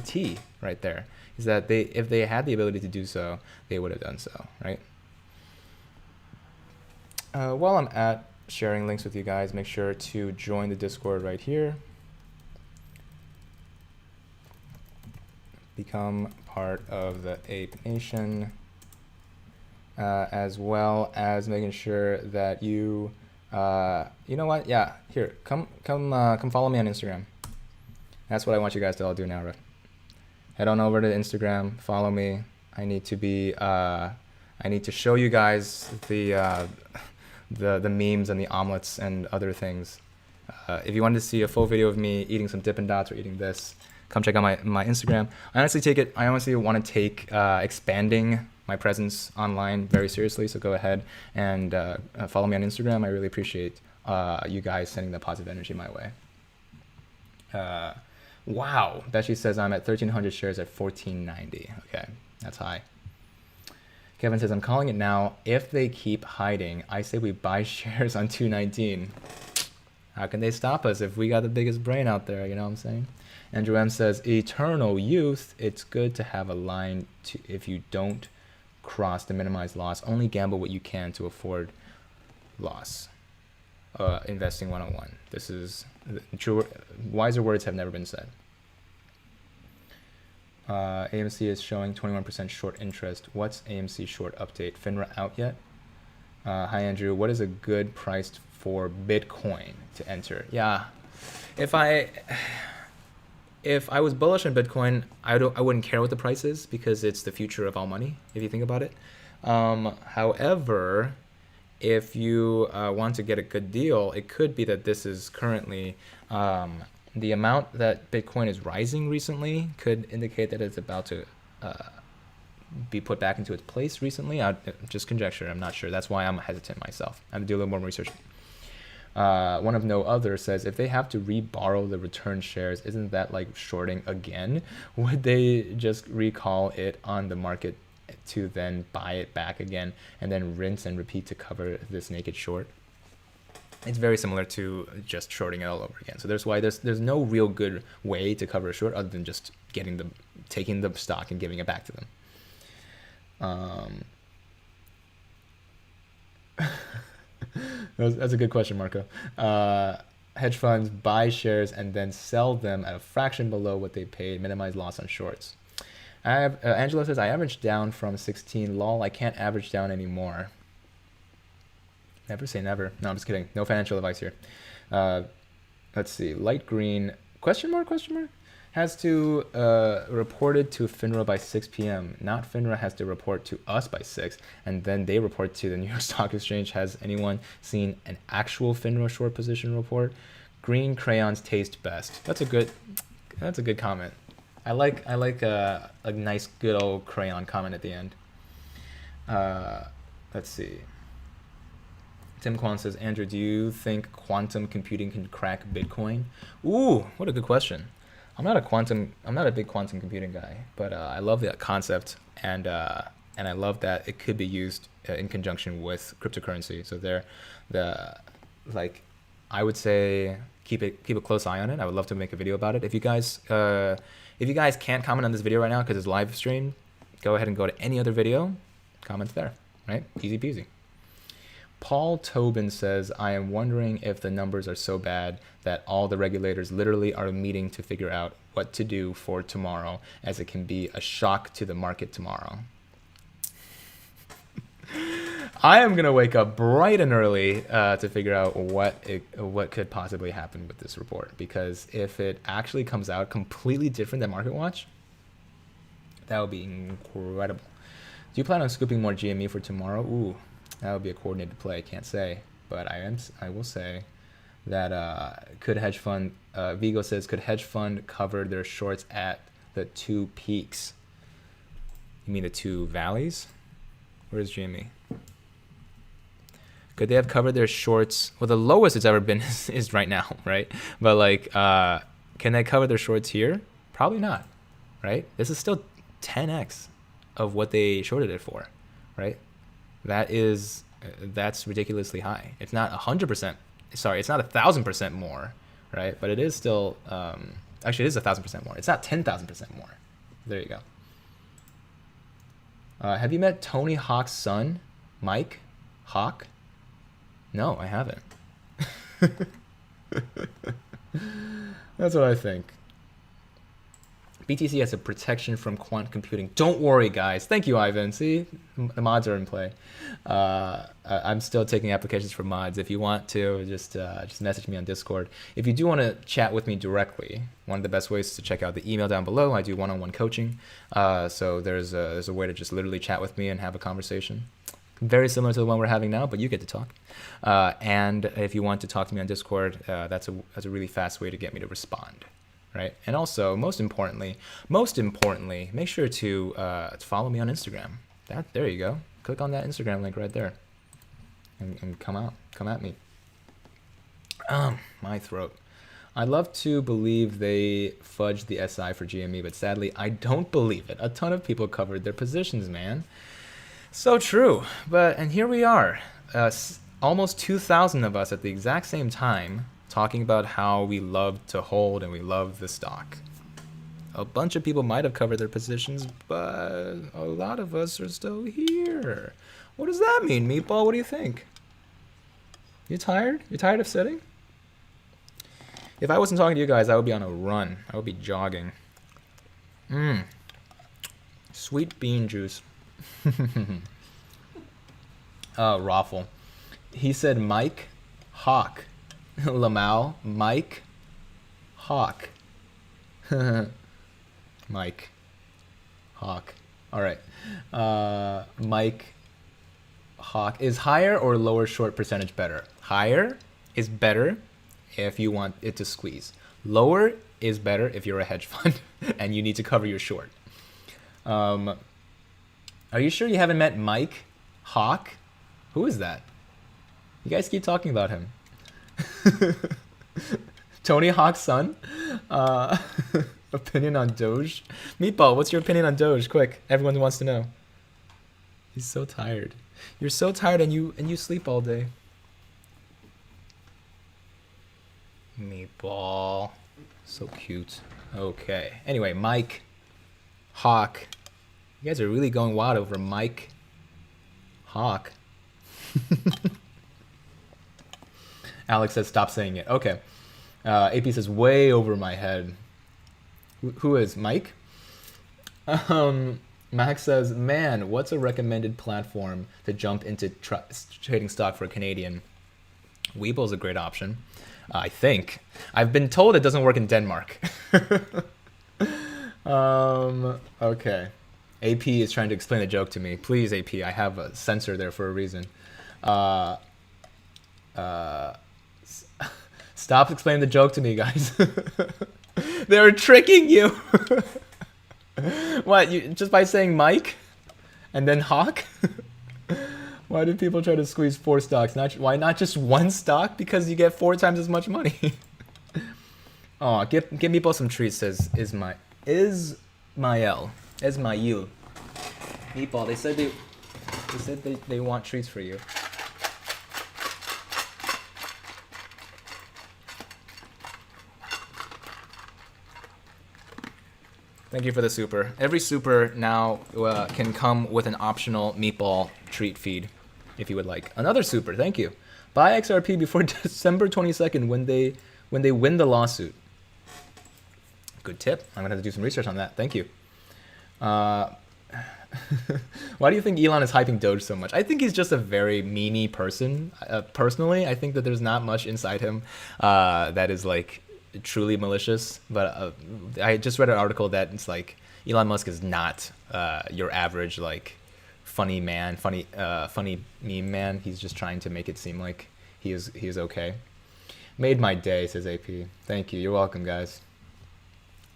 T right there. Is that if they had the ability to do so, they would have done so, right? While I'm at sharing links with you guys, make sure to join the Discord right here. Become part of the Ape Nation, as well as making sure that you know what? Yeah, here, come follow me on Instagram. That's what I want you guys to all do now, right? Head on over to Instagram, follow me. I need to show you guys the memes and the omelets and other things. If you wanted to see a full video of me eating some Dippin' Dots or eating this, come check out my Instagram. I honestly want to take expanding my presence online very seriously. So go ahead and follow me on Instagram. I really appreciate you guys sending the positive energy my way. Wow, Betty says I'm at 1,300 shares at 14.90. Okay, that's high. Kevin says I'm calling it now. If they keep hiding, I say we buy shares on 219. How can they stop us if we got the biggest brain out there? You know what I'm saying? Andrew M says, eternal youth, it's good to have a line if you don't cross to minimize loss. Only gamble what you can to afford loss. Investing 101. This is true. Wiser words have never been said. AMC is showing 21% short interest. What's AMC short update? FINRA out yet? Hi, Andrew. What is a good priced for Bitcoin to enter. Yeah, if I was bullish on Bitcoin, I wouldn't care what the price is because it's the future of all money, if you think about it. However, if you want to get a good deal, it could be that this is currently the amount that Bitcoin is rising recently could indicate that it's about to be put back into its place recently. Just conjecture, I'm not sure. That's why I'm hesitant myself. I have to do a little more research. One of no other says, if they have to re-borrow the return shares, isn't that like shorting again? Would they just recall it on the market to then buy it back again and then rinse and repeat to cover this naked short? It's very similar to just shorting it all over again. So there's why there's no real good way to cover a short other than just taking the stock and giving it back to them. That's a good question, Marco. Hedge funds buy shares and then sell them at a fraction below what they paid, minimize loss on shorts. Angela says, I averaged down from 16. Lol, I can't average down anymore. Never say never. No, I'm just kidding. No financial advice here. Let's see. Light green, question mark, has to report it to FINRA by 6 p.m. Not FINRA has to report to us by 6, and then they report to the New York Stock Exchange. Has anyone seen an actual FINRA short position report? Green crayons taste best. That's a good comment. I like a nice good old crayon comment at the end. Let's see. Tim Kwan says, Andrew, do you think quantum computing can crack Bitcoin? Ooh, what a good question. I'm not a big quantum computing guy, but I love that concept, and I love that it could be used in conjunction with cryptocurrency. So I would say keep a close eye on it. I would love to make a video about it. If you guys can't comment on this video right now because it's live stream, go ahead and go to any other video, comment there, right? Easy peasy. Paul Tobin says, I am wondering if the numbers are so bad that all the regulators literally are meeting to figure out what to do for tomorrow, as it can be a shock to the market tomorrow. I am going to wake up bright and early to figure out what could possibly happen with this report, because if it actually comes out completely different than Market Watch, that would be incredible. Do you plan on scooping more GME for tomorrow? Ooh. That would be a coordinated play. I can't say, but I will say that could hedge fund, Vigo says, could hedge fund cover their shorts at the 2 peaks? You mean the 2 valleys? Where's GME? Could they have covered their shorts? Well, the lowest it's ever been is right now, right? But can they cover their shorts here? Probably not, right? This is still 10x of what they shorted it for, right? That's ridiculously high. It's not 100%. Sorry, it's not 1,000% more, right? But it is still. Actually, it is 1,000% more. It's not 10,000% more. There you go. Have you met Tony Hawk's son, Mike Hawk? No, I haven't. That's what I think. BTC has a protection from quantum computing. Don't worry, guys. Thank you, Ivan. See, the mods are in play. I'm still taking applications for mods. If you want to, just message me on Discord. If you do want to chat with me directly, one of the best ways is to check out the email down below. I do one-on-one coaching. So there's a way to just literally chat with me and have a conversation. Very similar to the one we're having now, but you get to talk. And if you want to talk to me on Discord, that's a really fast way to get me to respond. Right, and also most importantly, make sure to follow me on Instagram. There you go. Click on that Instagram link right there, and come at me. My throat. I'd love to believe they fudged the SI for GME, but sadly I don't believe it. A ton of people covered their positions, man. So true. And here we are, almost 2,000 of us at the exact same time, talking about how we love to hold and we love the stock. A bunch of people might have covered their positions, but a lot of us are still here. What does that mean, Meatball? What do you think? You tired? You tired of sitting? If I wasn't talking to you guys, I would be on a run. I would be jogging. Sweet bean juice. Raffle. He said Mike Hawk. Lamau. Mike. Hawk. Mike. Hawk. All right. Mike. Hawk. Is higher or lower short percentage better? Higher is better if you want it to squeeze. Lower is better if you're a hedge fund and you need to cover your short. Are you sure you haven't met Mike Hawk? Who is that? You guys keep talking about him. Tony Hawk's son? Opinion on Doge? Meatball, what's your opinion on Doge? Quick, everyone wants to know. He's so tired. You're so tired and you sleep all day. Meatball. So cute. Okay. Anyway, Mike Hawk. You guys are really going wild over Mike Hawk. Alex says stop saying it. Okay. AP says way over my head. Who is Mike? Max says, man, what's a recommended platform to jump into trading stock for a Canadian? WeBull's a great option. I think. I've been told it doesn't work in Denmark. Okay. AP is trying to explain a joke to me. Please, AP, I have a censor there for a reason. Stop explaining the joke to me, guys. They're tricking you. What? You just by saying Mike and then Hawk? Why do people try to squeeze 4 stocks? Why not just 1 stock? Because you get 4 times as much money. Oh, give Meatball some treats, says Ismail. Meatball, they said they want treats for you. Thank you for the super. Every super now can come with an optional Meatball treat feed, if you would like. Another super, thank you. Buy XRP before December 22nd when they win the lawsuit. Good tip. I'm gonna have to do some research on that. Thank you. Why do you think Elon is hyping Doge so much? I think he's just a very memey person. Personally, I think that there's not much inside him that is like truly malicious, but I just read an article that it's like Elon Musk is not your average like funny meme man. He's just trying to make it seem like he is okay. Made my day, says AP. Thank you. You're welcome, guys.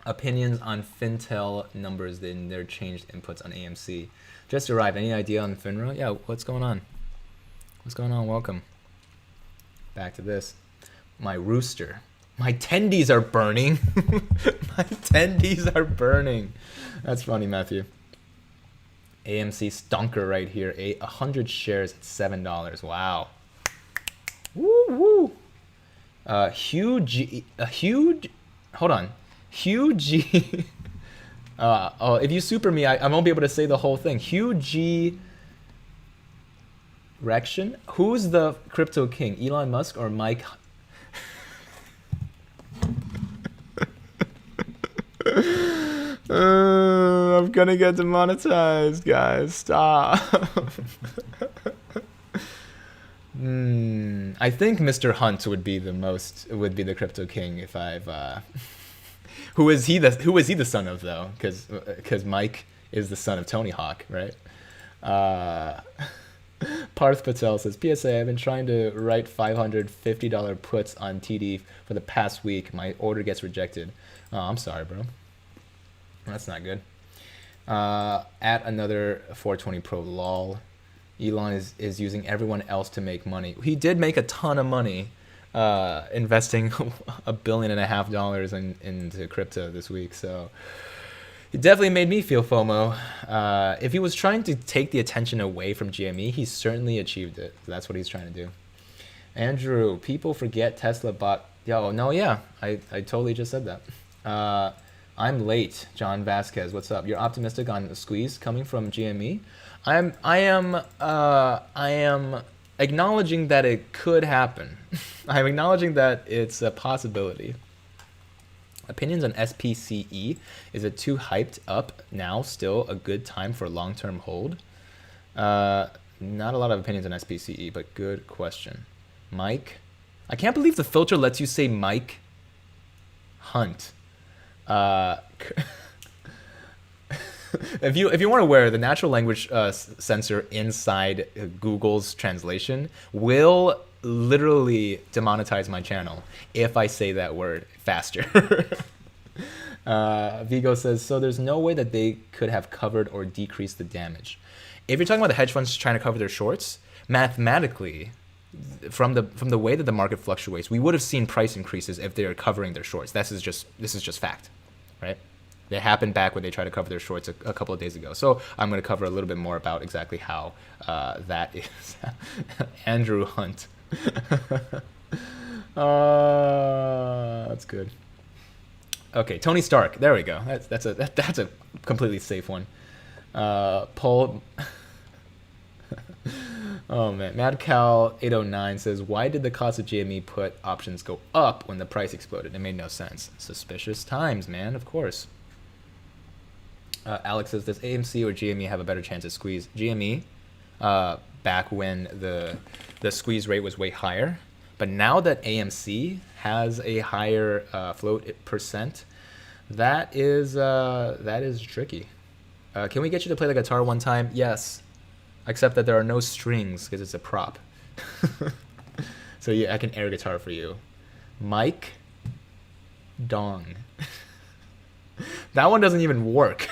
Opinions on Fintel numbers in their changed inputs on AMC. Just arrived. Any idea on FINRA? Yeah, what's going on? What's going on? Welcome. Back to this. My rooster. My tendies are burning. My tendies are burning. That's funny, Matthew. AMC stonker right here. 100 shares at $7. Wow. Woo woo. Huge. Hold on. Huge. Oh, if you super me, I won't be able to say the whole thing. Huge. Rection. Who's the crypto king? Elon Musk or Mike? I'm gonna get demonetized, guys. Stop. I think Mr. Hunt would be the crypto king if I've. Who is he the son of though? Because Mike is the son of Tony Hawk, right? Parth Patel says, PSA, I've been trying to write $550 puts on TD for the past week. My order gets rejected. Oh, I'm sorry, bro. That's not good. At another 420 Pro lol. Elon is using everyone else to make money. He did make a ton of money investing $1.5 billion into crypto this week. So it definitely made me feel FOMO. If he was trying to take the attention away from GME, he certainly achieved it. That's what he's trying to do. Andrew, people forget Tesla bought... Yo, no, yeah. I totally just said that. I'm late, John Vasquez. What's up? You're optimistic on the squeeze coming from GME? I am acknowledging that it could happen. I'm acknowledging that it's a possibility. Opinions on SPCE. Is it too hyped up now? Still a good time for long-term hold? Not a lot of opinions on SPCE, but good question. Mike I can't believe the filter lets you say Mike Hunt. If you weren't aware, the natural language censor inside Google's translation will literally demonetize my channel if I say that word faster. Vigo says, so there's no way that they could have covered or decreased the damage. If you're talking about the hedge funds trying to cover their shorts, mathematically, from the way that the market fluctuates, we would have seen price increases if they are covering their shorts. This is just fact, right? They happened back when they tried to cover their shorts a couple of days ago. So I'm going to cover a little bit more about exactly how that is. Andrew Hunt. That's good. Okay, Tony Stark. There we go. That's a completely safe one. Paul. Oh man, MadCal809 says, why did the cost of GME put options go up when the price exploded? It made no sense. Suspicious times, man. Of course. Alex says, does AMC or GME have a better chance at squeeze? GME, back when the squeeze rate was way higher, but now that AMC has a higher float percent, that is tricky. Can we get you to play the guitar one time? Yes, except that there are no strings because it's a prop. So yeah, I can air guitar for you. Mike Dong. That one doesn't even work.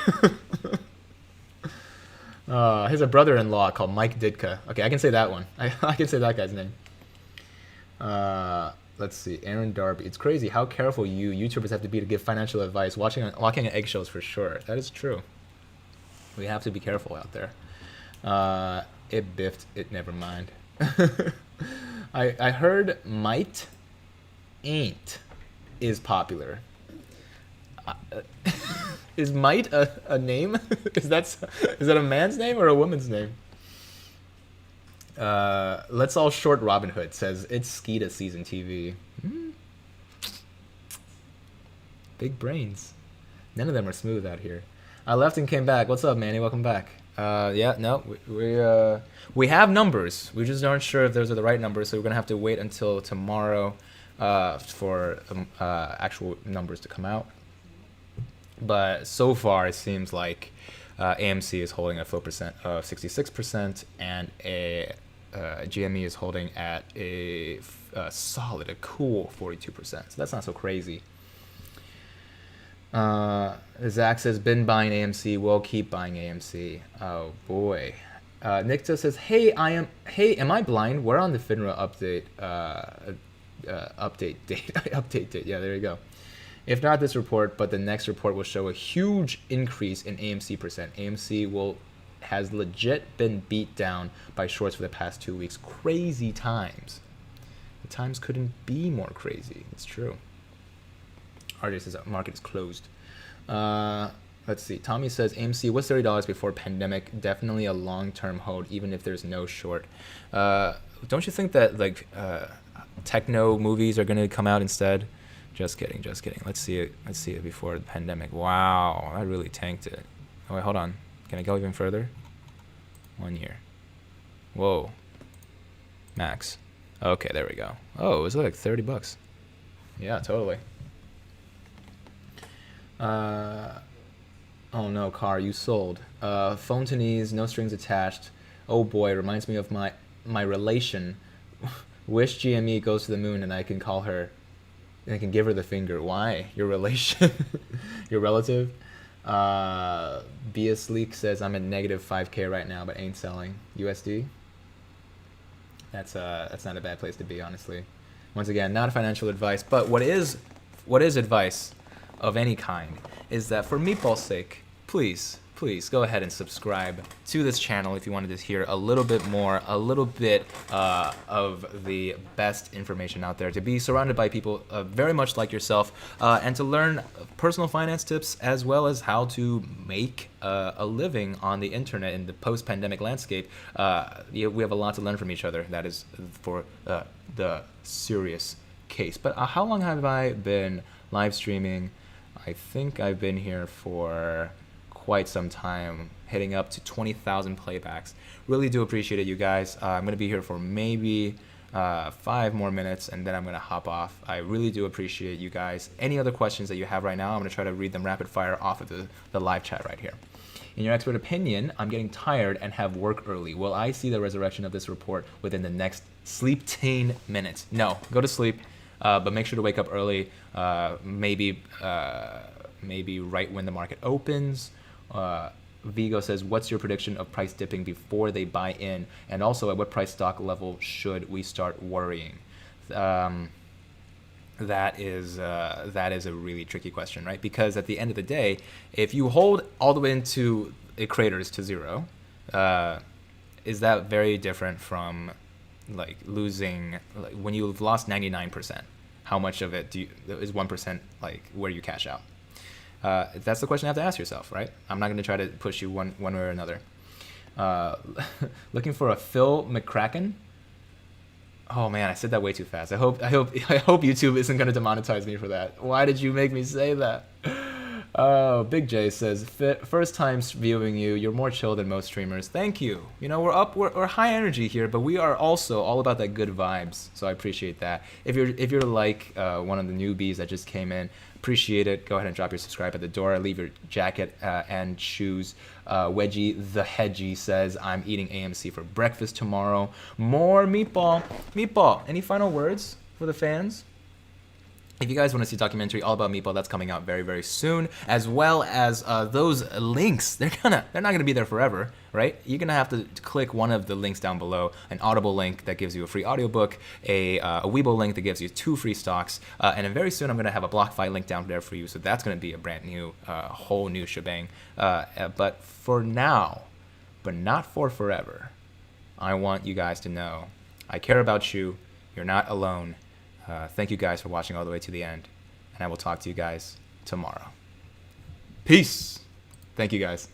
He has a brother-in-law called Mike Didka. Okay, I can say that one. I can say that guy's name. Let's see. Aaron Darby. It's crazy how careful you YouTubers have to be to give financial advice. Walking on eggshells for sure. That is true. We have to be careful out there. It biffed. It never mind. I heard might ain't is popular. Is might a name? Is that a man's name or a woman's name? Let's all short Robin Hood says it's Skeeta season TV. Big brains. None of them are smooth out here. I left and came back. What's up, Manny? Welcome back. Yeah, no, we have numbers. We just aren't sure if those are the right numbers, so we're gonna have to wait until tomorrow for actual numbers to come out. But so far, it seems like AMC is holding a float percent of 66%, and GME is holding at a cool 42%. So that's not so crazy. Zach says, been buying AMC, will keep buying AMC. Oh boy. Nikta says, hey, am I blind? We're on the FINRA update update date. Update date. Yeah, there you go. If not this report, but the next report will show a huge increase in AMC percent. AMC has legit been beat down by shorts for the past 2 weeks. Crazy times. The times couldn't be more crazy. It's true. RJ says market is closed. Let's see. Tommy says AMC was $30 before pandemic. Definitely a long-term hold, even if there's no short. Don't you think that like techno movies are going to come out instead? Just kidding. Let's see it before the pandemic. Wow, I really tanked it. Oh wait, hold on. Can I go even further? 1 year. Whoa. Max. Okay, there we go. Oh, it was like $30. Yeah, totally. Oh no, car, you sold. Phone to knees, no strings attached. Oh boy, reminds me of my relation. Wish GME goes to the moon and I can call her, and I can give her the finger. Why? Your relation? Your relative? Bia Sleek says I'm at negative 5K right now, but ain't selling. USD? That's not a bad place to be, honestly. Once again, not financial advice, but what is advice of any kind is that for Meatball's sake, please go ahead and subscribe to this channel if you wanted to hear a little bit of the best information out there, to be surrounded by people very much like yourself, and to learn personal finance tips as well as how to make a living on the internet in the post-pandemic landscape. We have a lot to learn from each other. That is for the serious case. But how long have I been live streaming? I think I've been here for quite some time, hitting up to 20,000 playbacks. Really do appreciate it, you guys. I'm going to be here for maybe 5 more minutes, and then I'm going to hop off. I really do appreciate you guys. Any other questions that you have right now, I'm going to try to read them rapid fire off of the live chat right here. In your expert opinion, I'm getting tired and have work early. Will I see the resurrection of this report within the next sleep-teen minutes? No, go to sleep, but make sure to wake up early, maybe right when the market opens. Vigo says, what's your prediction of price dipping before they buy in? And also, at what price stock level should we start worrying? That is a really tricky question, right? Because at the end of the day, if you hold all the way into it craters to zero, is that very different from like losing, like when you've lost 99%? How much of it is 1% like where you cash out? That's the question you have to ask yourself, right? I'm not going to try to push you one way or another. Looking for a Phil McCracken. Oh man, I said that way too fast. I hope YouTube isn't going to demonetize me for that. Why did you make me say that? Oh, Big J says, first time viewing you. You're more chill than most streamers. Thank you. You know, we're high energy here, but we are also all about that good vibes. So I appreciate that. If you're like one of the newbies that just came in, appreciate it. Go ahead and drop your subscribe at the door. Leave your jacket and shoes. Wedgie the Hedgie says, I'm eating AMC for breakfast tomorrow. More Meatball. Meatball, any final words for the fans? If you guys want to see a documentary all about Meatball, that's coming out very, very soon, as well as those links. They're not gonna be there forever, right? You're gonna have to click one of the links down below: an Audible link that gives you a free audiobook, a WeBull link that gives you 2 free stocks, and then very soon I'm gonna have a BlockFi link down there for you. So that's gonna be a brand new, whole new shebang. But for now, but not for forever, I want you guys to know I care about you. You're not alone. Thank you guys for watching all the way to the end, and I will talk to you guys tomorrow. Peace. Thank you guys.